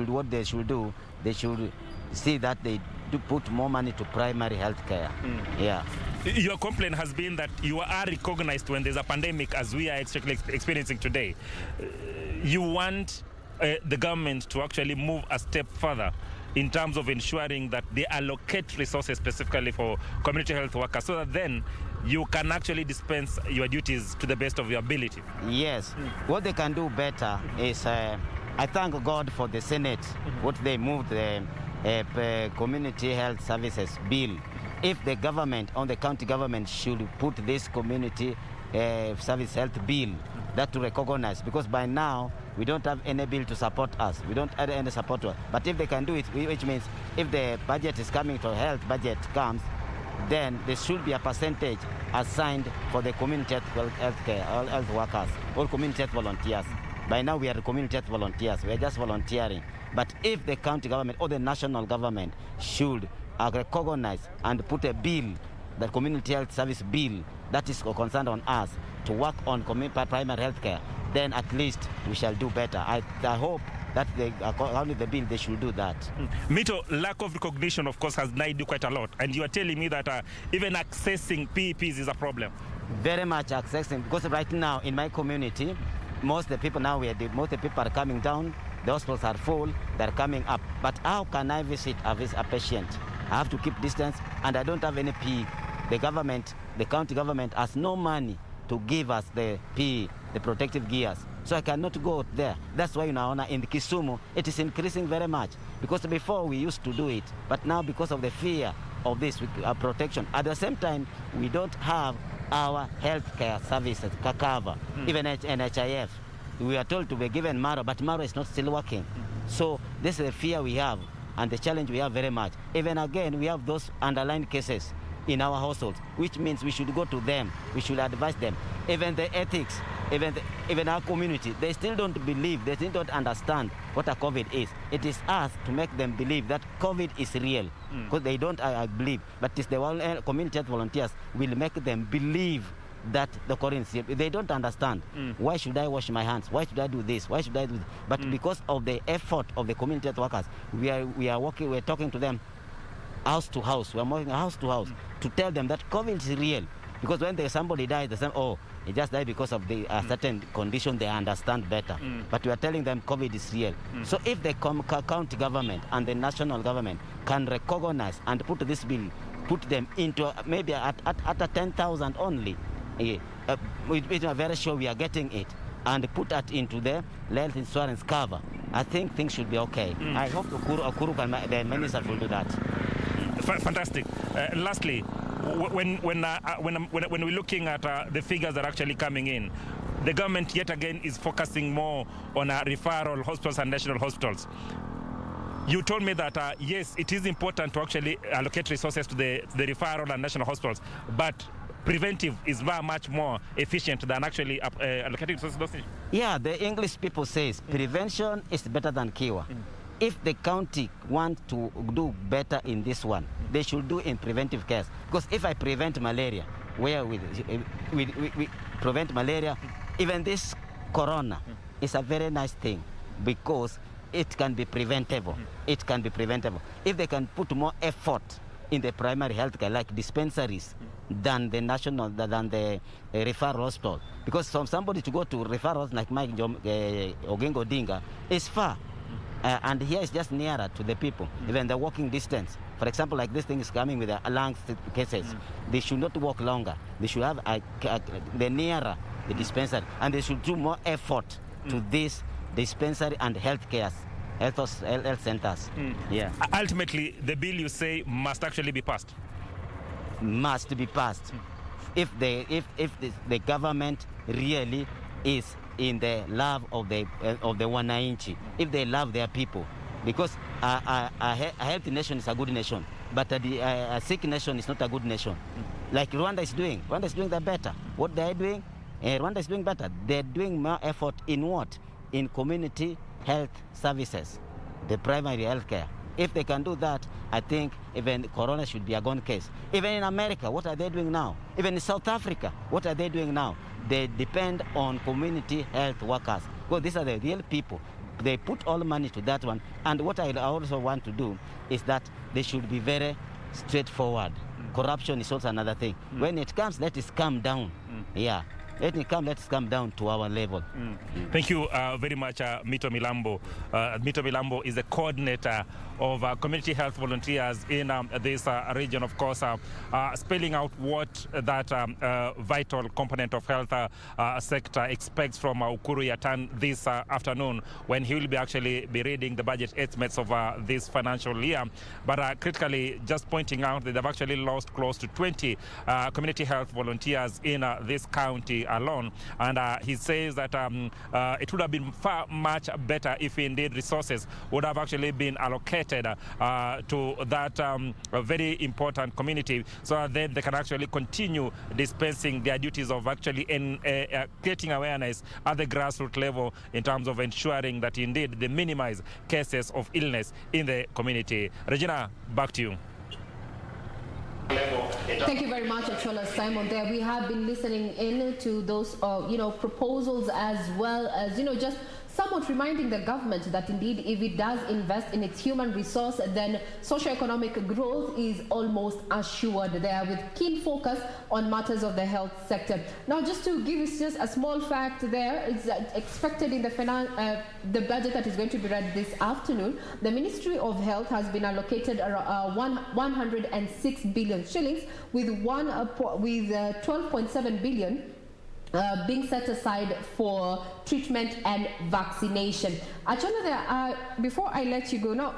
what they should do, they should see that they do put more money to primary health care. Yeah.
Your complaint has been that you are recognized when there's a pandemic, as we are experiencing today. You want the government to actually move a step further in terms of ensuring that they allocate resources specifically for community health workers, so that then you can actually dispense your duties to the best of your ability.
Yes. What they can do better is, I thank God for the Senate, what they moved the community health services bill. If the government, or the county government, should put this community service health bill, that to recognize, because by now we don't have any bill to support us. We don't have any support to us. But if they can do it, which means if the budget is coming to health budget comes, then there should be a percentage assigned for the community health care, all health workers, all community health volunteers. By now we are community health volunteers. We are just volunteering. But if the county government or the national government should recognize and put a bill, the community health service bill, that is concerned on us to work on primary health care, then at least we shall do better. I hope that only the bill, they should do that.
Mito, lack of recognition, of course, has denied you quite a lot. And you are telling me that even accessing PEPs is a problem.
Very much accessing, because right now in my community, most of the people are coming down, the hospitals are full, they're coming up. But how can I visit a patient? I have to keep distance, and I don't have any PE. The government, the county government, has no money to give us the PE, the protective gears. So I cannot go there. That's why now in the Kisumu, it is increasing very much. Because before we used to do it, but now because of the fear of this protection, at the same time, we don't have our healthcare services cover, even NHIF. We are told to be given Maro, but Maro is not still working. So this is the fear we have and the challenge we have very much. Even again, we have those underlying cases in our households, which means we should go to them, we should advise them. Even the ethics, even our community, they still don't believe, they still don't understand what a COVID is. It is us to make them believe that COVID is real, because they don't believe. But it's the community health volunteers will make them believe that the COVID is real. They don't understand. Why should I wash my hands? Why should I do this? Why should I do this? But because of the effort of the community health workers, we are working, we're talking to them house to house. We're moving house to house to tell them that COVID is real. Because when somebody dies, they say, oh, he just died because of the certain condition, they understand better. But we are telling them COVID is real. So if the county government and the national government can recognize and put this bill, put them into maybe at a 10,000 only, we are very sure we are getting it, and put that into the health insurance cover, I think things should be okay. I hope Ukuru, the minister, will do that.
Fantastic. Lastly, when we're looking at the figures that are actually coming in, the government yet again is focusing more on referral hospitals and national hospitals. You told me that, yes, it is important to actually allocate resources to the referral and national hospitals, but preventive is very much more efficient than actually allocating resources.
Yeah, the English people says prevention is better than cure. If the county wants to do better in this one, they should do in preventive care. Because if I prevent malaria, where we prevent malaria, even this corona is a very nice thing because it can be preventable. It can be preventable. If they can put more effort in the primary health care, like dispensaries, than the referral hospital. Because from somebody to go to referrals like Mike Oginga Odinga is far. And here is just nearer to the people, even the walking distance. For example, like this thing is coming with the lung cases. They should not walk longer. They should have the nearer the dispensary, and they should do more effort to this dispensary and health centers. Yeah.
Ultimately, the bill you say must actually be passed.
Must be passed. If the government really is in the love of the wananchi, if they love their people, because a healthy nation is a good nation, but a sick nation is not a good nation. Like Rwanda is doing the better. What they are doing, Rwanda is doing better. They're doing more effort in what? In community health services, the primary health care. If they can do that, I think even corona should be a gone case. Even in America, what are they doing now? Even in South Africa, what are they doing now? They depend on community health workers. Well, these are the real people. They put all money to that one. And what I also want to do is that they should be very straightforward. Corruption is also another thing. When it comes, let it come down. Yeah. Let's come down to our level.
Thank you very much, Mito Milambo. Mito Milambo is the coordinator of community health volunteers in this region, of course, spelling out what that vital component of health sector expects from Ukuru Yatan this afternoon, when he will be actually be reading the budget estimates of this financial year. But critically, just pointing out that they've actually lost close to 20 community health volunteers in this county alone, and he says that it would have been far much better if indeed resources would have actually been allocated to that very important community, so that then they can actually continue dispensing their duties of actually creating awareness at the grassroots level in terms of ensuring that indeed they minimize cases of illness in the community. Regina, back to you.
Thank you very much, Achola Simon. There we have been listening in to those, proposals, as well as, just somewhat reminding the government that indeed if it does invest in its human resource, then socioeconomic growth is almost assured there, with keen focus on matters of the health sector. Now, just to give you just a small fact there, it's expected in the budget that is going to be read this afternoon, the Ministry of Health has been allocated 106 billion shillings, with 12.7 billion being set aside for treatment and vaccination. Actually, before I let you go, now,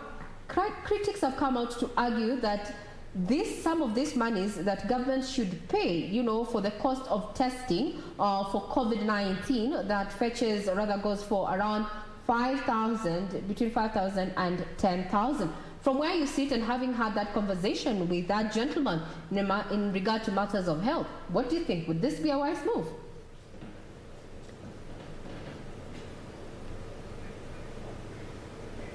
critics have come out to argue that some of these monies that government should pay, for the cost of testing for COVID-19, that goes for around 5,000, between 5,000 and 10,000. From where you sit and having had that conversation with that gentleman in regard to matters of health, what do you think? Would this be a wise move?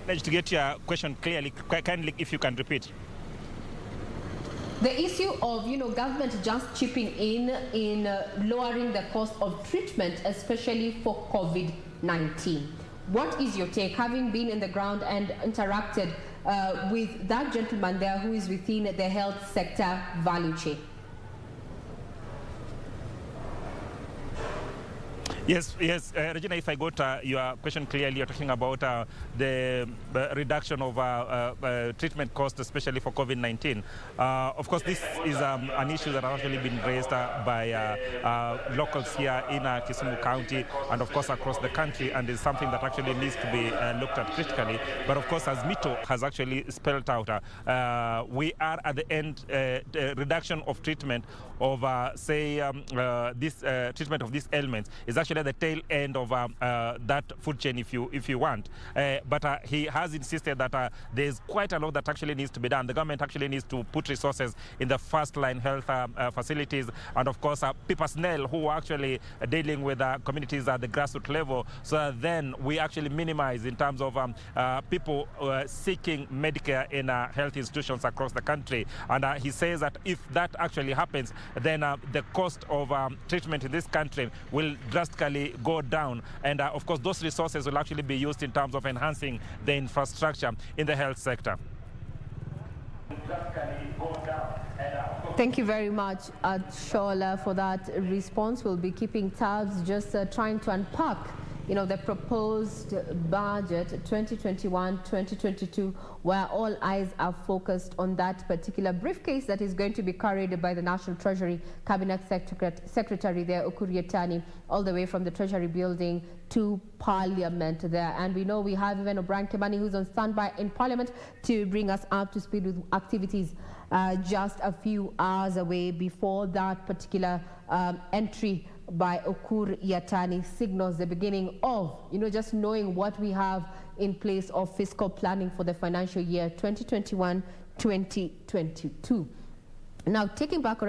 To get your question clearly, kindly, if you can repeat.
The issue of, government just chipping in lowering the cost of treatment, especially for COVID-19. What is your take, having been in the ground and interacted with that gentleman there who is within the health sector value chain?
Yes, Regina, if I got your question clearly, you're talking about the reduction of treatment costs, especially for COVID-19. Of course, this is an issue that has actually been raised by locals here in Kisumu County and, of course, across the country, and is something that actually needs to be looked at critically. But, of course, as Mito has actually spelled out, we are at the end, reduction of treatment of, this treatment of these ailments is actually actually the tail end of that food chain, if you want. But he has insisted that there's quite a lot that actually needs to be done. The government actually needs to put resources in the first-line health facilities, and of course personnel who are actually dealing with communities at the grassroots level, so that then we actually minimize in terms of people seeking Medicare in health institutions across the country. And he says that if that actually happens, then the cost of treatment in this country will drastically go down. And of course, those resources will actually be used in terms of enhancing the infrastructure in the health sector.
Thank you very much, Shola, for that response. We'll be keeping tabs, just trying to unpack, the proposed budget 2021-2022, where all eyes are focused on that particular briefcase that is going to be carried by the National Treasury Cabinet Secretary there, Ukur Yatani, all the way from the Treasury building to Parliament there. And we know we have even O'Brien Kimani, who's on standby in Parliament to bring us up to speed with activities just a few hours away before that particular entry by Ukur Yatani signals the beginning of, just knowing what we have in place of fiscal planning for the financial year 2021-2022. Now, coming back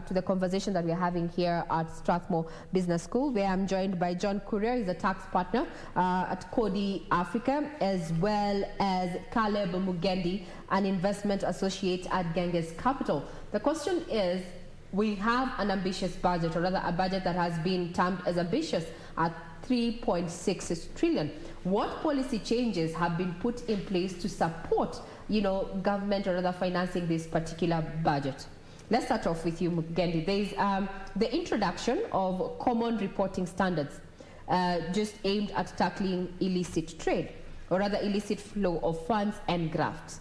to the conversation that we're having here at Strathmore Business School, where I'm joined by John Courier, he's a tax partner at Cody Africa, as well as Caleb Mugendi, an investment associate at Ganges Capital. The question is, we have an ambitious budget, or rather a budget that has been termed as ambitious at 3.6 trillion. What policy changes have been put in place to support, government or rather financing this particular budget? Let's start off with you, Mugendi. There is the introduction of common reporting standards just aimed at tackling illicit trade, or rather illicit flow of funds and grafts.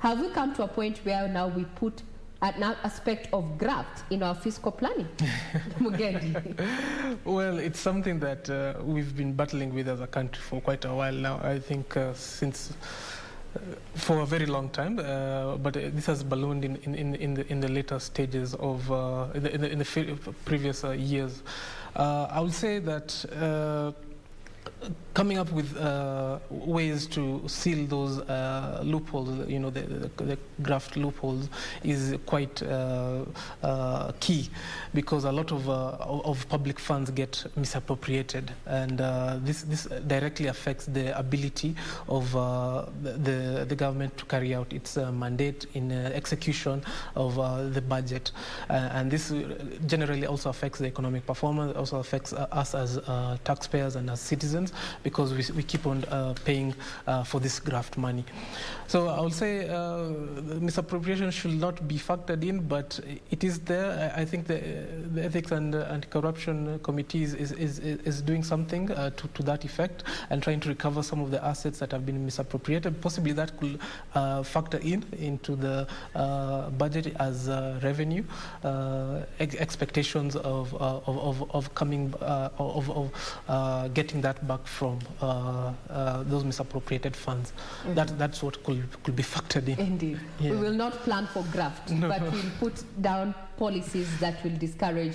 Have we come to a point where now we put an aspect of graft in our fiscal planning? Mugendi.
Well, it's something that we've been battling with as a country for quite a while now. I think since for a very long time, but this has ballooned in the later stages of in the previous years. I would say that coming up with ways to seal those loopholes, the graft loopholes, is quite key, because a lot of public funds get misappropriated, and this directly affects the ability of the government to carry out its mandate in execution of the budget, and this generally also affects the economic performance, also affects us as taxpayers and as citizens, because we keep on paying for this graft money. So I would say misappropriation should not be factored in, but it is there. I think the Ethics and Anti-Corruption Committee is doing something to that effect, and trying to recover some of the assets that have been misappropriated. Possibly that could factor into the budget as revenue, expectations of coming getting that back from those misappropriated funds. That's what could be factored in.
Indeed. Yeah. We will not plan for graft, but we'll put down policies that will discourage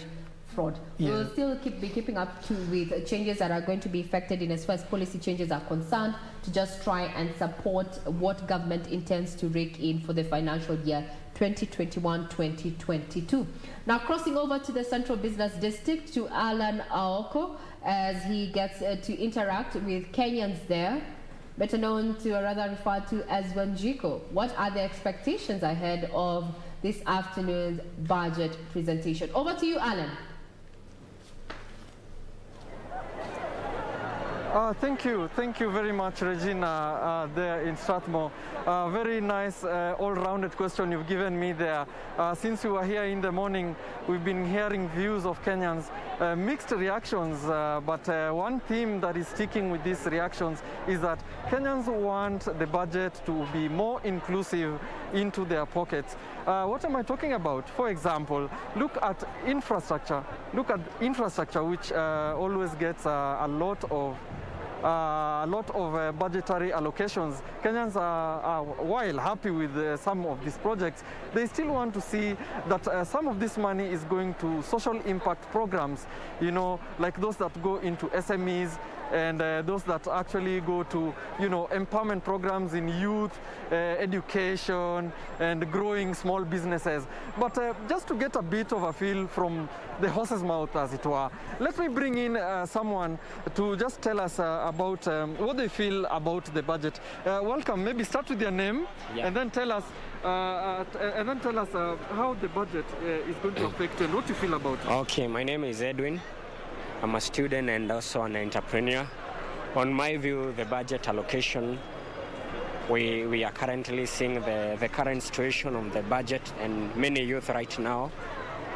fraud. Yeah. We'll still be keeping up with changes that are going to be effected in as far as policy changes are concerned, to just try and support what government intends to rake in for the financial year 2021-2022. Now, crossing over to the Central Business District to Alan Aoko, as he gets to interact with Kenyans there, better known to, or rather referred to as Wanjiko. What are the expectations ahead of this afternoon's budget presentation? Over to you, Alan.
Thank you very much, Regina, there in Strathmore. Very nice all-rounded question you've given me there. Since we were here in the morning, we've been hearing views of Kenyans, mixed reactions, but one theme that is sticking with these reactions is that Kenyans want the budget to be more inclusive into their pockets. What am I talking about? For example, look at infrastructure. Look at infrastructure, which always gets a lot of a lot of budgetary allocations, Kenyans are while happy with some of these projects, they still want to see that some of this money is going to social impact programs, you know, like those that go into SMEs, and those that actually go to, you know, empowerment programs in youth, education, and growing small businesses. But just to get a bit of a feel from the horse's mouth, as it were, let me bring in someone to just tell us about what they feel about the budget. Welcome. Maybe start with your name, and then tell us how the budget is going to affect and what you feel about it.
Okay, my name is Edwin. I'm a student and also an entrepreneur. On my view, the budget allocation, we are currently seeing the current situation of the budget, and many youth right now,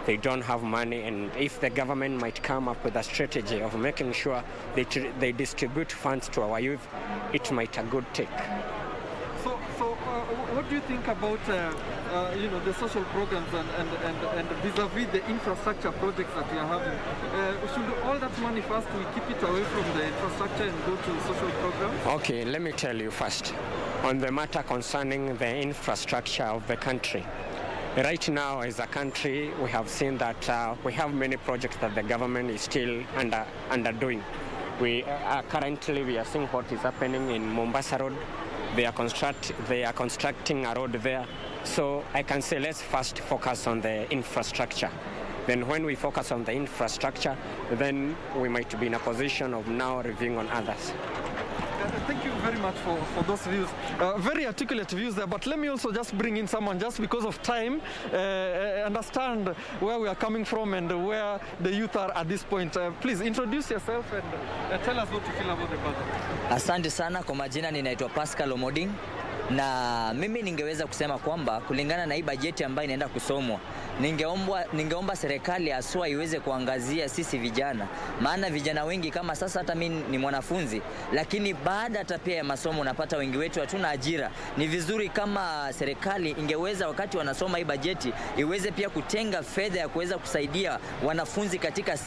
they don't have money, and if the government might come up with a strategy of making sure they distribute funds to our youth, it might a good take.
So what do you think about you know, the social programs and vis-a-vis the infrastructure projects that we are having? Should all that money first we keep it away from the infrastructure and go to social programs?
Okay, let me tell you first on the matter concerning the infrastructure of the country. Right now, as a country, we have seen that we have many projects that the government is still underdoing. We are seeing what is happening in Mombasa Road. They are constructing a road there. So I can say let's first focus on the infrastructure. Then when we focus on the infrastructure, then we might be in a position of now reviewing on others.
Thank you very much for those views. Very articulate views there, but let me also just bring in someone, just because of time, understand where we are coming from and where the youth are at this point. Please introduce yourself and tell us what you feel about the budget.
Asante sana, kwa majina ninaitwa Pascal Omoding, na mimi ningeweza kusema kwamba kulingana na hii bajeti ambayo inaenda kusomwa, ningeomba serikali haswa iweze kuangazia sisi vijana, maana vijana wengi kama sasa, hata mimi ni mwanafunzi, lakini baada hata pia ya masomo unapata wengi wetu hatuna ajira. Ni vizuri kama serikali ingeweza wakati wanasoma hii bajeti iweze pia kutenga fedha ya kuweza kusaidia wanafunzi katika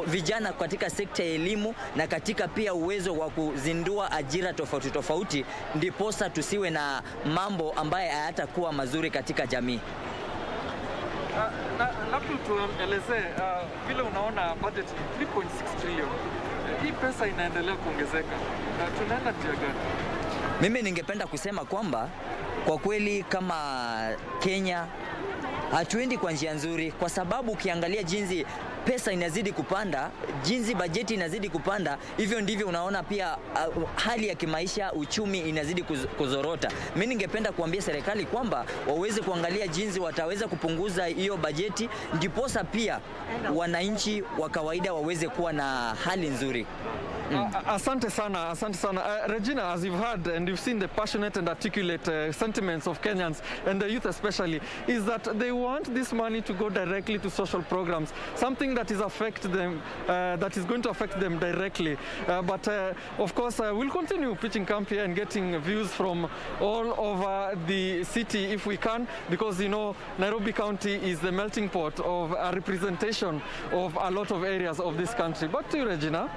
vijana katika sekta ya elimu na katika pia uwezo wa kuzindua ajira tofauti tofauti, ndiposa tusiwe na mambo ambaye hayatakuwa mazuri katika jamii.
Labda tueleze vile unaona budget 3.6 trillion. Hii pesa inaendelea kuongezeka. Tunaenda njia gani?
Mimi ningependa kusema kwamba kwa kweli kama Kenya hatuendi kwa njia nzuri, kwa sababu ukiangalia jinsi pesa inazidi kupanda, jinsi bajeti inazidi kupanda, hivyo ndivyo unaona pia hali ya kimaisha, uchumi inazidi kuzorota. Mimi ningependa kuambia serikali kwamba waweze kuangalia jinsi wataweza kupunguza hiyo bajeti, ndiposa pia wananchi wa kawaida waweze kuwa na hali nzuri.
Asante sana, asante sana. Regina, as you've heard and you've seen the passionate and articulate sentiments of Kenyans and the youth especially, is that they want this money to go directly to social programs, something that is that is going to affect them directly. But of course, we'll continue pitching camp here and getting views from all over the city if we can, because you know Nairobi County is the melting pot of a representation of a lot of areas of this country. Back to you, Regina.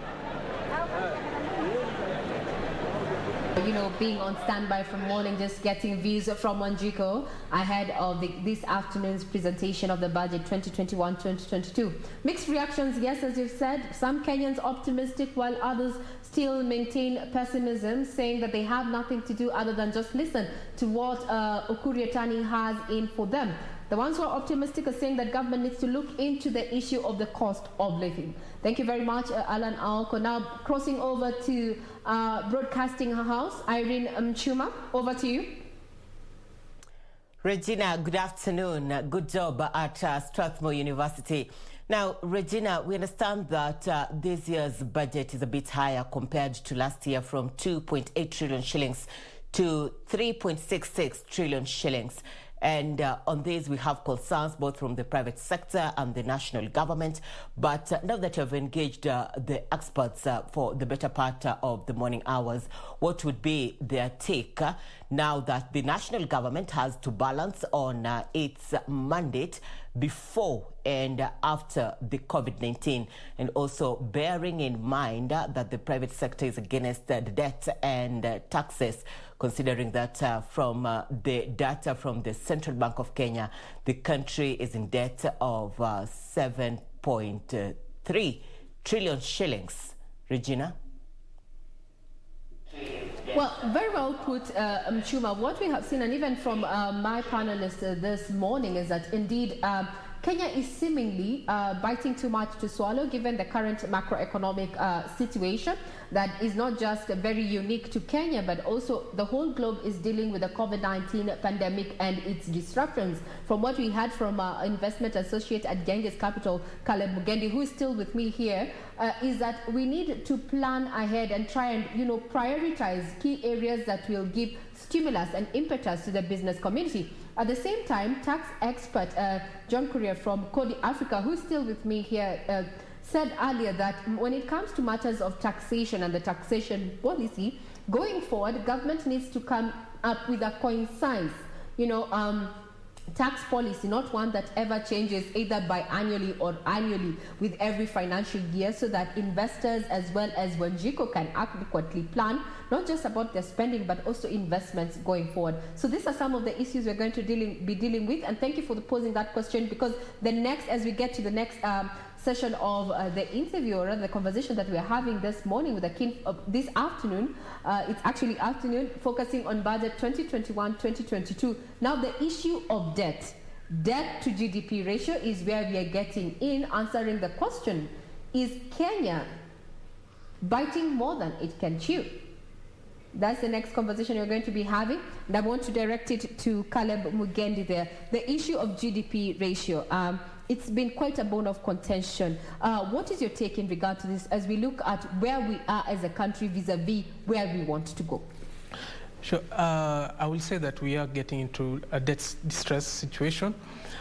You know, being on standby from morning, just getting views from Wanjiko ahead of this afternoon's presentation of the budget 2021-2022. Mixed reactions, yes, as you've said. Some Kenyans optimistic, while others still maintain pessimism, saying that they have nothing to do other than just listen to what Ukur Yatani has in for them. The ones who are optimistic are saying that government needs to look into the issue of the cost of living. Thank you very much, Alan Aoko. Now, crossing over to Broadcasting House, Irene Mchuma, over to you.
Regina, good afternoon. Good job at Strathmore University. Now, Regina, we understand that this year's budget is a bit higher compared to last year, from 2.8 trillion shillings to 3.66 trillion shillings. And on this, we have concerns both from the private sector and the national government. But now that you have engaged the experts for the better part of the morning hours, what would be their take now that the national government has to balance on its mandate before and after the COVID-19, and also bearing in mind that the private sector is against the debt and taxes, considering that from the data from the Central Bank of Kenya, the country is in debt of 7.3 trillion shillings. Regina?
Well, very well put, Mchuma. What we have seen, and even from my panelists this morning, is that indeed Kenya is seemingly biting too much to swallow, given the current macroeconomic situation that is not just very unique to Kenya, but also the whole globe is dealing with the COVID-19 pandemic and its disruptions. From what we heard from investment associate at Genghis Capital, Caleb Mugendi, who is still with me here, is that we need to plan ahead and try and, prioritize key areas that will give stimulus and impetus to the business community. At the same time, tax expert John Courier from Kodi Africa, who is still with me here, said earlier that when it comes to matters of taxation and the taxation policy, going forward, government needs to come up with a concise, tax policy, not one that ever changes either biannually or annually with every financial year, so that investors as well as Wanjiko can adequately plan, not just about their spending, but also investments going forward. So these are some of the issues we're going to be dealing with, and thank you for posing that question, because as we get to the next session of the interview, or the conversation that we're having this morning with this afternoon, it's actually afternoon, focusing on budget 2021-2022. Now, the issue of debt to GDP ratio is where we are getting in, answering the question, is Kenya biting more than it can chew? That's the next conversation we're going to be having, and I want to direct it to Caleb Mugendi there. The issue of GDP ratio, it's been quite a bone of contention. What is your take in regard to this as we look at where we are as a country vis-a-vis where we want to go?
Sure. I will say that we are getting into a debt distress situation,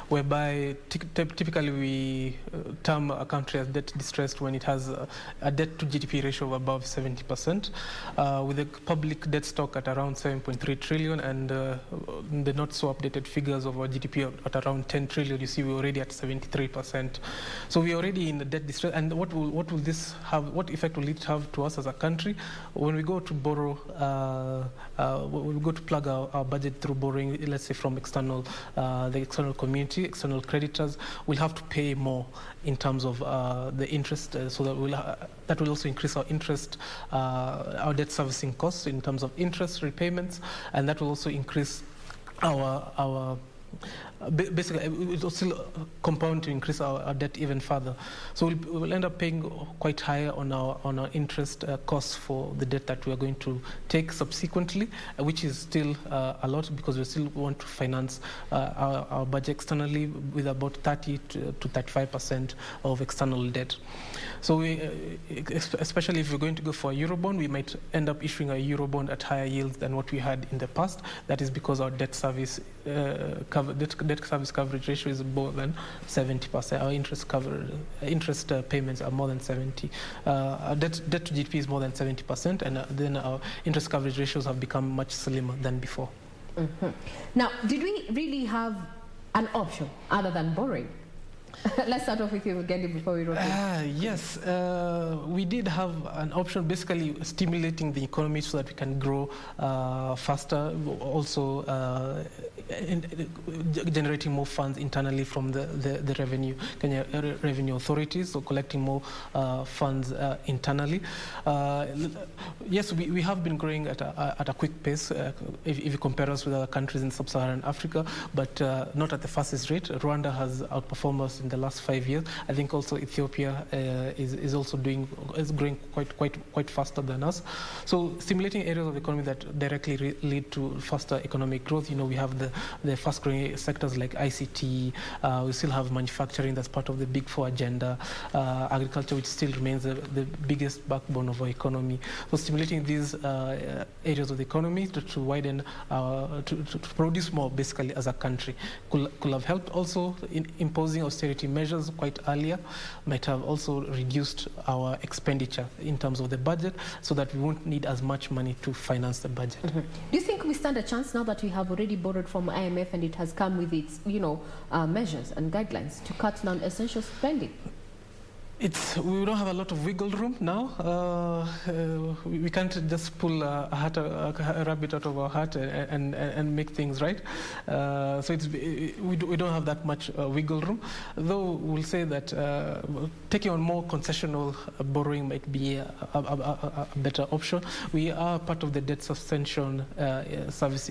whereby typically we term a country as debt distressed when it has a debt to GDP ratio of above 70%, with the public debt stock at around 7.3 trillion and the not so updated figures of our GDP at around 10 trillion. You see, we're already at 73%. So we're already in the debt distress. And what will this have? What effect will it have to us as a country when we go to borrow? We go to plug our budget through borrowing, let's say from the external community, external creditors, we'll have to pay more in terms of the interest, so that will also increase our interest, our debt servicing costs in terms of interest repayments, and that will also increase our basically, it will still compound to increase our debt even further. So we'll end up paying quite high on our interest costs for the debt that we are going to take subsequently, which is still a lot, because we still want to finance our budget externally with about 30 to 35% of external debt. So especially if we're going to go for a Eurobond, we might end up issuing a Eurobond at higher yields than what we had in the past. That is because our debt service coverage ratio is more than 70%. Our interest payments are more than 70%. Our debt to GDP is more than 70%, and then our interest coverage ratios have become much slimmer than before.
Mm-hmm. Now, did we really have an option other than borrowing? Let's start off with you, Mugendi, before we rotate.
Yes, we did have an option, basically stimulating the economy so that we can grow faster, also generating more funds internally from the revenue authorities, so collecting more funds internally. Yes, we have been growing at a quick pace if you compare us with other countries in sub-Saharan Africa, but not at the fastest rate. Rwanda has outperformed us in the last 5 years. I think also Ethiopia is growing quite faster than us. So stimulating areas of the economy that directly lead to faster economic growth. We have the fast-growing sectors like ICT. We still have manufacturing that's part of the Big Four agenda. Agriculture, which still remains the biggest backbone of our economy. So stimulating these areas of the economy to widen, to produce more basically as a country could have helped. Also in imposing austerity austerity measures quite earlier might have also reduced our expenditure in terms of the budget, so that we won't need as much money to finance the budget.
Do you think we stand a chance now that we have already borrowed from IMF and it has come with its, measures and guidelines to cut non-essential spending?
We don't have a lot of wiggle room now. We can't just pull a rabbit out of our hat and make things right. So we don't have that much wiggle room. Though we'll say that taking on more concessional borrowing might be a better option. We are part of the debt suspension service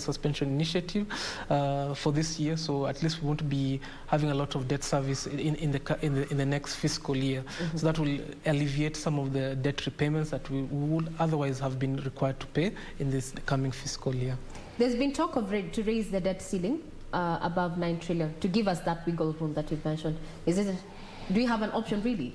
suspension initiative for this year. So at least we won't be having a lot of debt service in the next fiscal year. So that will alleviate some of the debt repayments that we would otherwise have been required to pay in this coming fiscal year.
There's been talk of to raise the debt ceiling above 9 trillion to give us that wiggle room that you've mentioned. Do you have an option really?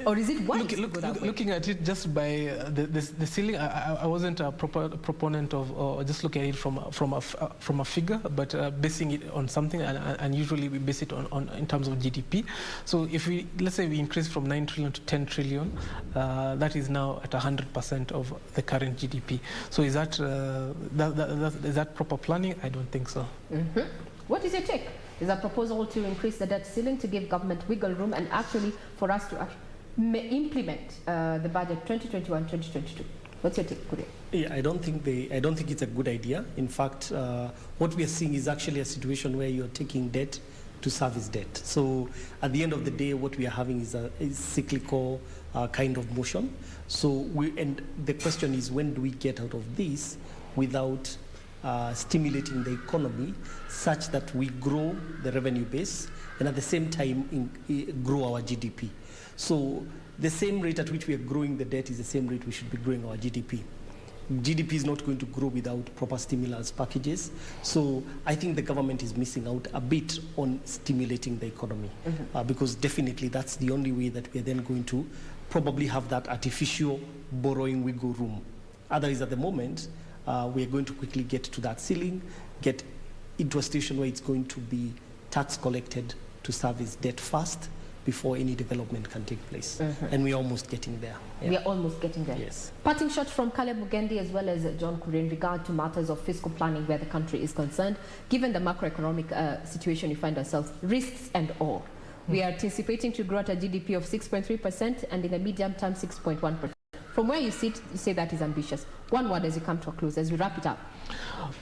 Or is it wise to go that way?
Looking at it just by the ceiling, I wasn't a proponent of just looking at it from a figure, but basing it on something, and usually we base it on in terms of GDP. So if let's say we increase from 9 trillion to 10 trillion, that is now at 100% of the current GDP. So is that proper planning? I don't think so.
What is your take? Is a proposal to increase the debt ceiling to give government wiggle room and actually for us to implement the budget 2021-2022. What's your take, Kuria?
Yeah, I don't think it's a good idea. In fact, what we are seeing is actually a situation where you're taking debt to service debt. So at the end of the day, what we are having is a cyclical kind of motion. So and the question is, when do we get out of this without stimulating the economy such that we grow the revenue base and at the same time grow our GDP? So the same rate at which we are growing the debt is the same rate we should be growing our GDP. GDP is not going to grow without proper stimulus packages. So I think the government is missing out a bit on stimulating the economy, because definitely that's the only way that we are then going to probably have that artificial borrowing wiggle room. Otherwise, at the moment, we are going to quickly get to that ceiling, get into a situation where it's going to be tax collected to service debt first before any development can take place. And we're almost getting there. Yeah.
We are almost getting there.
Yes.
Parting shot from Caleb Mugendi as well as John Kuria in regard to matters of fiscal planning where the country is concerned, given the macroeconomic situation we find ourselves, risks and all. We are anticipating to grow at a GDP of 6.3% and in the medium term 6.1%. From where you sit, you say that is ambitious. One word as you come to a close, as we wrap it up.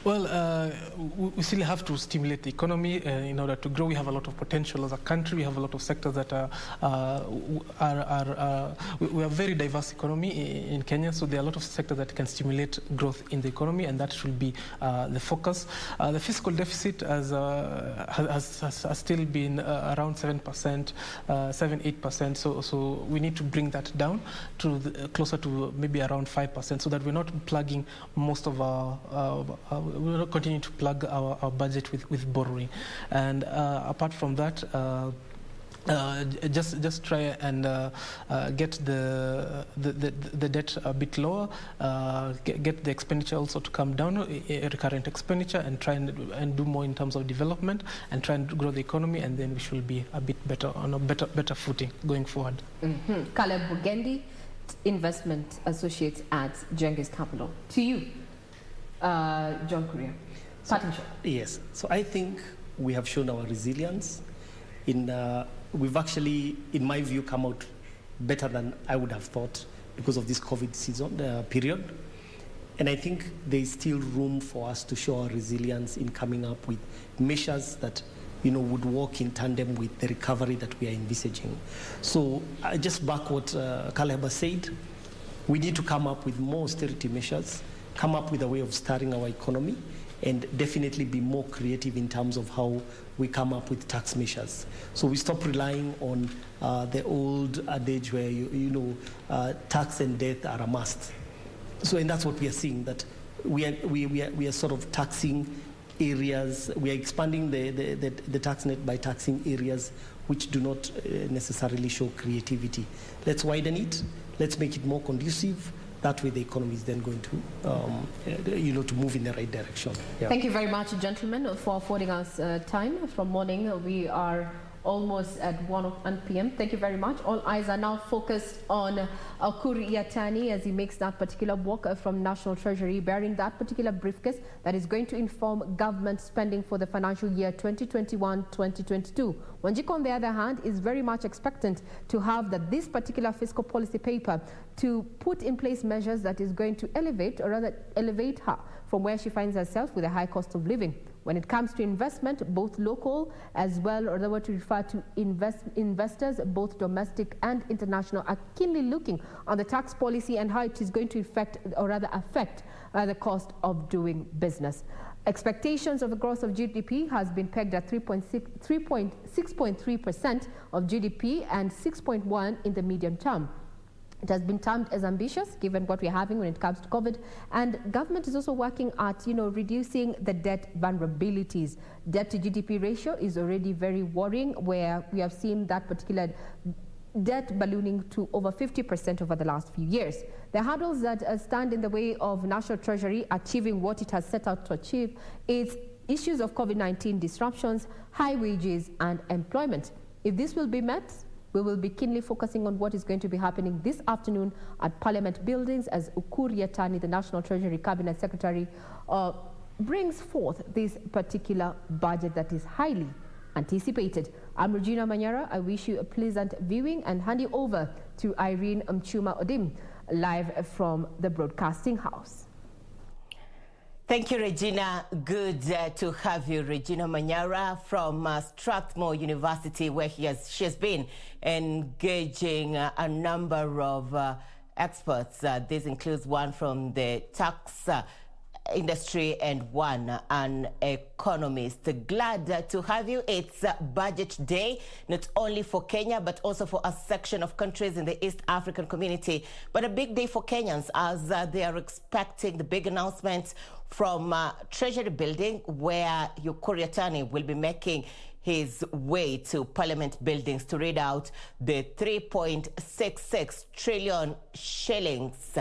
Well, we still have to stimulate the economy in order to grow. We have a lot of potential as a country. We have a lot of sectors that we are a very diverse economy in Kenya, so there are a lot of sectors that can stimulate growth in the economy, and that should be the focus. The fiscal deficit has still been around 7%, 7-8%, so we need to bring that down to closer to maybe around 5%, so that we're not plugging most of we're not continuing to plug our budget with borrowing. And apart from that, just try and get the debt a bit lower, get the expenditure also to come down, recurrent expenditure, and try and do more in terms of development and try and grow the economy, and then we should be a bit better on a better footing going forward.
Caleb Mugendi, Investment Associates at Jengis Capital. To you, John Kuria. Parting shot.
Yes. So I think we have shown our resilience. We've actually, in my view, come out better than I would have thought because of this COVID season period. And I think there is still room for us to show our resilience in coming up with measures that would work in tandem with the recovery that we are envisaging. So I just back what Caleb said. We need to come up with more austerity measures, come up with a way of starting our economy, and definitely be more creative in terms of how we come up with tax measures. So we stop relying on the old adage where tax and death are a must. So, and that's what we are seeing, that we are sort of taxing areas. We are expanding the tax net by taxing areas which do not necessarily show creativity. Let's widen it. Let's make it more conducive that way the economy is then going to, to move in the right direction. Yeah.
Thank you very much, gentlemen, for affording us time from morning. We are almost at 1 p.m. Thank you very much. All eyes are now focused on Ukur Yatani as he makes that particular walk from National Treasury, bearing that particular briefcase that is going to inform government spending for the financial year 2021-2022. Wanjiku, on the other hand, is very much expectant to have this particular fiscal policy paper to put in place measures that is going to elevate her from where she finds herself with a high cost of living. When it comes to investment, both local as well, or the word to refer to investors, both domestic and international, are keenly looking on the tax policy and how it is going to affect the cost of doing business. Expectations of the growth of GDP has been pegged at 6.3% of GDP and 6.1% in the medium term. It has been termed as ambitious given what we're having when it comes to COVID, and government is also working at reducing the debt vulnerabilities. Debt to GDP ratio is already very worrying, where we have seen that particular debt ballooning to over 50% over the last few years. The hurdles that stand in the way of National Treasury achieving what it has set out to achieve is issues of COVID-19 disruptions, high wages and employment. If this will be met, we will be keenly focusing on what is going to be happening this afternoon at Parliament buildings as Ukur Yatani, the National Treasury Cabinet Secretary, brings forth this particular budget that is highly anticipated. I'm Regina Manyara. I wish you a pleasant viewing and hand you over to Irene Mchuma Odim, live from the Broadcasting House.
Thank you, Regina. Good to have you, Regina Manyara from Strathmore University, where she has been engaging a number of experts. This includes one from the tax industry and one an economist. Glad to have you. It's budget day, not only for Kenya but also for a section of countries in the East African community, but a big day for Kenyans as they are expecting the big announcement from Treasury building, where Ukur Yatani will be making his way to Parliament buildings to read out the 3.66 trillion shillings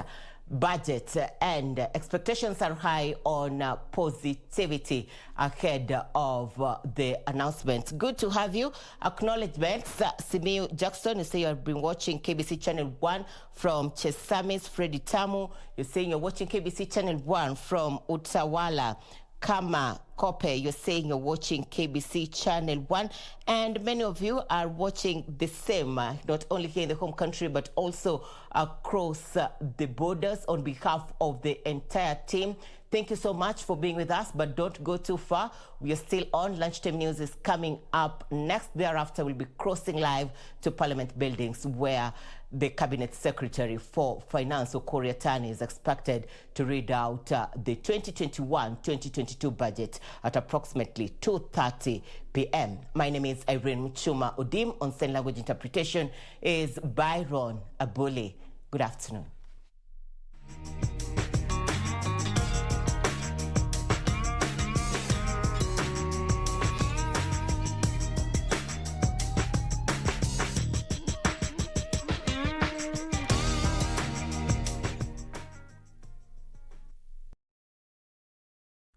budget, and expectations are high on positivity ahead of the announcement. Good to have you. Acknowledgements. Simiu Jackson, you say you have been watching KBC Channel 1 from Chesamis. Freddy Tamu, you're saying you're watching KBC Channel 1 from Utawala. Kama Kope, you're saying you're watching KBC Channel 1, and many of you are watching the same, not only here in the home country, but also across the borders. On behalf of the entire team, thank you so much for being with us, but don't go too far. We are still on. Lunchtime news is coming up next. Thereafter, we'll be crossing live to Parliament buildings, where the Cabinet Secretary for Finance, Ukur Yatani, is expected to read out the 2021-2022 budget at approximately 2:30 p.m. My name is Irene Mchuma Odim. On sign language interpretation is Byron Abuli. Good afternoon.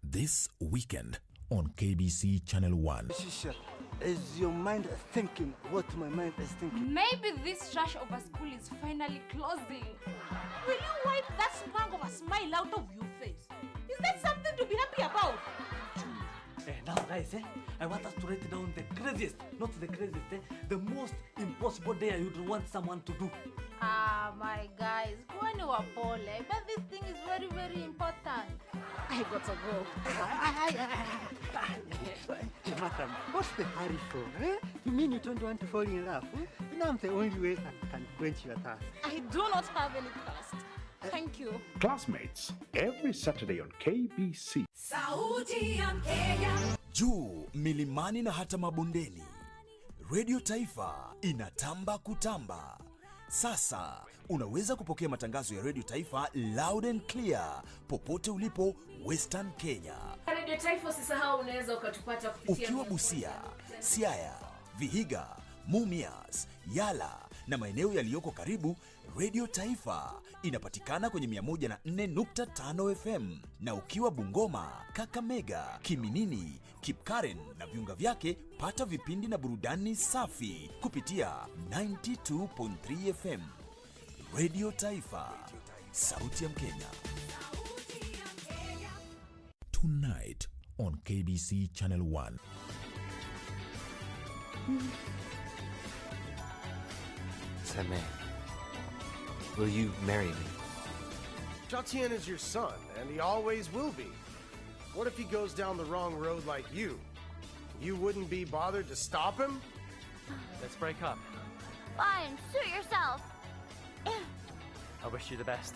This weekend on KBC Channel 1.
Is your mind thinking what my mind is thinking?
Maybe this rush of a school is finally closing. Will you wipe that smug of a smile out of your face? Is that something to be happy about?
Now guys, I want us to write down the craziest, not the craziest, the most impossible day you'd want someone to do.
My guys, when you are poor, but this thing is very, very important. I got to go.
Madam, what's the hurry for? You mean you don't want to fall in love? You know I'm the only way I can quench your thirst.
I do not have any thirst. Thank you.
Classmates, every Saturday on KBC.
Sauti ya Kenya. Juu milimani na hata mabondeni, Radio Taifa inatamba kutamba. Sasa unaweza kupokea matangazo ya Radio Taifa loud and clear popote ulipo Western Kenya.
Radio Taifa, usisahau unaweza ukatupata kupitia
ukiwa Busia, Siaya, Vihiga, Mumias, Yala, na maeneo yaliyoko karibu, Radio Taifa inapatikana kwenye 104.5 FM, na ukiwa Bungoma, Kakamega, Kiminini, Kipkaren na viunga vyake, pata vipindi na burudani safi kupitia 92.3 FM. Radio Taifa, sauti ya Mkenya.
Tonight on KBC Channel 1.
Seme, will you marry me?
Chatian is your son, and he always will be. What if he goes down the wrong road like you? You wouldn't be bothered to stop him?
Let's break up.
Fine, suit yourself.
I wish you the best.